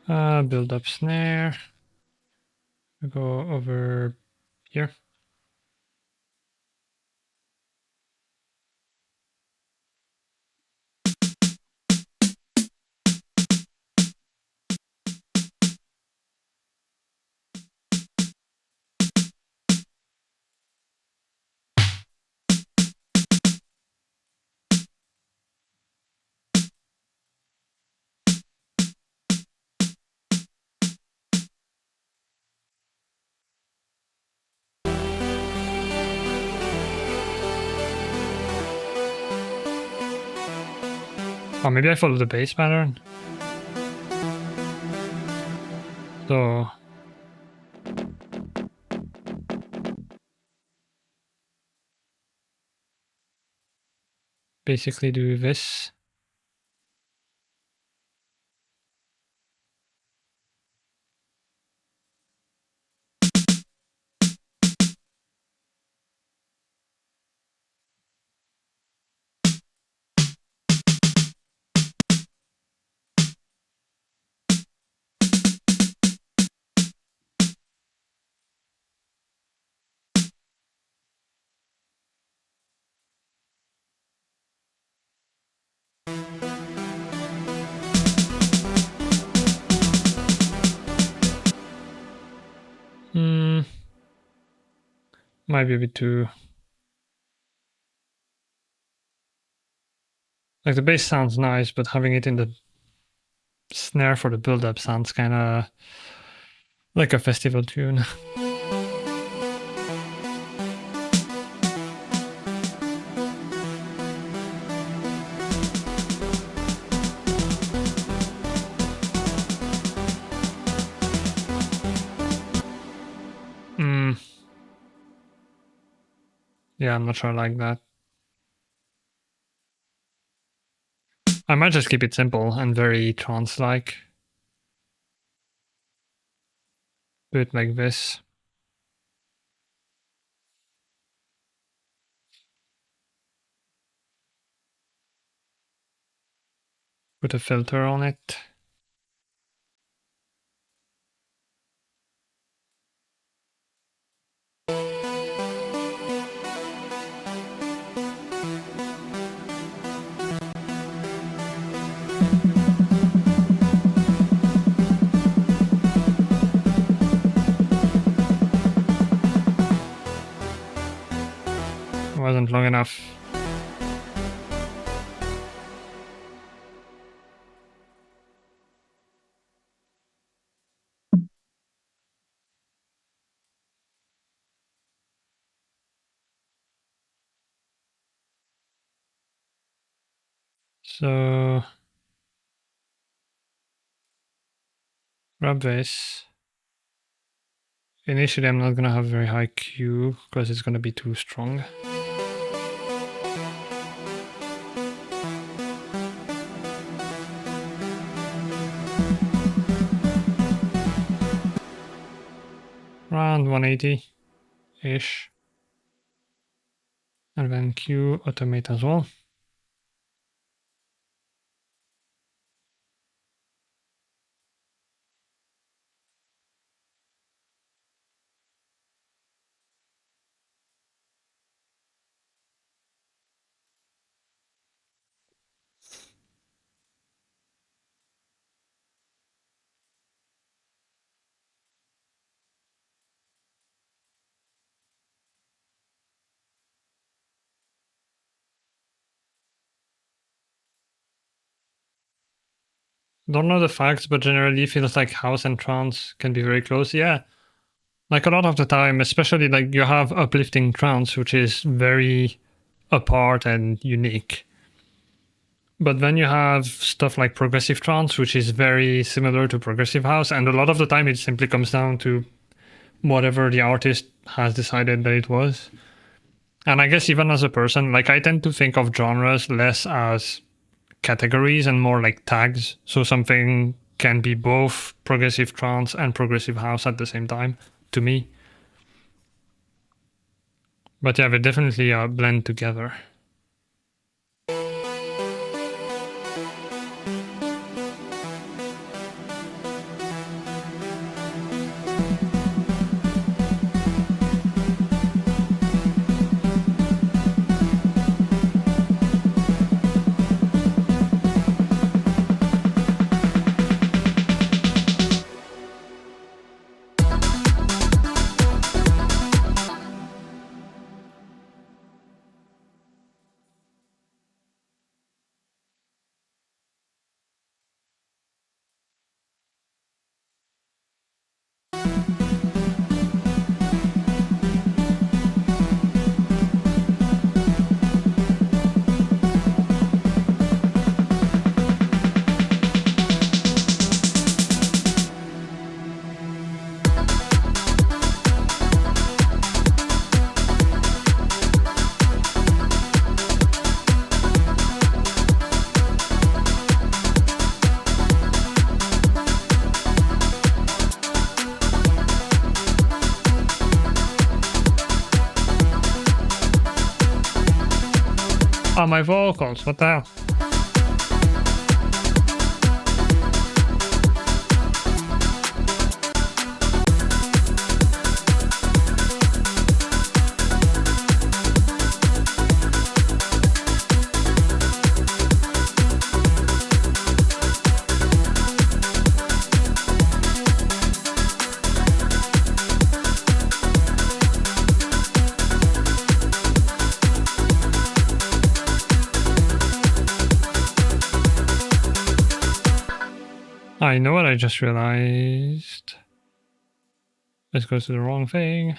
Build up snare. Go over here. Oh, maybe I follow the bass pattern. So basically do this. Might be a bit too... Like the bass sounds nice, but having it in the snare for the build-up sounds kind of like a festival tune. Yeah, I'm not sure I like that. I might just keep it simple and very trance-like. Do it like this. Put a filter on it. Wasn't long enough. So grab this. Initially, I'm not gonna have very high Q because it's gonna be too strong. Around 180-ish. And then Q automate as well. Don't know the facts, but generally feels like house and trance can be very close. Yeah. Like a lot of the time, especially like you have uplifting trance, which is very apart and unique. But then you have stuff like progressive trance, which is very similar to progressive house. And a lot of the time it simply comes down to whatever the artist has decided that it was. And I guess even as a person, like I tend to think of genres less as categories and more like tags. So something can be both progressive trance and progressive house at the same time, to me. But yeah, they definitely blend together. Oh, my vocals, what the hell? I know what I just realized. This goes to the wrong thing.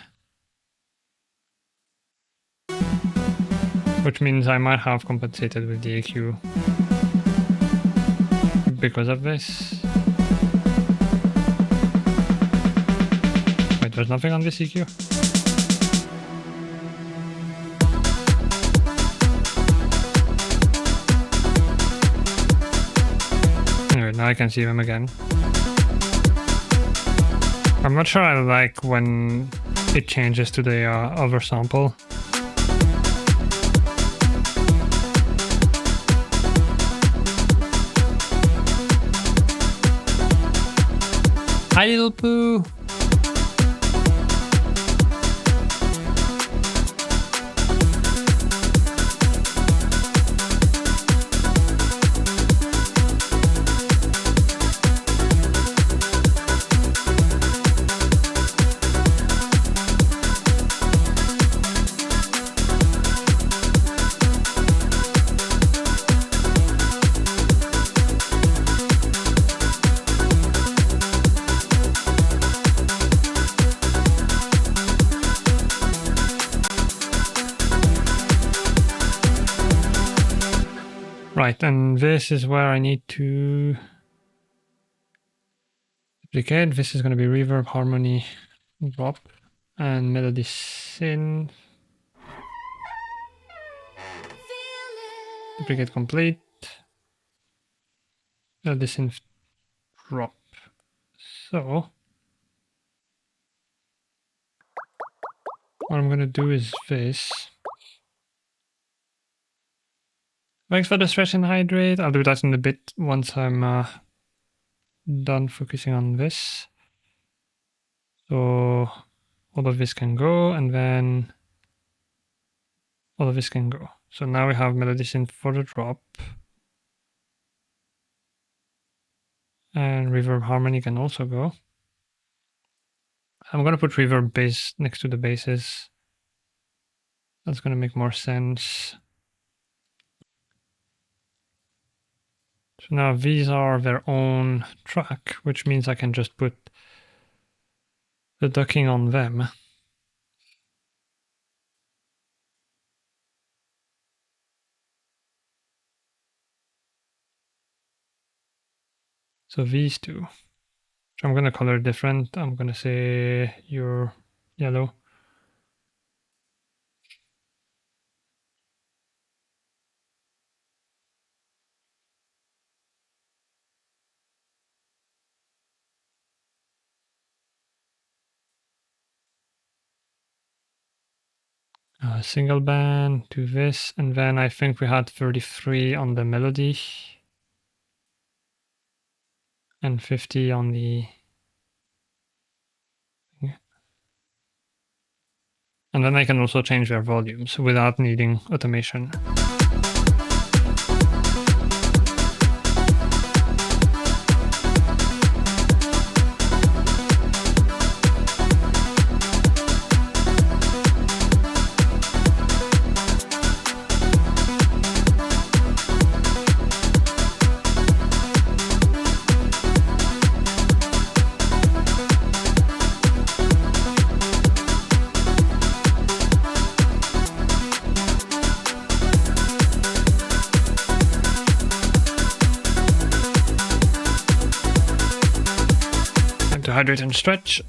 Which means I might have compensated with the EQ because of this. Wait, there's nothing on this EQ? Anyway, now I can see them again. I'm not sure I like when it changes to the oversample. Hi, little poo. Right, and this is where I need to duplicate. This is going to be reverb, harmony, drop, and melody synth. Duplicate complete. Melody synth drop. So what I'm going to do is this. Thanks for the stretch and hydrate. I'll do that in a bit once I'm done focusing on this. So all of this can go, and then all of this can go. So now we have melody synth for the drop. And reverb harmony can also go. I'm going to put reverb bass next to the basses. That's going to make more sense. So now these are their own track, which means I can just put the ducking on them. So these two, which I'm going to color different. I'm going to say you're yellow. Single band to this, and then I think we had 33 on the melody and 50 on the, and then I can also change their volumes without needing automation. Hydrate and stretch.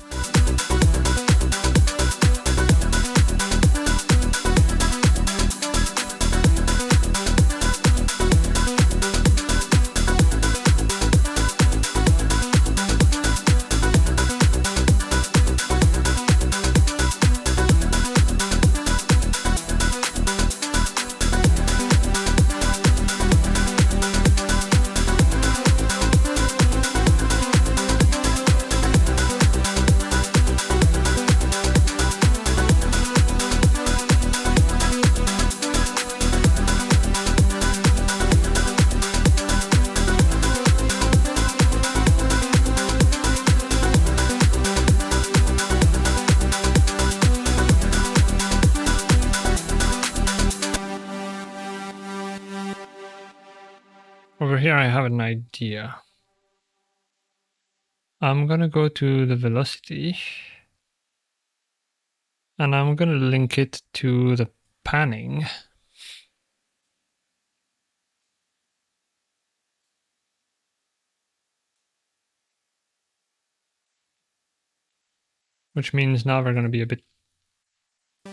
Over here I have an idea. I'm gonna go to the velocity and I'm gonna link it to the panning. Which means now we're gonna be a bit to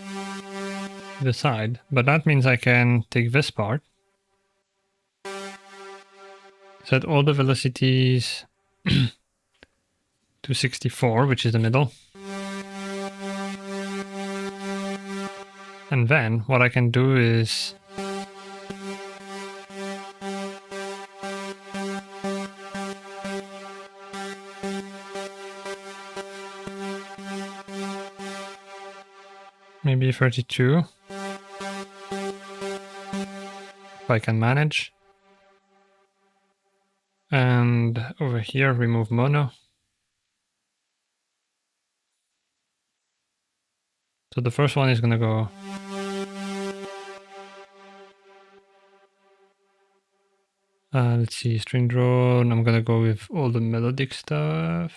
the side, but that means I can take this part, set all the velocities to 64, which is the middle. And then what I can do is maybe 32, if I can manage. And over here, remove mono. So the first one is gonna go. Let's see, string drone. I'm gonna go with all the melodic stuff.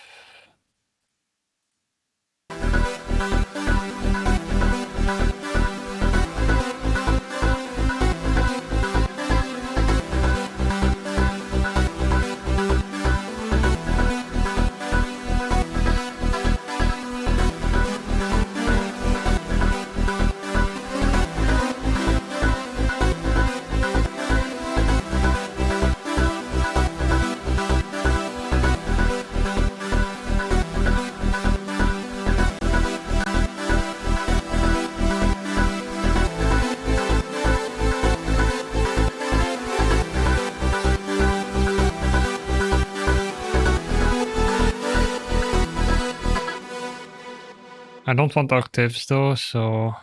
I don't want octaves though, so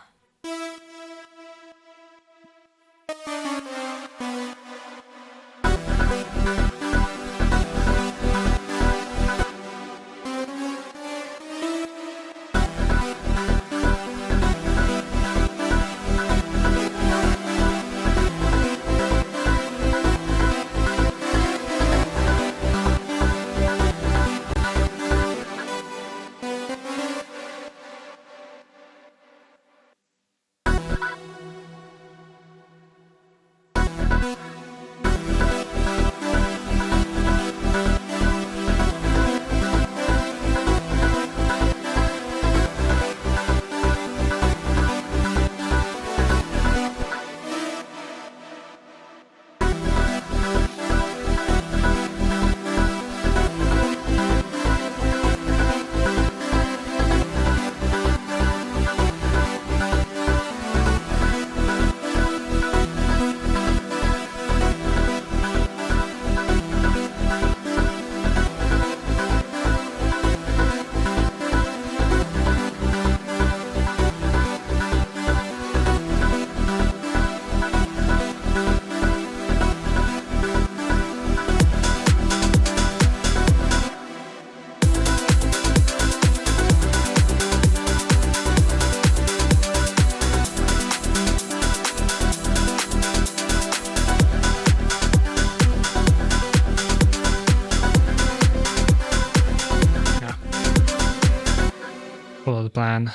follow the plan.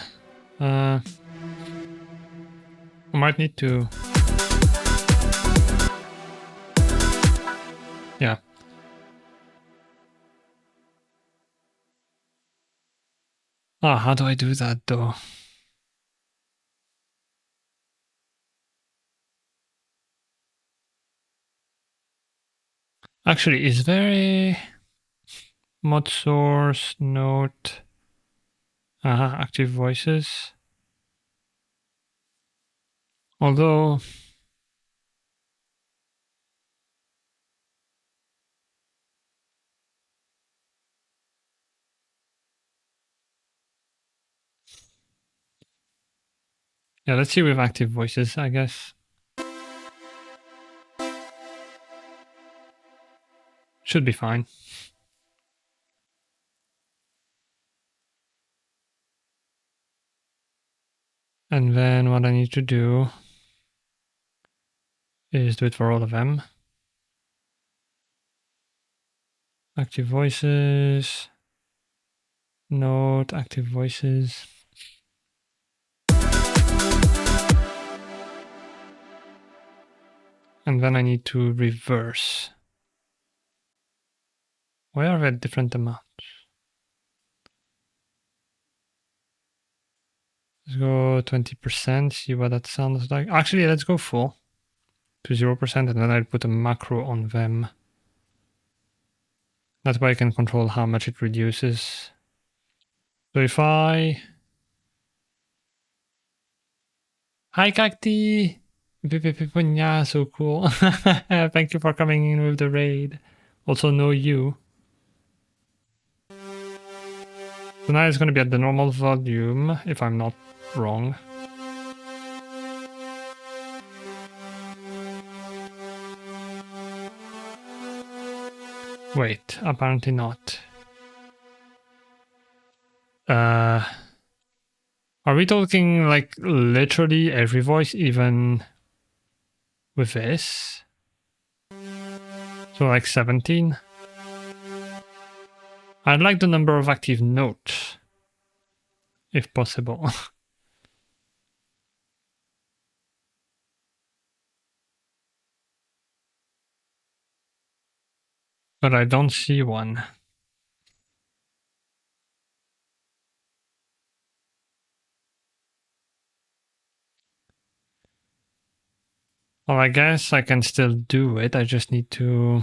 I might need to. Yeah. How do I do that though? Actually, is there a mod source note? Active voices. Although yeah, let's see with active voices, I guess. Should be fine. And then what I need to do is do it for all of them. Active voices. Note, active voices. And then I need to reverse. Why are they at different amounts? Let's go 20%, see what that sounds like. Actually, let's go full to 0%, and then I'll put a macro on them. That way I can control how much it reduces. So if I... Hi, Cacti! Yeah, so cool. Thank you for coming in with the raid. Also know you. So now it's going to be at the normal volume, if I'm not wrong. Wait, apparently not. Are we talking like literally every voice, even with this? So like 17? I'd like the number of active notes, if possible. But I don't see one. Well, I guess I can still do it. I just need to...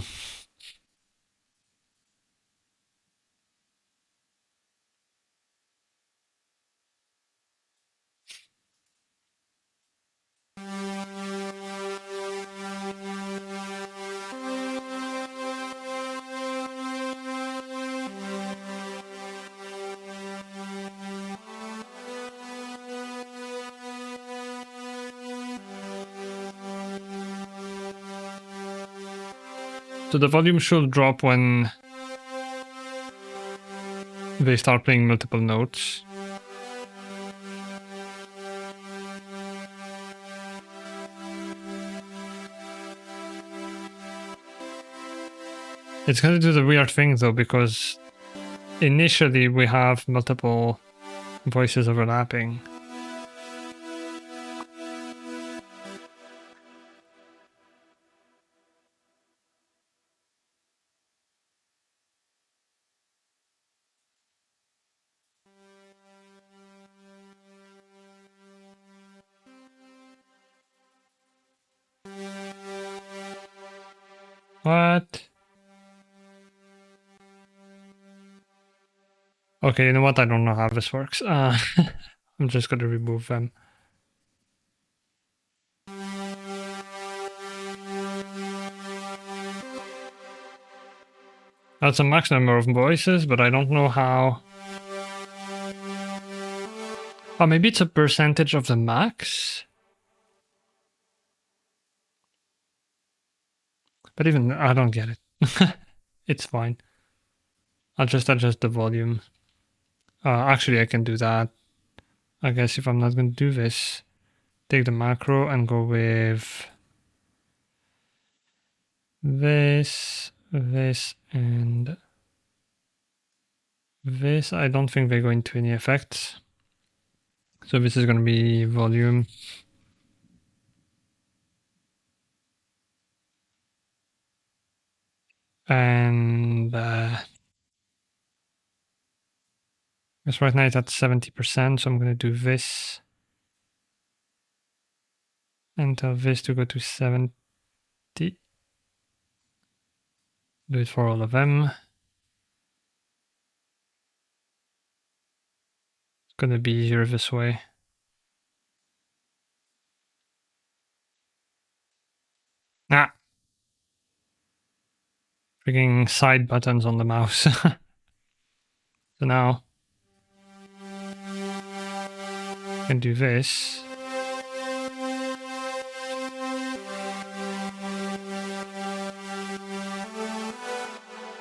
So the volume should drop when they start playing multiple notes. It's going to do the weird thing though, because initially we have multiple voices overlapping. What? Okay, you know what? I don't know how this works. I'm just going to remove them. That's a max number of voices, but I don't know how... Oh, maybe it's a percentage of the max? But even, I don't get it. It's fine. I'll just adjust the volume. Actually, I can do that. I guess if I'm not going to do this, take the macro and go with this, this, and this. I don't think they go into any effects. So this is going to be volume. And because right now it's at 70%, so I'm going to do this and tell this to go to 70. Do it for all of them. It's going to be easier this way. Ah! Freaking side buttons on the mouse. So now I can do this.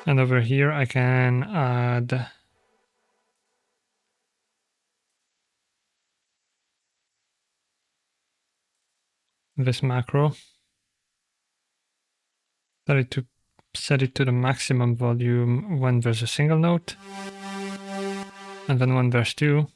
And over here I can add this macro. Tell it to set it to the maximum volume when there's a single note, and then when there's two.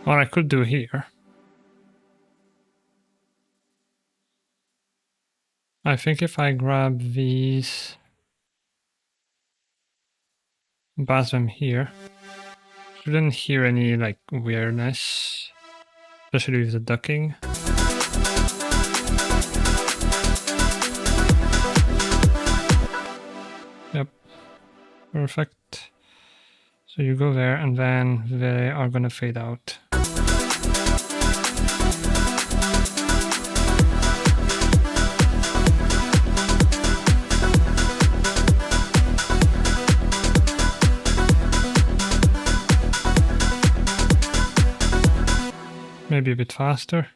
What I could do here, I think if I grab these, pass them here, shouldn't hear any like weirdness, especially with the ducking. Yep, perfect. So you go there and then they are gonna fade out. Maybe a bit faster.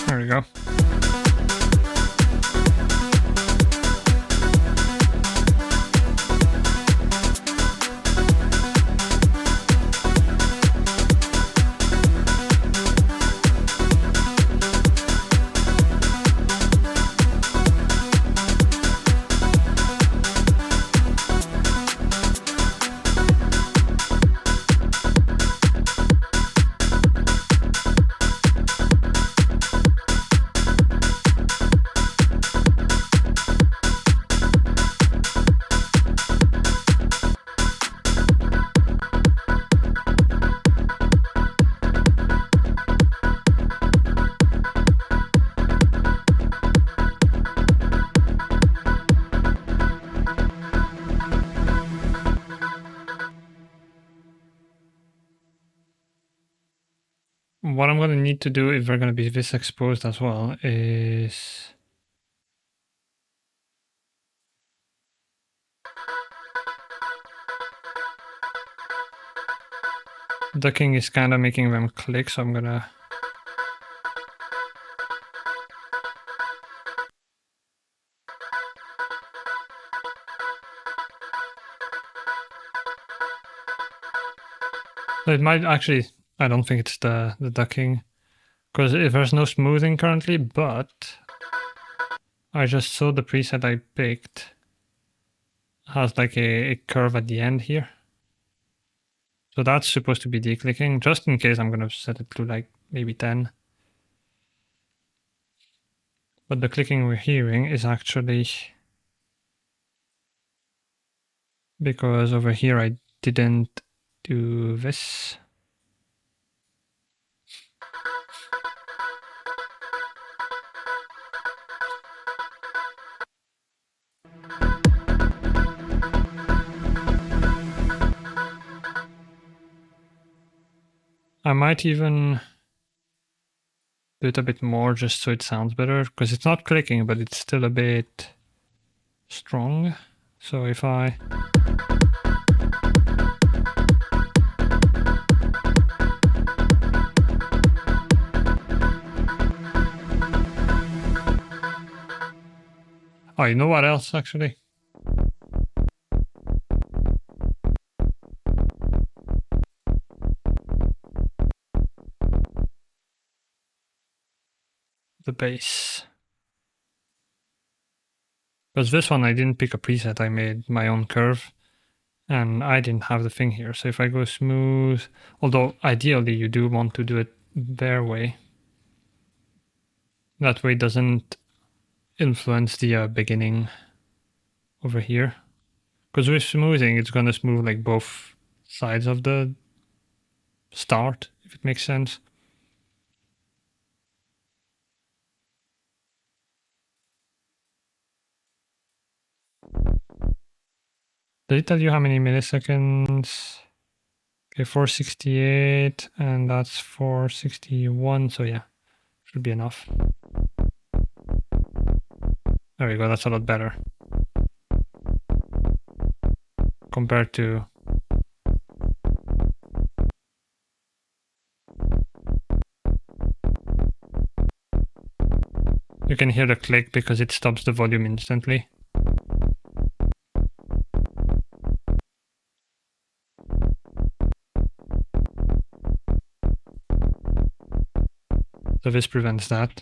There we go. What I'm going to need to do if we're going to be this exposed as well is ducking is kind of making them click, so I'm gonna it might actually, I don't think it's the ducking, because if there's no smoothing currently, but I just saw the preset I picked has like a curve at the end here. So that's supposed to be declicking, just in case I'm going to set it to like maybe 10. But the clicking we're hearing is actually because over here I didn't do this. I might even do it a bit more just so it sounds better, because it's not clicking, but it's still a bit strong. So if I... Oh, you know what else actually? The bass. Because this one I didn't pick a preset, I made my own curve. And I didn't have the thing here. So if I go smooth, although ideally you do want to do it their way. That way it doesn't influence the beginning over here. Because with smoothing, it's going to smooth like both sides of the start, if it makes sense. Did it tell you how many milliseconds? Okay, 468, and that's 461, so yeah, should be enough. There we go, that's a lot better. Compared to... You can hear the click because it stops the volume instantly. So this prevents that.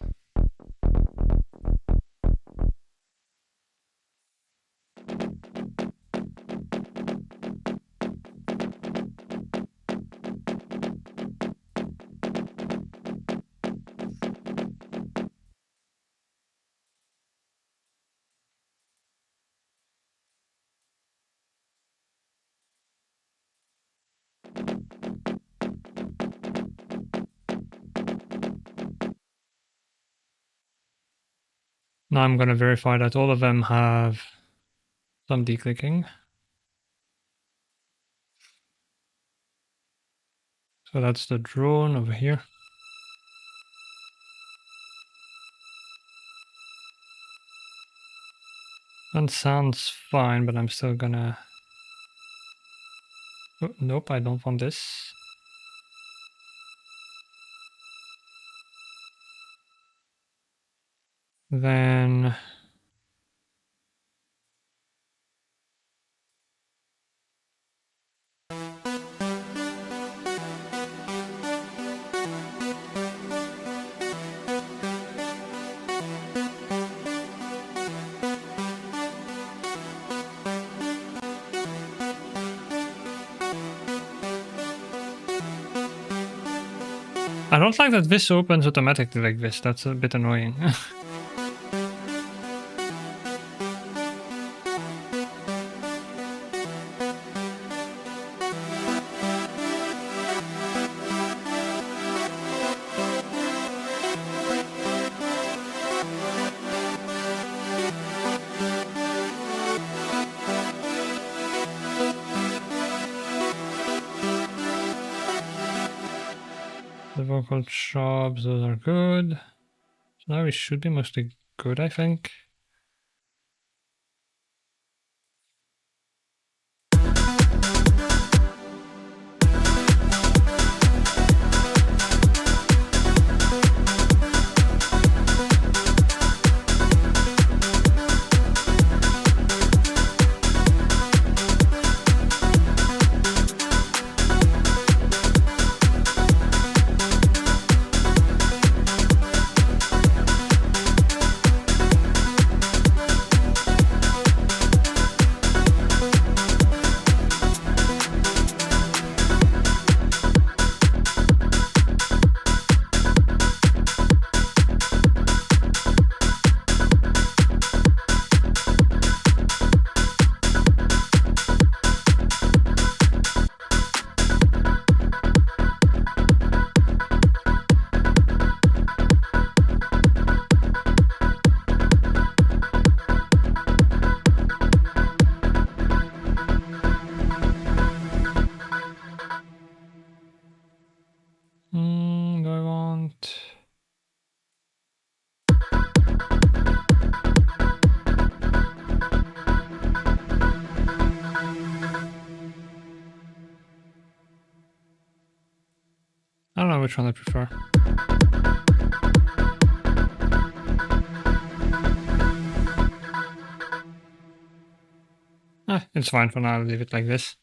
Now I'm going to verify that all of them have some declicking. So that's the drone over here. That sounds fine, but I'm still gonna... Oh, nope, I don't want this. Then... I don't like that this opens automatically like this, that's a bit annoying. The vocal chops, those are good. So now we should be mostly good, I think. I don't know which one I prefer. It's fine for now. I'll leave it like this.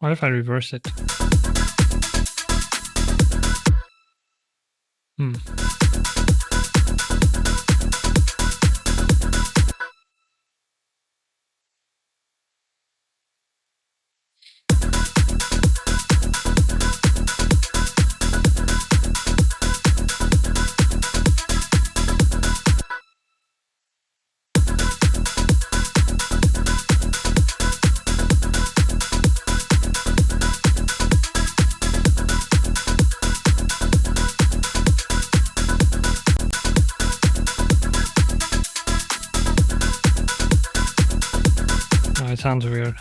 What if I reverse it? It sounds weird.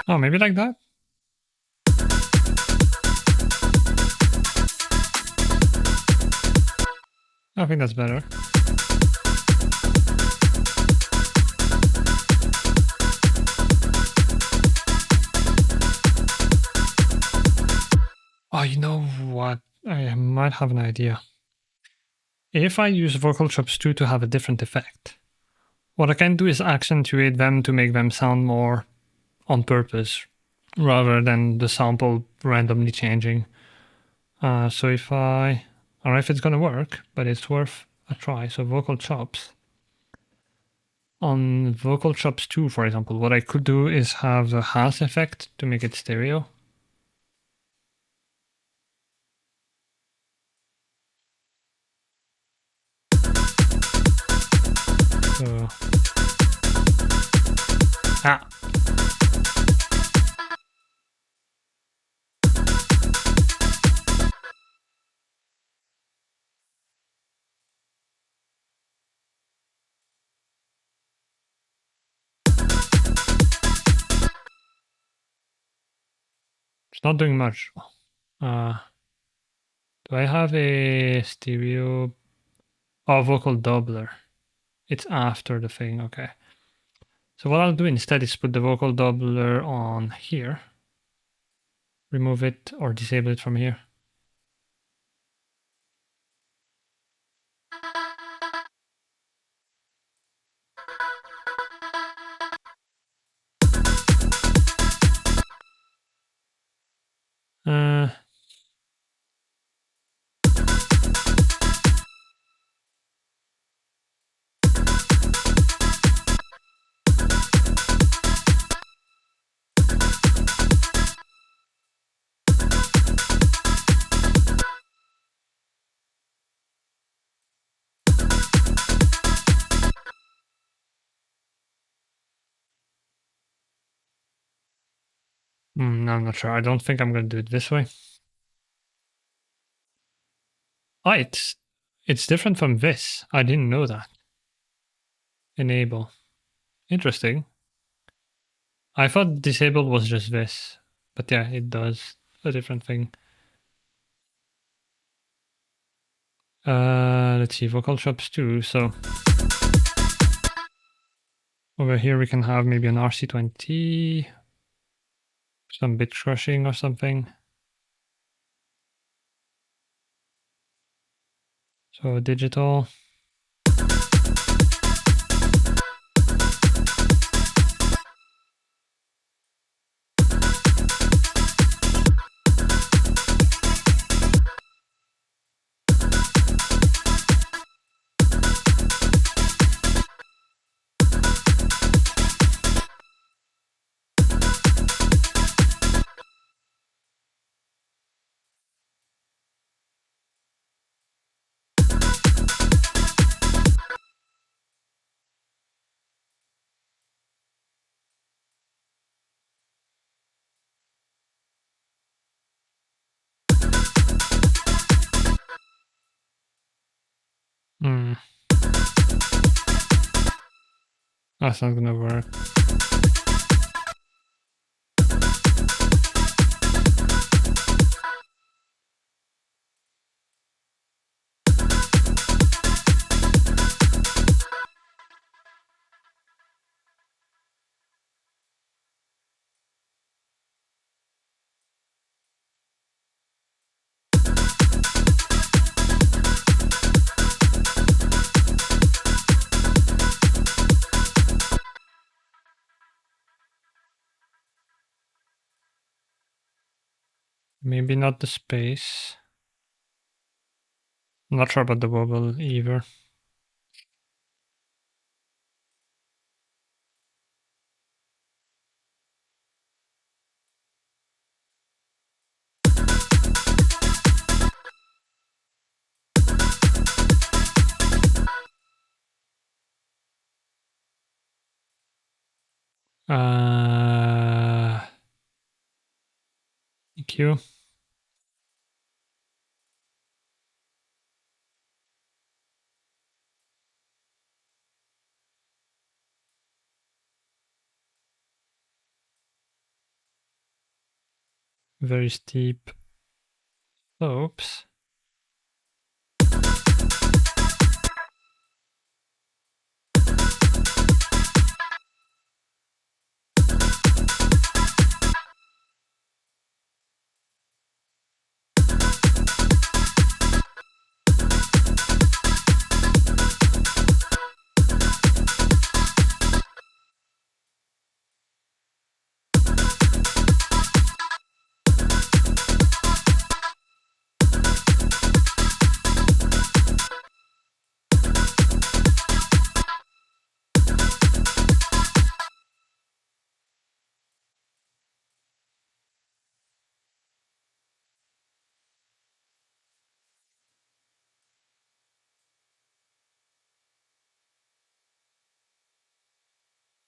Oh, maybe like that? I think that's better. Oh, you know what? I might have an idea. If I use Vocal Chops 2 to have a different effect, what I can do is accentuate them to make them sound more on purpose, rather than the sample randomly changing. So if I don't know if it's gonna work, but it's worth a try. So Vocal Chops. On Vocal Chops 2, for example, what I could do is have the Haas effect to make it stereo. So, it's not doing much. Do I have a stereo? Oh, vocal doubler. It's after the thing, okay. So what I'll do instead is put the vocal doubler on here. Remove it or disable it from here. No, I'm not sure. I don't think I'm going to do it this way. Oh, it's different from this. I didn't know that. Enable. Interesting. I thought disable was just this. But yeah, it does a different thing. Let's see, Vocal Chops 2. So over here we can have maybe an RC20, some bit crushing or something. So digital. That's not gonna work. Maybe not the space. I'm not sure about the wobble either. EQ. Very steep slopes.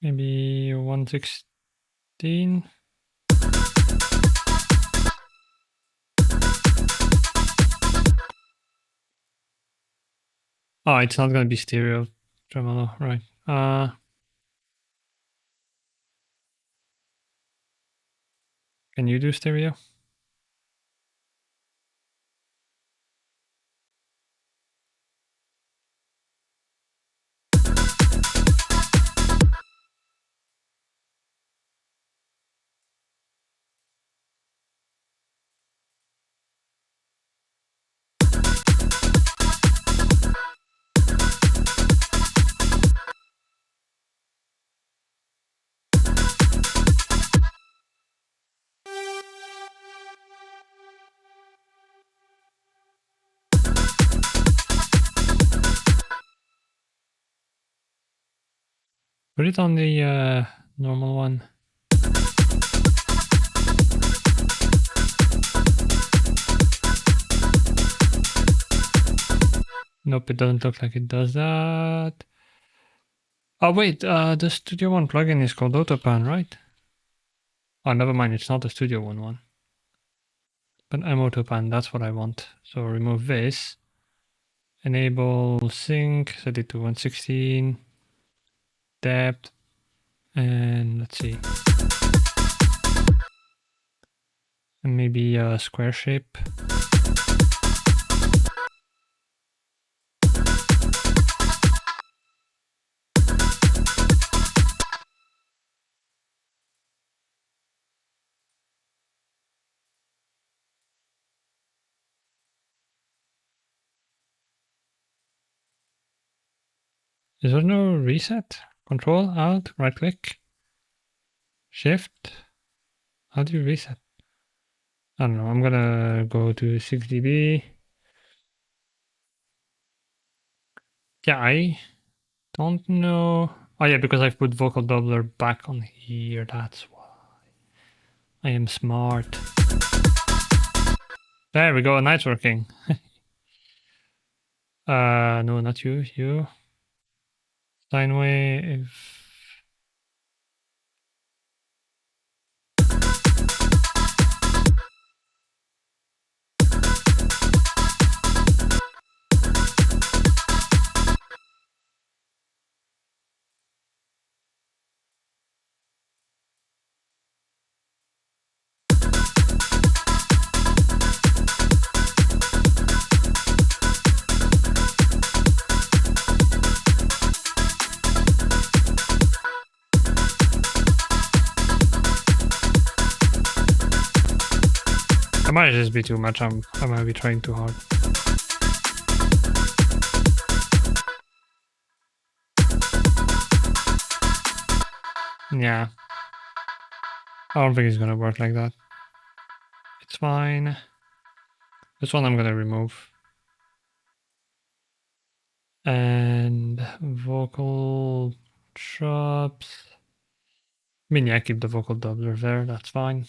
Maybe 116. Oh, it's not gonna be stereo tremolo, right? Can you do stereo? Put it on the normal one. Nope, it doesn't look like it does that. Oh wait, the Studio One plugin is called Autopan, right? Oh, never mind, it's not the Studio One. But I'm Autopan, that's what I want. So remove this. Enable sync, set it to 116. Depth. And let's see. And maybe a square shape. Is there no reset? Control, Alt, right click, Shift. How do you reset? I don't know. I'm gonna go to 6 dB. Yeah, I don't know. Oh yeah, because I've put vocal doubler back on here. That's why. I am smart. There we go. Now it's working. No, not you. You. Sine wave. It might just be too much. I might be trying too hard. Yeah. I don't think it's gonna work like that. It's fine. This one I'm gonna remove. And vocal chops. I mean, yeah, keep the vocal doubler there. That's fine.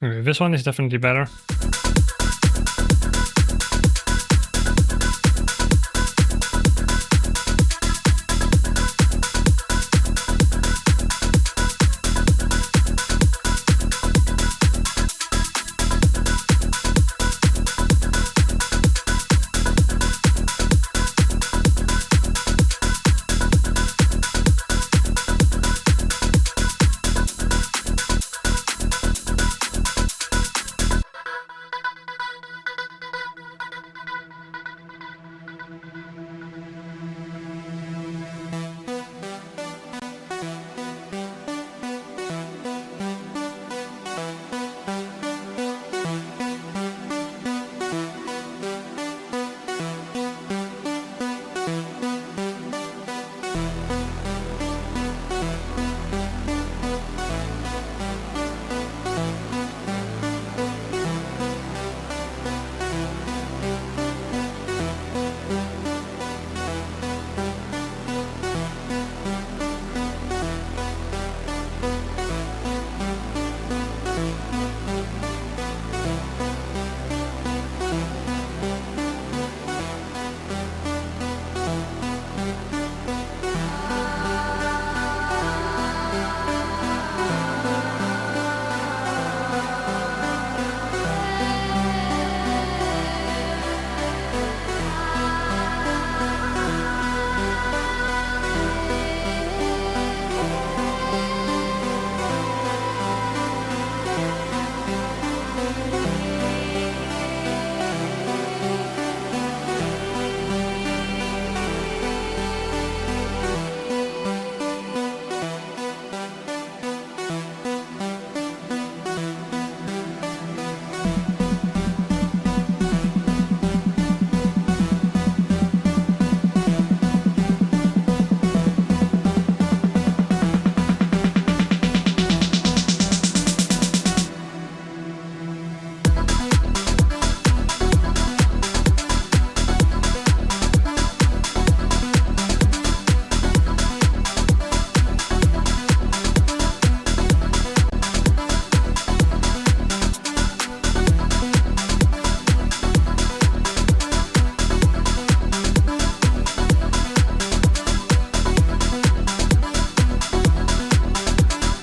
Okay, this one is definitely better.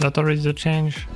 That already the change.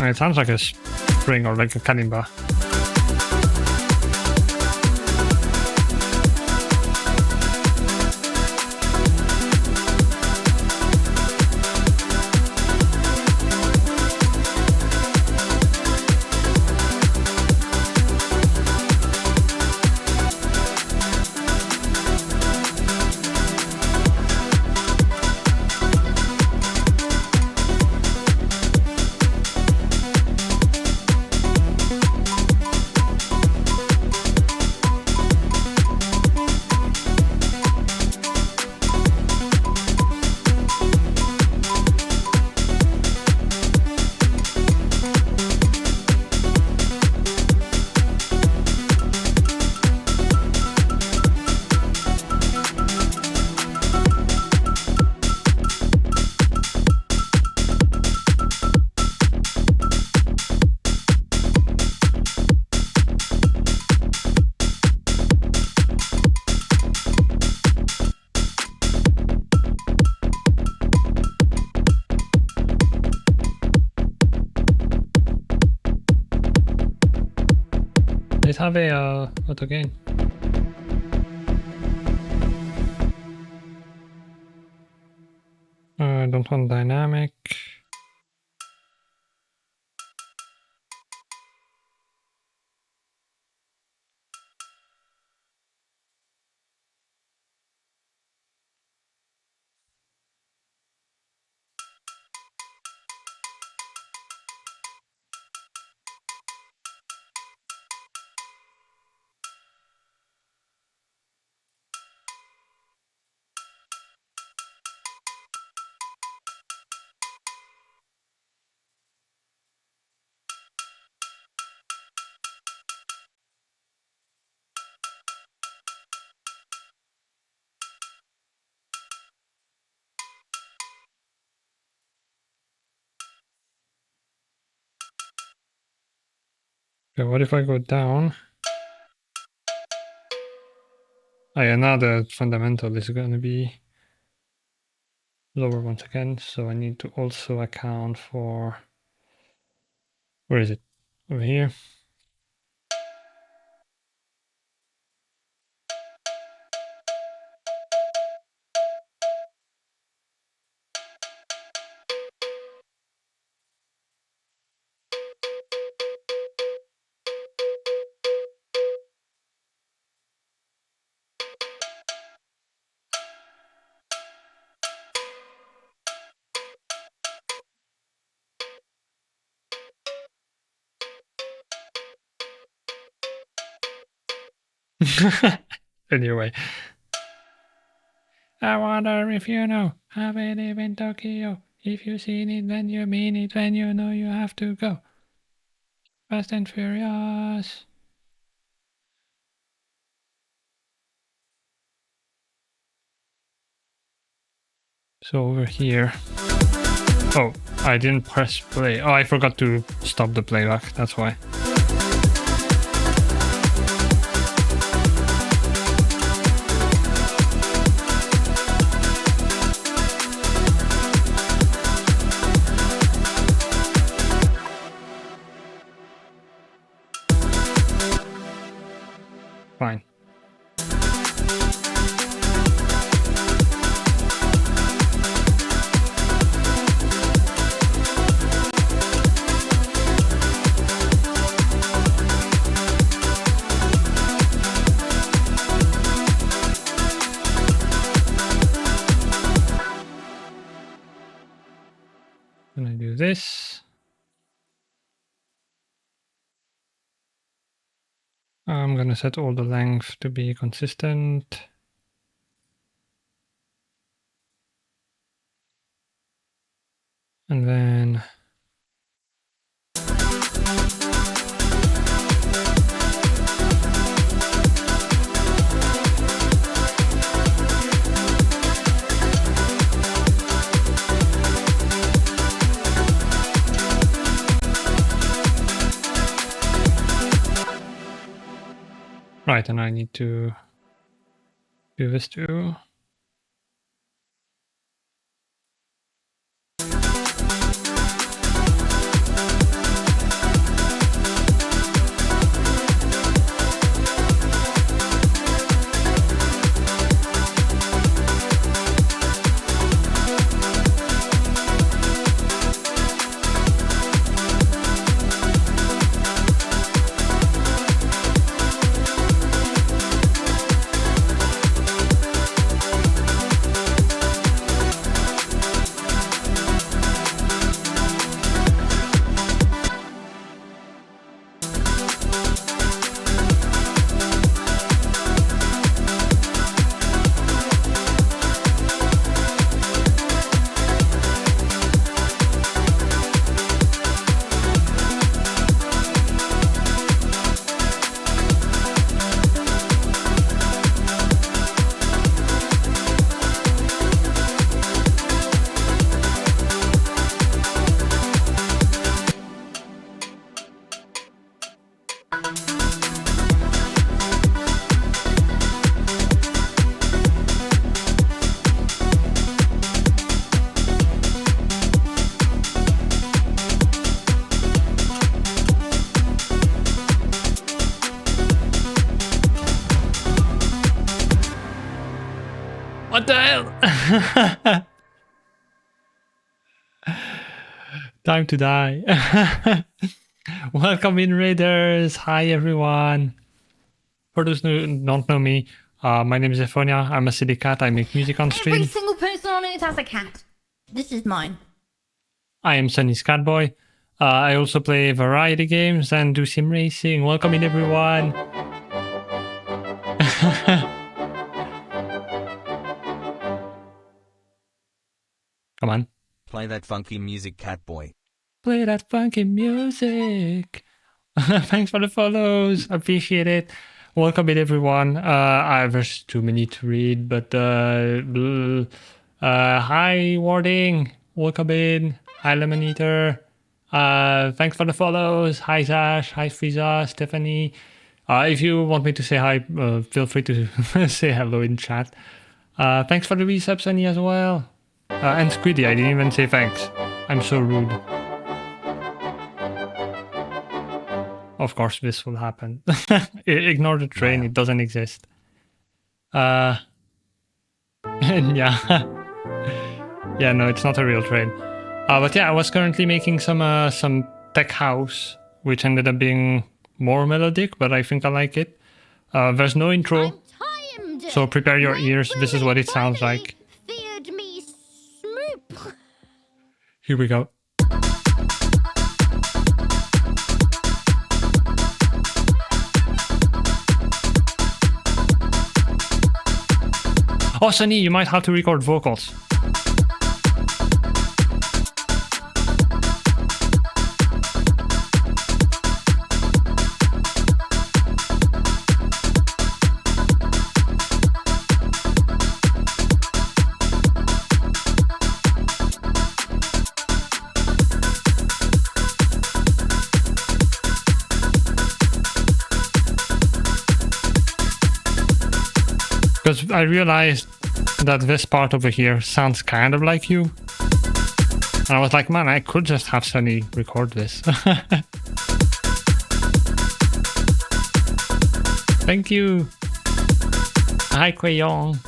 It sounds like a string or like a kalimba. Let's have a what again? Don't want dynamic. Okay, what if I go down? Oh yeah, now the fundamental is going to be lower once again, so I need to also account for, where is it? Over here. Anyway, I wonder if you know how we live in Tokyo. If you seen it, then you mean it. When you know you have to go. Fast and Furious. So over here. Oh, I didn't press play. Oh, I forgot to stop the playback. That's why. Fine. Gonna do this. I'm gonna set all the length to be consistent. And then right, and I need to do this too. What the hell? Time to die. Welcome in, Raiders. Hi, everyone. For those who don't know me, my name is Ephonia. I'm a silly cat. I make music on stream. Every single person on Earth has a cat. This is mine. I am Sunny's Catboy. I also play variety games and do sim racing. Welcome in, everyone. Come on. Play that funky music, Catboy. Play that funky music. Thanks for the follows. Appreciate it. Welcome in, everyone. There's too many to read, but hi, Warding. Welcome in. Hi, Lemon Eater. Thanks for the follows. Hi, Zash. Hi, Frieza. Stephanie. If you want me to say hi, feel free to say hello in chat. Thanks for the resub, Sunny, as well. And Squiddy, I didn't even say thanks. I'm so rude. Of course, this will happen. Ignore the train, it doesn't exist. Yeah. Yeah, no, it's not a real train. But yeah, I was currently making some tech house, which ended up being more melodic, but I think I like it. There's no intro, so prepare your ears. This is what it sounds like. Feared me, Smoop. Here we go. Oh, Sunny, you might have to record vocals. Because I realized that this part over here sounds kind of like you. And I was like, man, I could just have Sunny record this. Thank you. Hi, Quayon.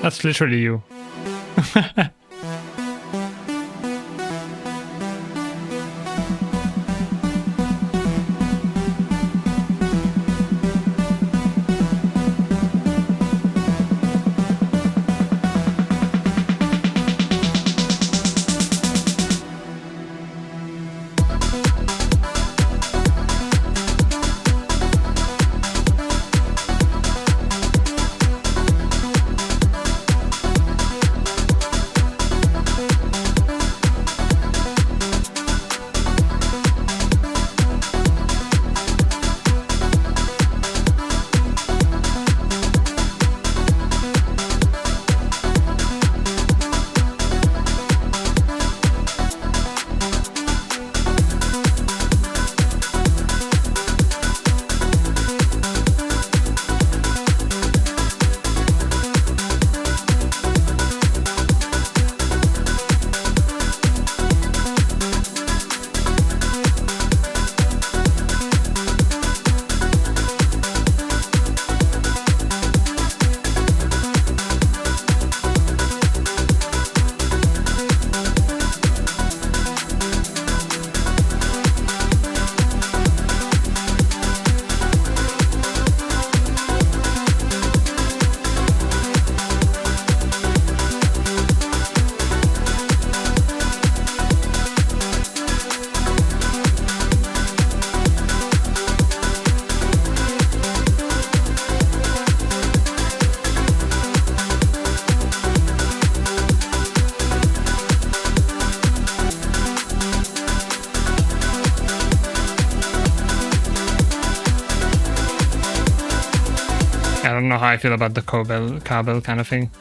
That's literally you. I feel about the cable kind of thing.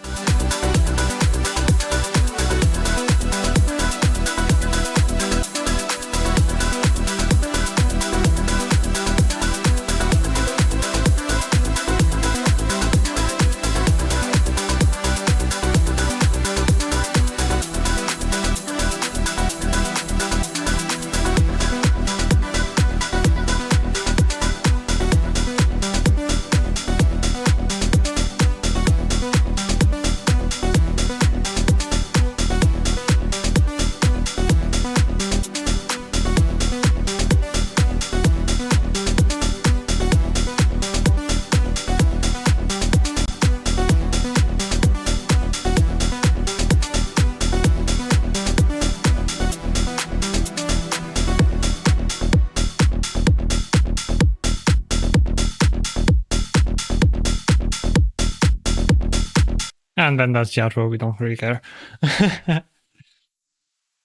And then that's the outro, we don't really care.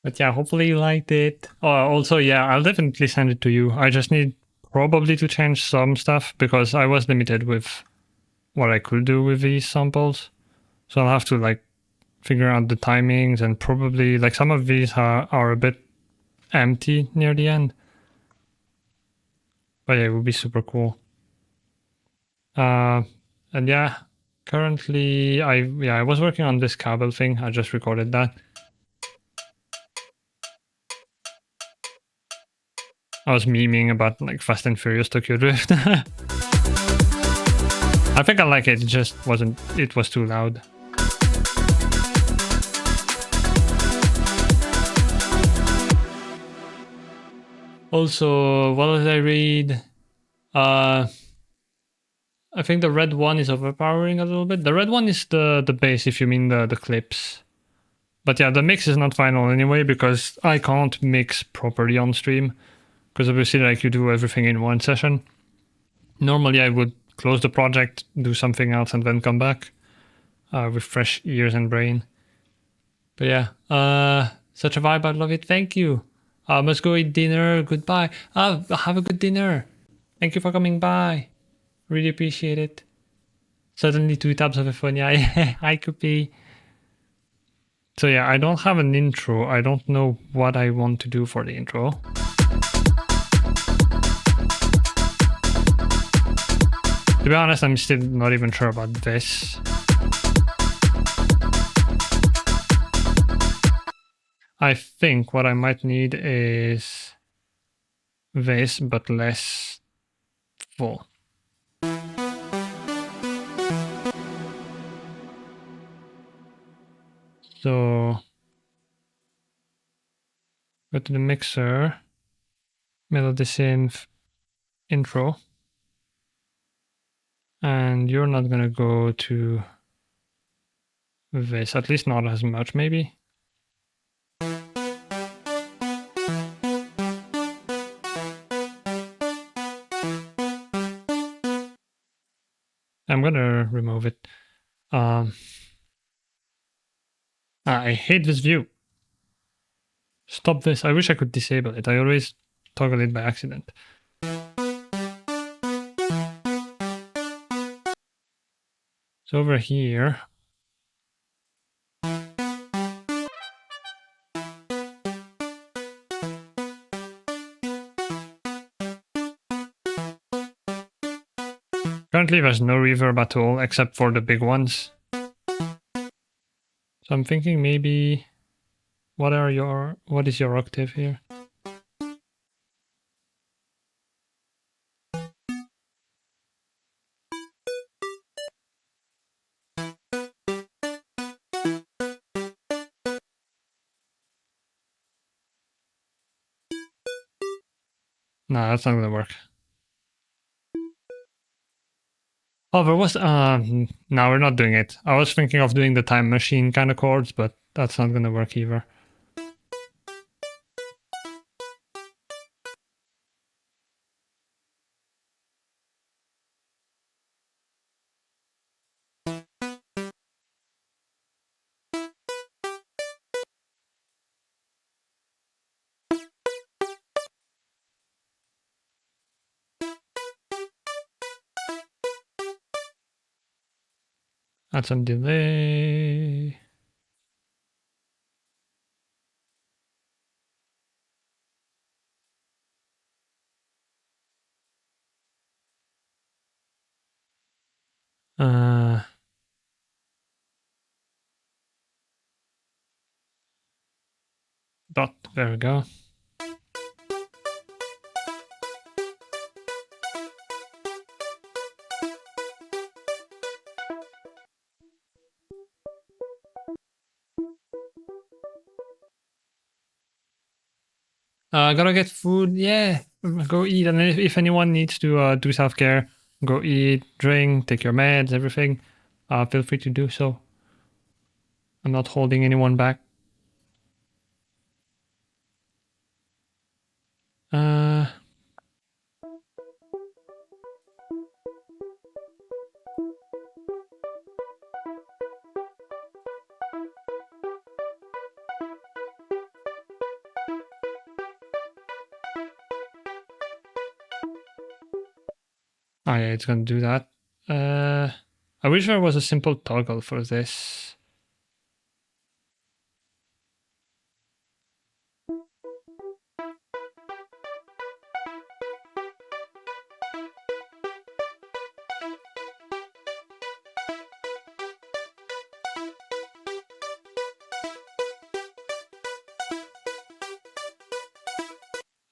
But yeah, hopefully you liked it. Also, yeah, I'll definitely send it to you. I just need probably to change some stuff because I was limited with what I could do with these samples. So I'll have to like figure out the timings, and probably like some of these are a bit empty near the end. But yeah, it would be super cool. And yeah, currently I was working on this cable thing. I just recorded that. I was memeing about like Fast and Furious Tokyo Drift. I think I like it, it just wasn't, it was too loud. Also, what did I read? I think the red one is overpowering a little bit. The red one is the bass, if you mean the clips. But yeah, the mix is not final anyway, because I can't mix properly on stream. Because obviously, like, you do everything in one session. Normally, I would close the project, do something else, and then come back with fresh ears and brain. But yeah, such a vibe. I love it. Thank you. Must go eat dinner. Goodbye. Have a good dinner. Thank you for coming by. Really appreciate it. Suddenly 2 tabs of a phone. Yeah, I could be. So yeah, I don't have an intro. I don't know what I want to do for the intro. To be honest, I'm still not even sure about this. I think what I might need is this, but less full. So go to the mixer, melody synth, intro. And you're not gonna go to this, at least not as much, maybe. I'm gonna remove it. I hate this view. Stop this. I wish I could disable it. I always toggle it by accident. So over here, currently there's no reverb at all except for the big ones. So I'm thinking maybe what is your octave here? Nah, that's not gonna work. Oh, there was no, we're not doing it. I was thinking of doing the time machine kind of chords, but that's not gonna work either. Add some delay. Dot, there we go. Gotta get food. Yeah, go eat. And if anyone needs to do self-care, go eat, drink, take your meds, everything. Feel free to do so. I'm not holding anyone back. Oh yeah, it's gonna do that. I wish there was a simple toggle for this.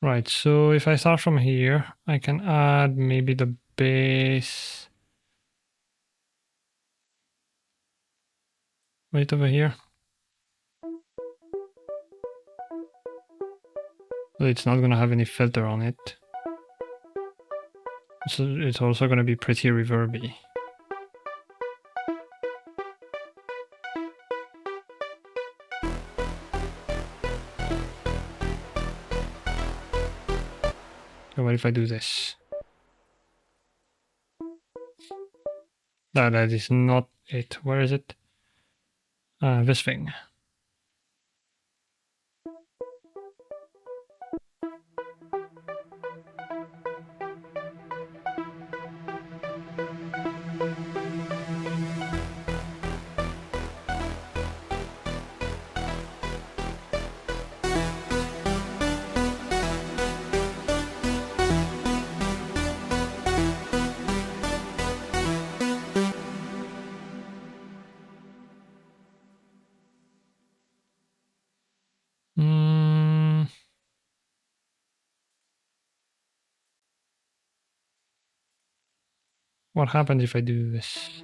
Right, so if I start from here, I can add maybe the base right over here. But it's not gonna have any filter on it. So it's also gonna be pretty reverby. So what if I do this? No, that is not it. Where is it? This thing. What happens if I do this?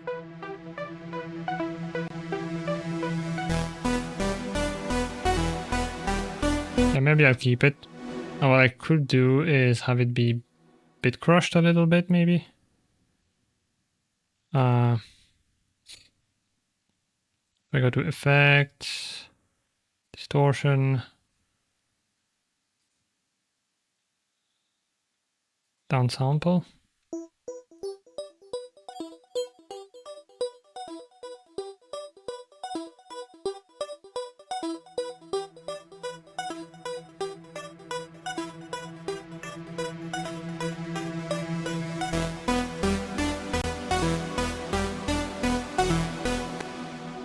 Yeah, maybe I'll keep it. And what I could do is have it be bit crushed a little bit, maybe. I go to effects, distortion, downsample.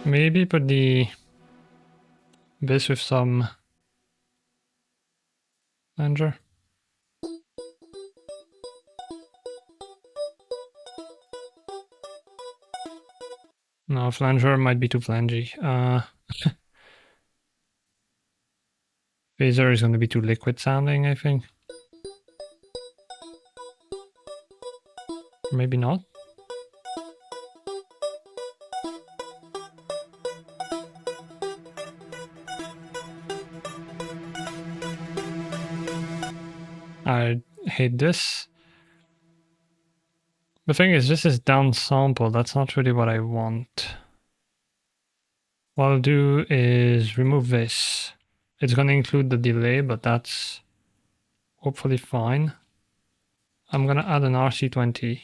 Maybe put this with some flanger. No, flanger might be too flangy. Phaser is going to be too liquid sounding, I think. Maybe not. I hate this. The thing is, this is downsample. That's not really what I want. What I'll do is remove this. It's going to include the delay, but that's hopefully fine. I'm going to add an RC20.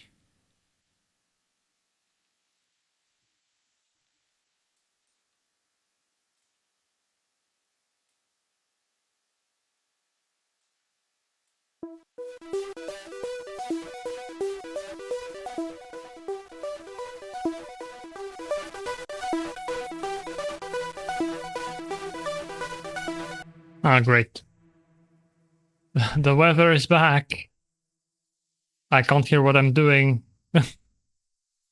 Ah, great. The weather is back. I can't hear what I'm doing.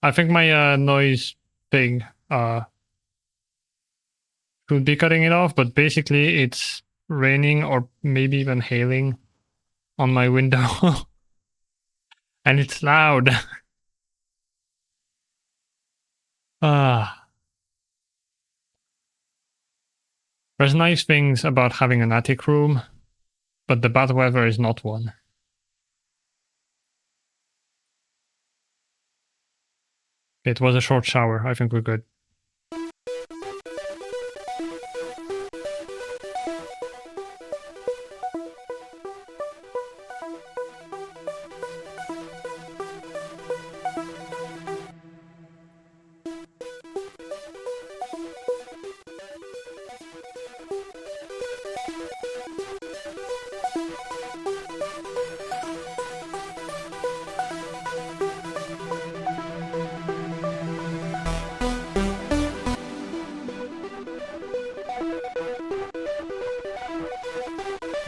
I think my noise thing should be cutting it off, but basically it's raining or maybe even hailing on my window. And it's loud. Ah. There's nice things about having an attic room, but the bad weather is not one. It was a short shower. I think we're good.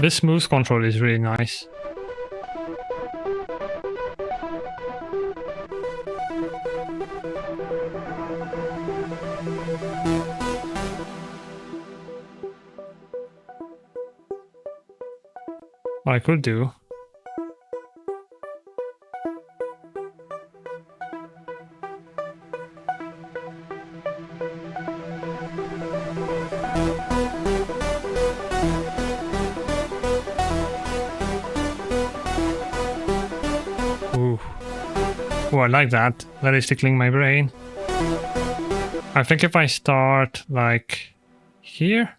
This smooth control is really nice. What I could do. Oh, I like that. That is tickling my brain. I think if I start like here.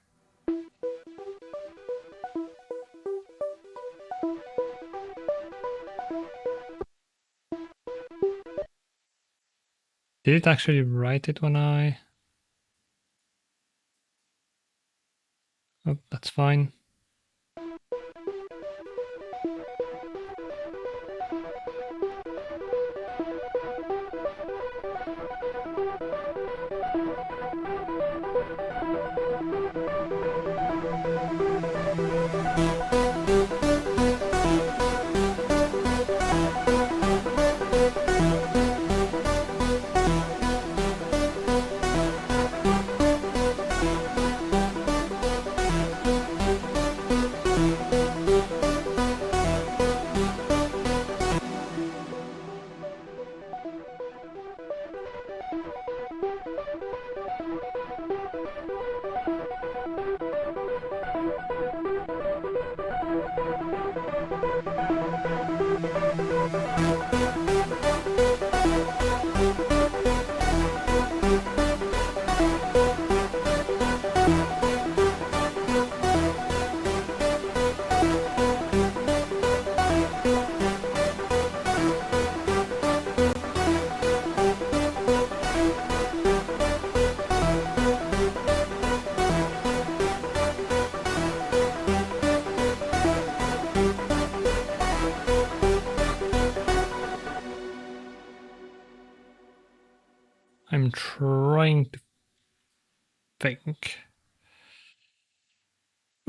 Did it actually write it when I... Oh, that's fine. I'm trying to think.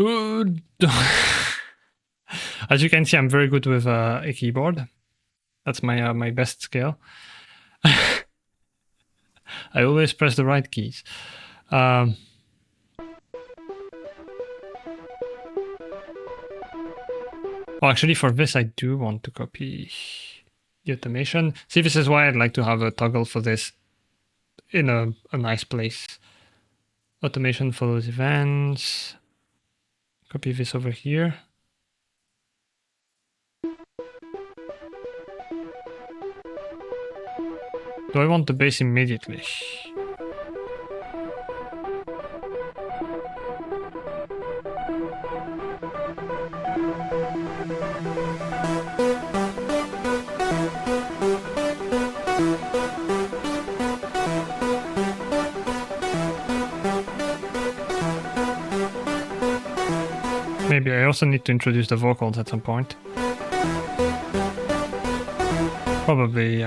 Ooh. As you can see, I'm very good with a keyboard. That's my my best skill. I always press the right keys. Well, actually, for this, I do want to copy the automation. See, this is why I'd like to have a toggle for this in a nice place. Automation follows events. Copy this over here. Do I want the bass immediately? Maybe I also need to introduce the vocals at some point. Probably,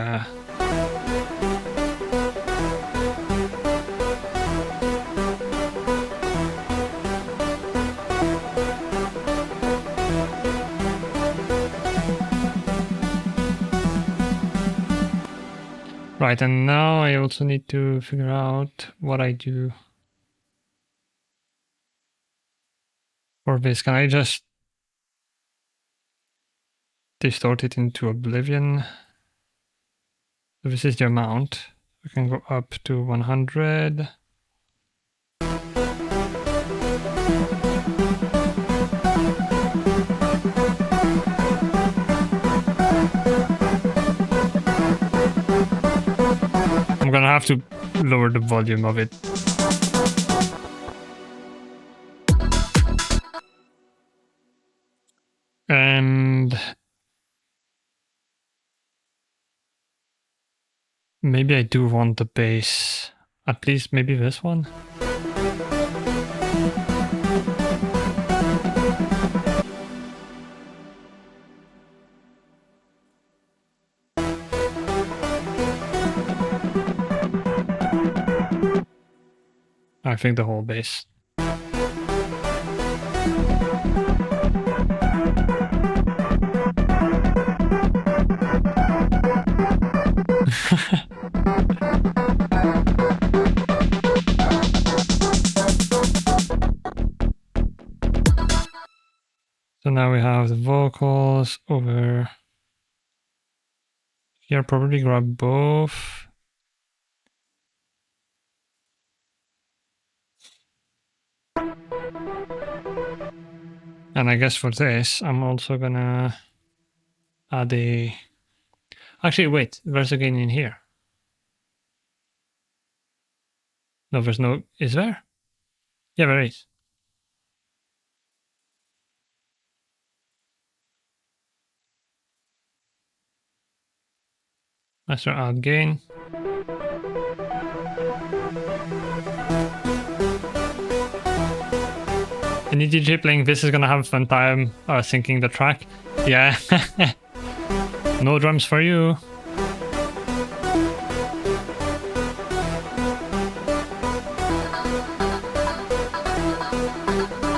Right, and now I also need to figure out what I do for this. Can I just distort it into oblivion? So this is the amount. We can go up to 100. I'm gonna have to lower the volume of it. And maybe I do want the bass. At least maybe this one. I think the whole bass. So now we have the vocals over here. Probably grab both. And I guess for this, I'm also gonna add a... Actually, wait, there's a gain in here. No, there's no... Is there? Yeah, there is. Master add gain. Any DJ playing this is gonna have a fun time syncing the track. Yeah. No drums for you.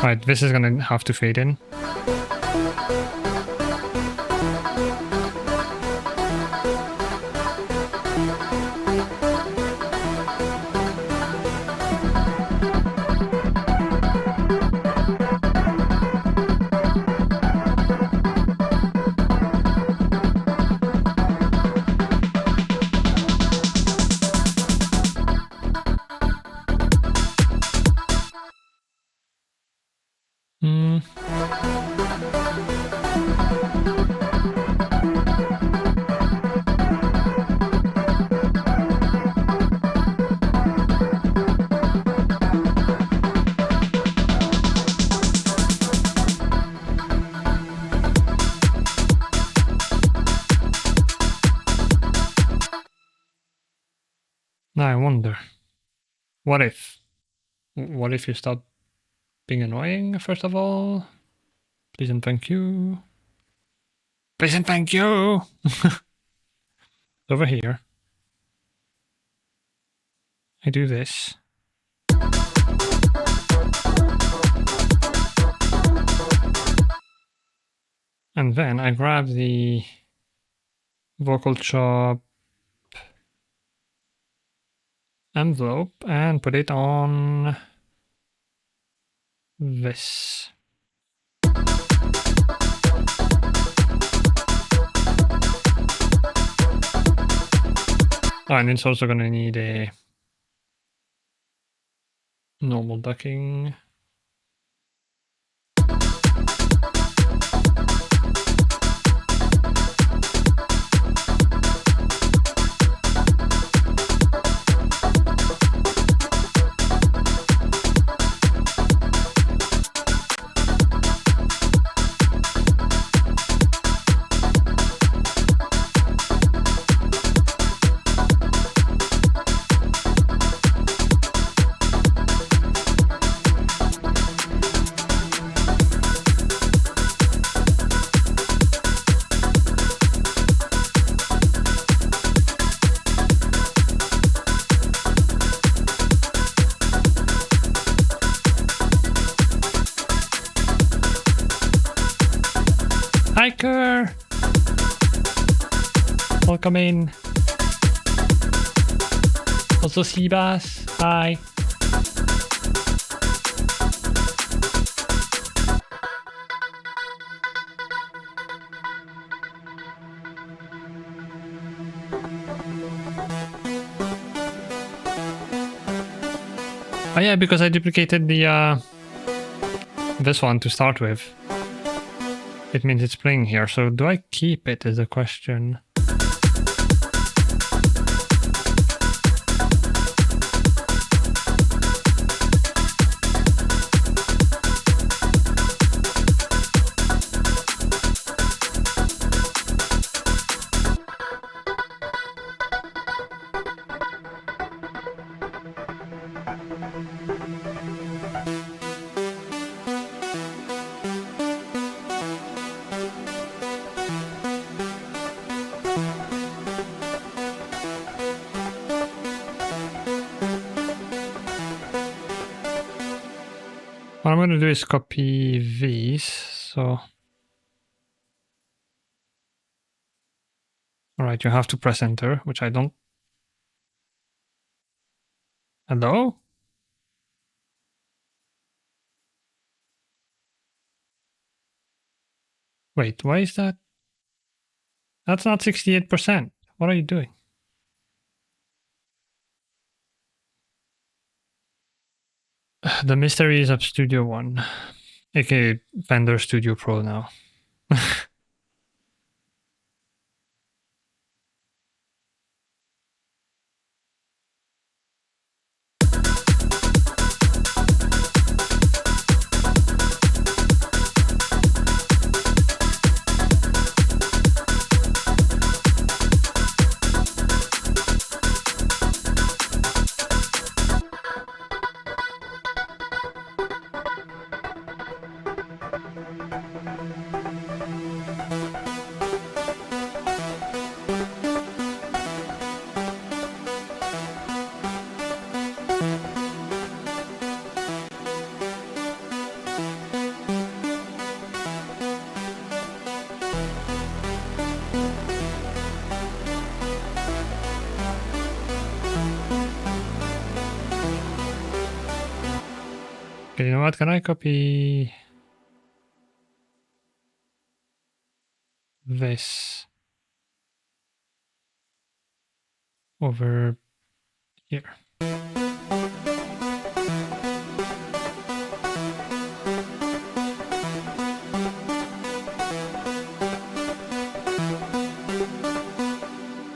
Right, this is gonna have to fade in. Now I wonder, what if you stop being annoying, first of all? Please and thank you. Please and thank you! Over here. I do this. And then I grab the vocal chop envelope and put it on this. Oh, and it's also gonna need a normal ducking. Hiker! Welcome in. Also, Seabass, hi. Oh yeah, because I duplicated the this one to start with. It means it's playing here, so do I keep it is the question. What I'm going to do is copy these, so... Alright, you have to press enter, which I don't... Hello? Wait, why is that? That's not 68%. What are you doing? The mystery is Up Studio One, aka Vendor Studio Pro now. Okay, you know what? Can I copy this over here?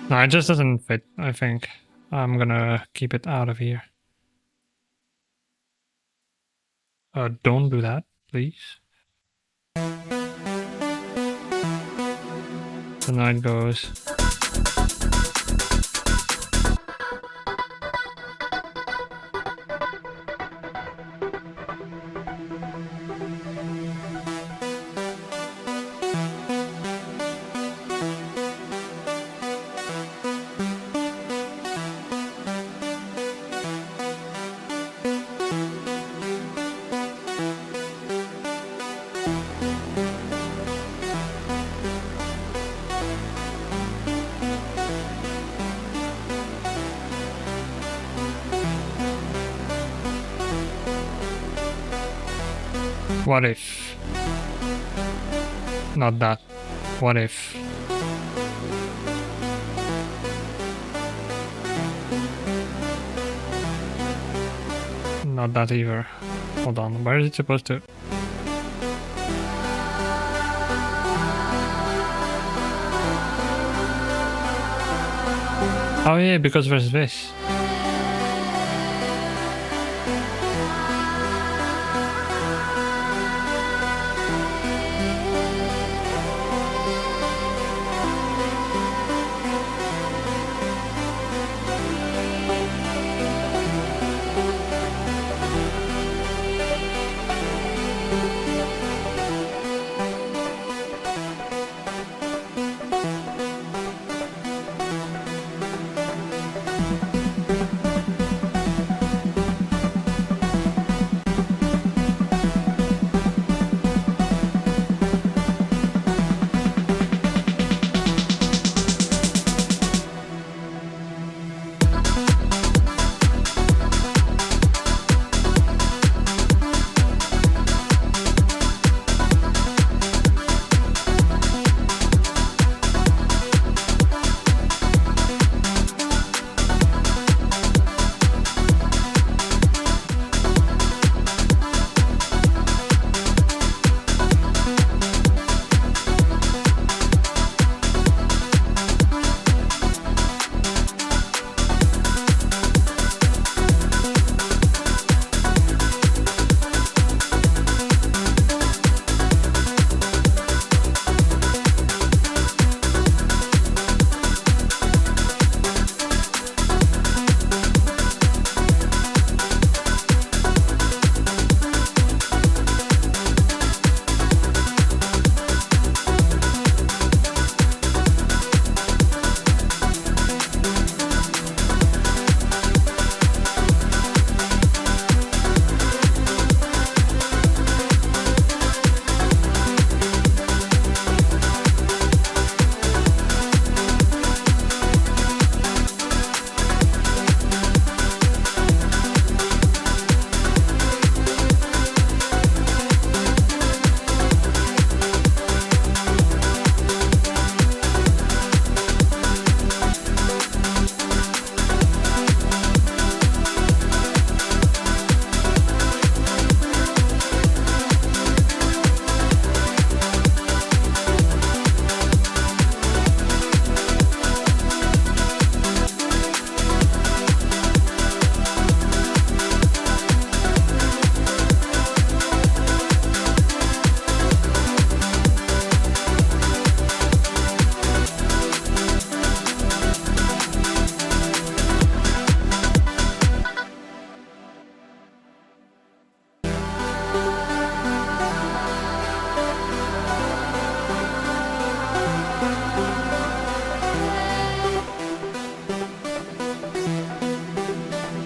No, it just doesn't fit, I think. I'm gonna keep it out of here. Don't do that, please. So now it goes. What if? Not that. What if? Not that either. Hold on, where is it supposed to? Oh yeah, because there's this.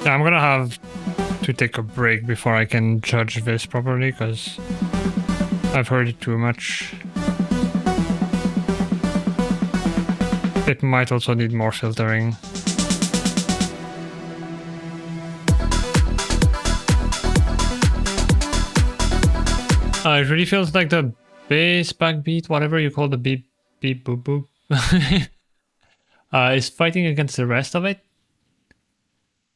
Yeah, I'm gonna have to take a break before I can judge this properly, because I've heard it too much. It might also need more filtering. It really feels like the bass backbeat, whatever you call the beep beep boop boop, is fighting against the rest of it.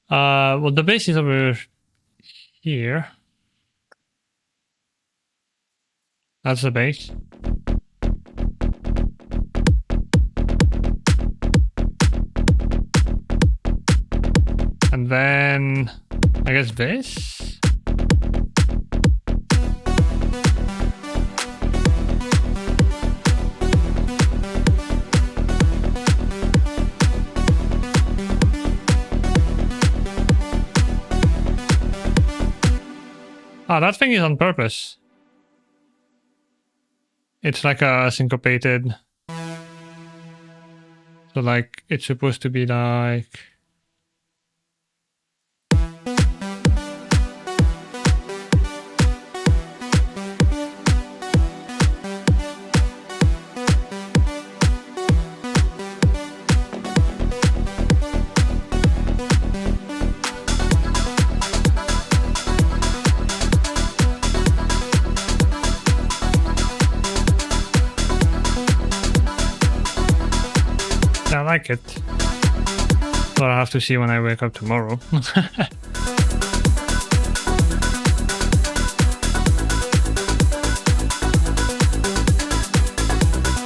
Well, the bass is over here. That's the bass. And then I guess this. Ah, that thing is on purpose. It's like a syncopated. So like it's supposed to be like. I like it. But I'll have to see when I wake up tomorrow.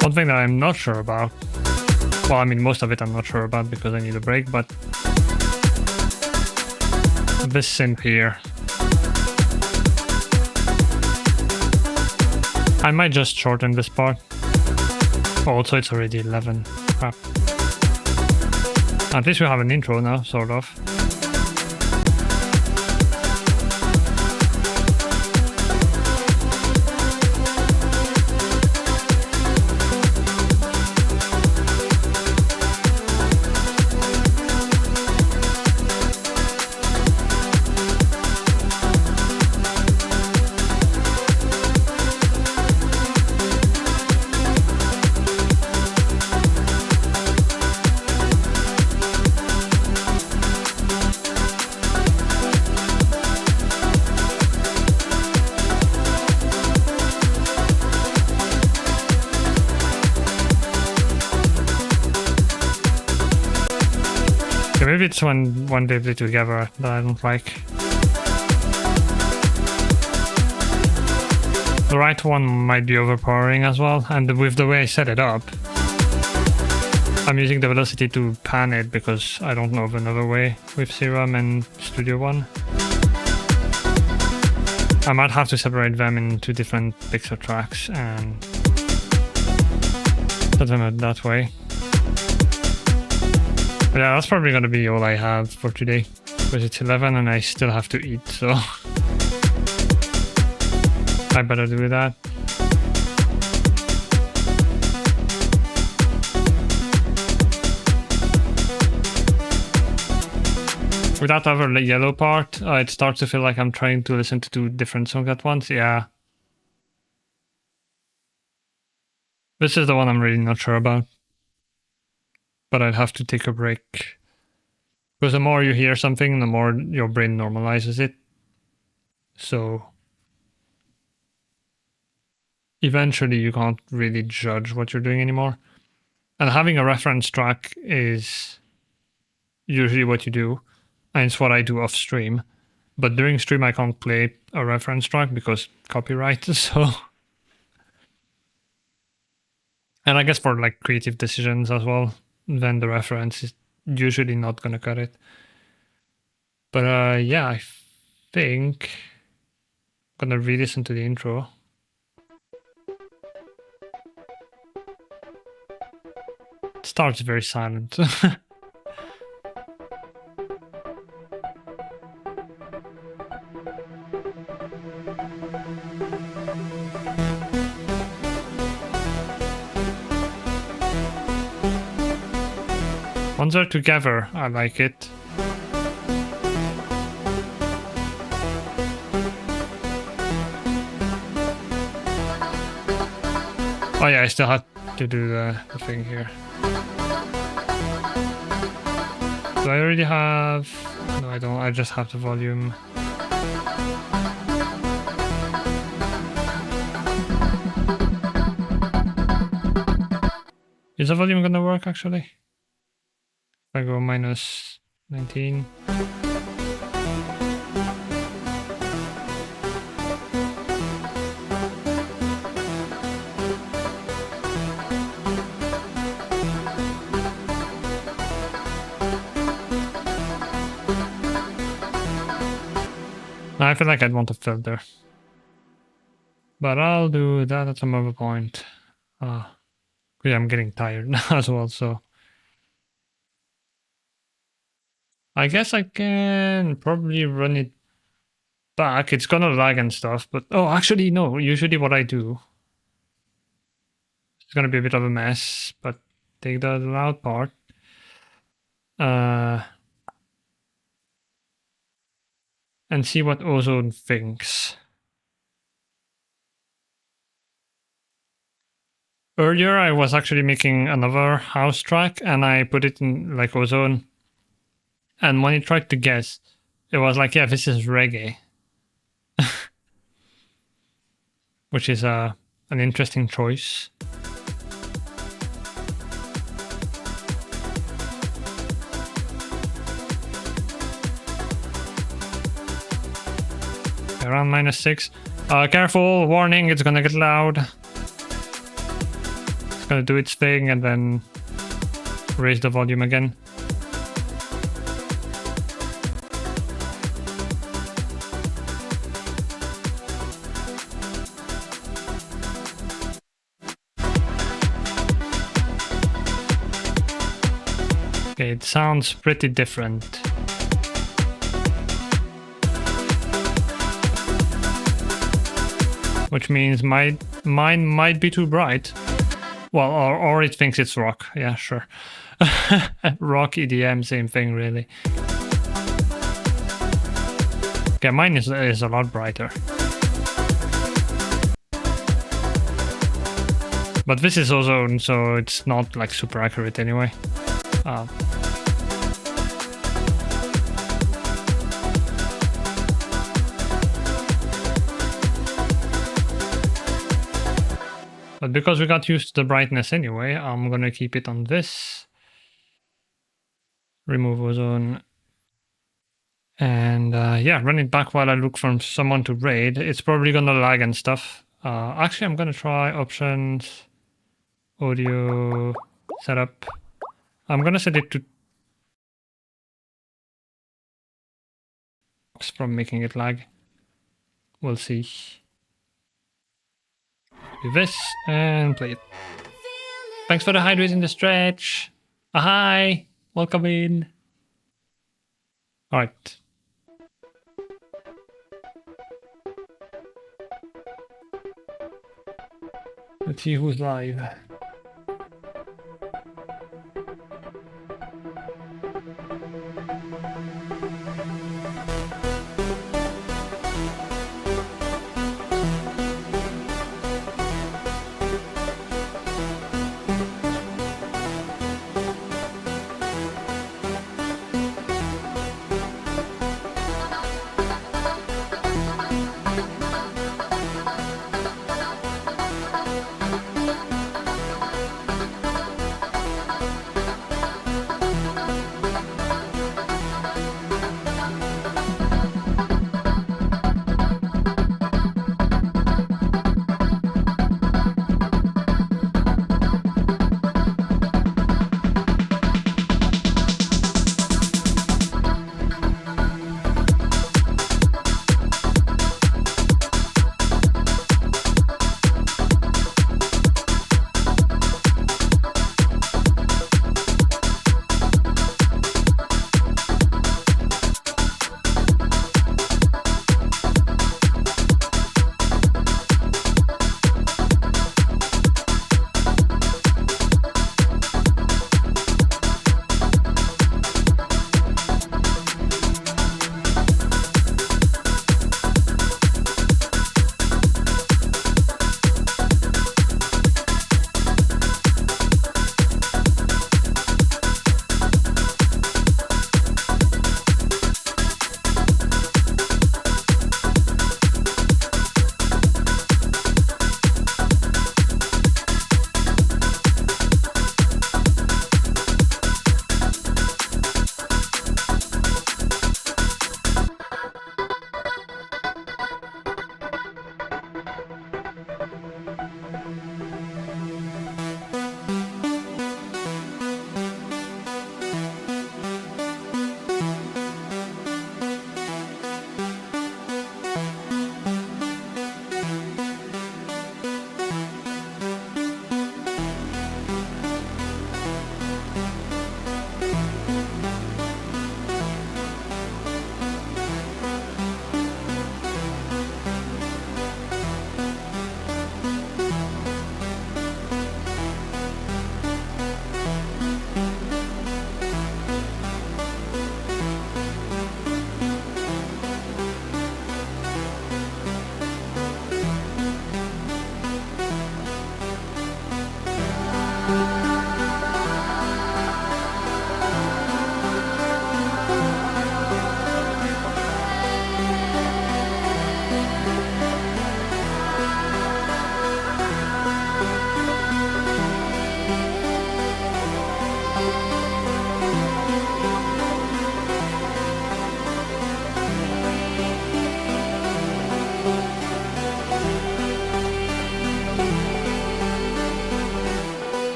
One thing that I'm not sure about, well, I mean, most of it I'm not sure about because I need a break, but this synth here, I might just shorten this part. Also, it's already 11. Crap. At least we have an intro now, sort of. Maybe it's one they play together that I don't like. The right one might be overpowering as well, and with the way I set it up, I'm using the velocity to pan it because I don't know of another way with Serum and Studio One. I might have to separate them into different pixel tracks and set them up that way. But yeah, that's probably gonna be all I have for today, because it's 11 and I still have to eat, so I better do that. With that other yellow part, it starts to feel like I'm trying to listen to two different songs at once. Yeah. This is the one I'm really not sure about. But I'd have to take a break. Because the more you hear something, the more your brain normalizes it. So eventually you can't really judge what you're doing anymore. And having a reference track is usually what you do. And it's what I do off stream. But during stream I can't play a reference track because copyright, so... And I guess for like creative decisions as well, then the reference is usually not gonna cut it. But yeah, I think I'm gonna re-listen to the intro. It starts very silent. Once they're together, I like it. Oh yeah, I still have to do the thing here. Do I already have... No, I don't. I just have the volume. Is the volume gonna work actually? If I go minus 19. I feel like I'd want a filter. But I'll do that at some other point. Yeah, I'm getting tired now as well, so... I guess I can probably run it back. It's gonna lag and stuff, but... Oh, actually, no. Usually what I do... It's gonna be a bit of a mess, but take the loud part. And see what Ozone thinks. Earlier, I was actually making another house track, and I put it in like Ozone. And when he tried to guess, it was like, yeah, this is reggae. Which is an interesting choice. Around -6. Careful, warning, it's gonna get loud. It's gonna do its thing and then raise the volume again. Okay, it sounds pretty different. Which means mine might be too bright. Well, or it thinks it's rock. Yeah, sure. Rock, EDM, same thing, really. Okay, mine is a lot brighter. But this is Ozone, so it's not like super accurate anyway. But because we got used to the brightness anyway, I'm gonna keep it on this. Remove Ozone. And yeah, run it back while I look for someone to raid. It's probably gonna lag and stuff. Actually, I'm gonna try options, audio, setup. I'm gonna set it to from making it lag. We'll see. Do this and play it. Thanks for the hydrate in the stretch. Hi, welcome in. All right. Let's see who's live.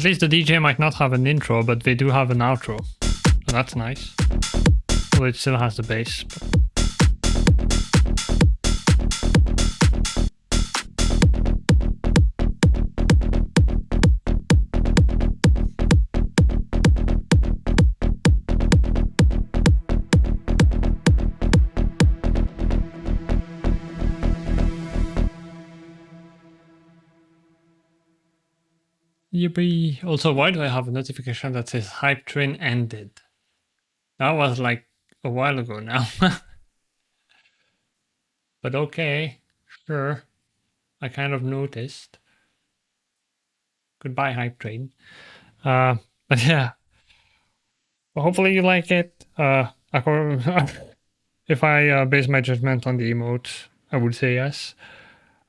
At least the DJ might not have an intro, but they do have an outro. So that's nice. Well, it still has the bass. But... Yippee. Also, why do I have a notification that says Hype Train ended? That was like a while ago now. But okay, sure. I kind of noticed. Goodbye, Hype Train. But yeah. Well, hopefully you like it. If I base my judgment on the emote, I would say yes.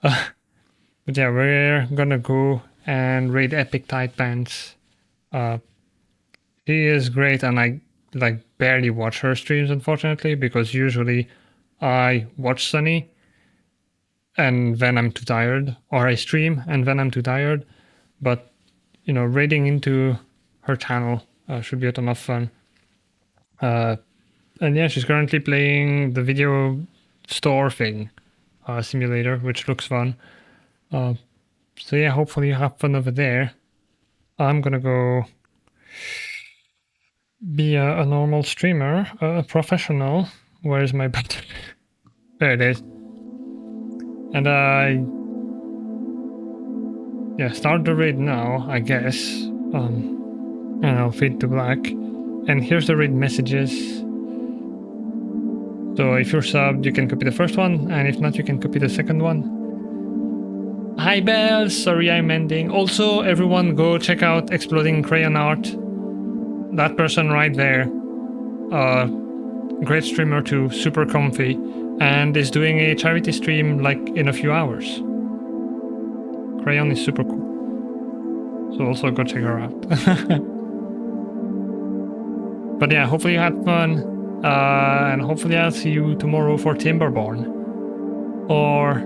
But yeah, we're gonna go and raid Epic Tide Pants. She is great, and I like barely watch her streams, unfortunately, because usually I watch Sunny and then I'm too tired, or I stream and then I'm too tired. But you know, raiding into her channel should be a ton of fun. And yeah, she's currently playing the video store thing, simulator, which looks fun. So yeah, hopefully you have fun over there. I'm gonna go be a normal streamer, a professional. Where is my button? There it is. And yeah, start the raid now, I guess. And I'll fade to black. And here's the raid messages. So if you're subbed, you can copy the first one, and if not, you can copy the second one. Hi Bells, sorry I'm ending. Also, everyone go check out Exploding Crayon Art. That person right there, great streamer too, super comfy, and is doing a charity stream like in a few hours. Crayon is super cool. So also go check her out. But yeah, hopefully you had fun. And hopefully I'll see you tomorrow for Timberborn. Or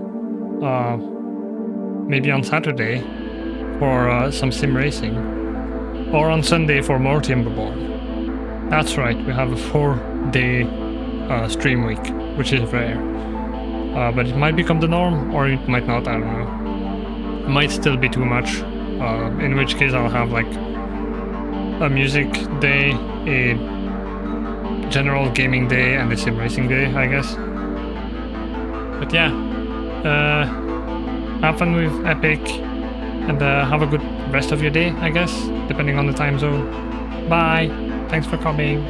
maybe on Saturday for some sim racing. Or on Sunday for more Timberborn. That's right, we have a 4-day stream week, which is rare. But it might become the norm, or it might not, I don't know. It might still be too much, in which case I'll have like a music day, a general gaming day, and a sim racing day, I guess. But yeah, have fun with Epic, and have a good rest of your day, I guess, depending on the time zone. Bye, thanks for coming.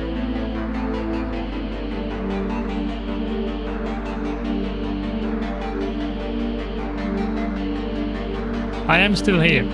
I am still here.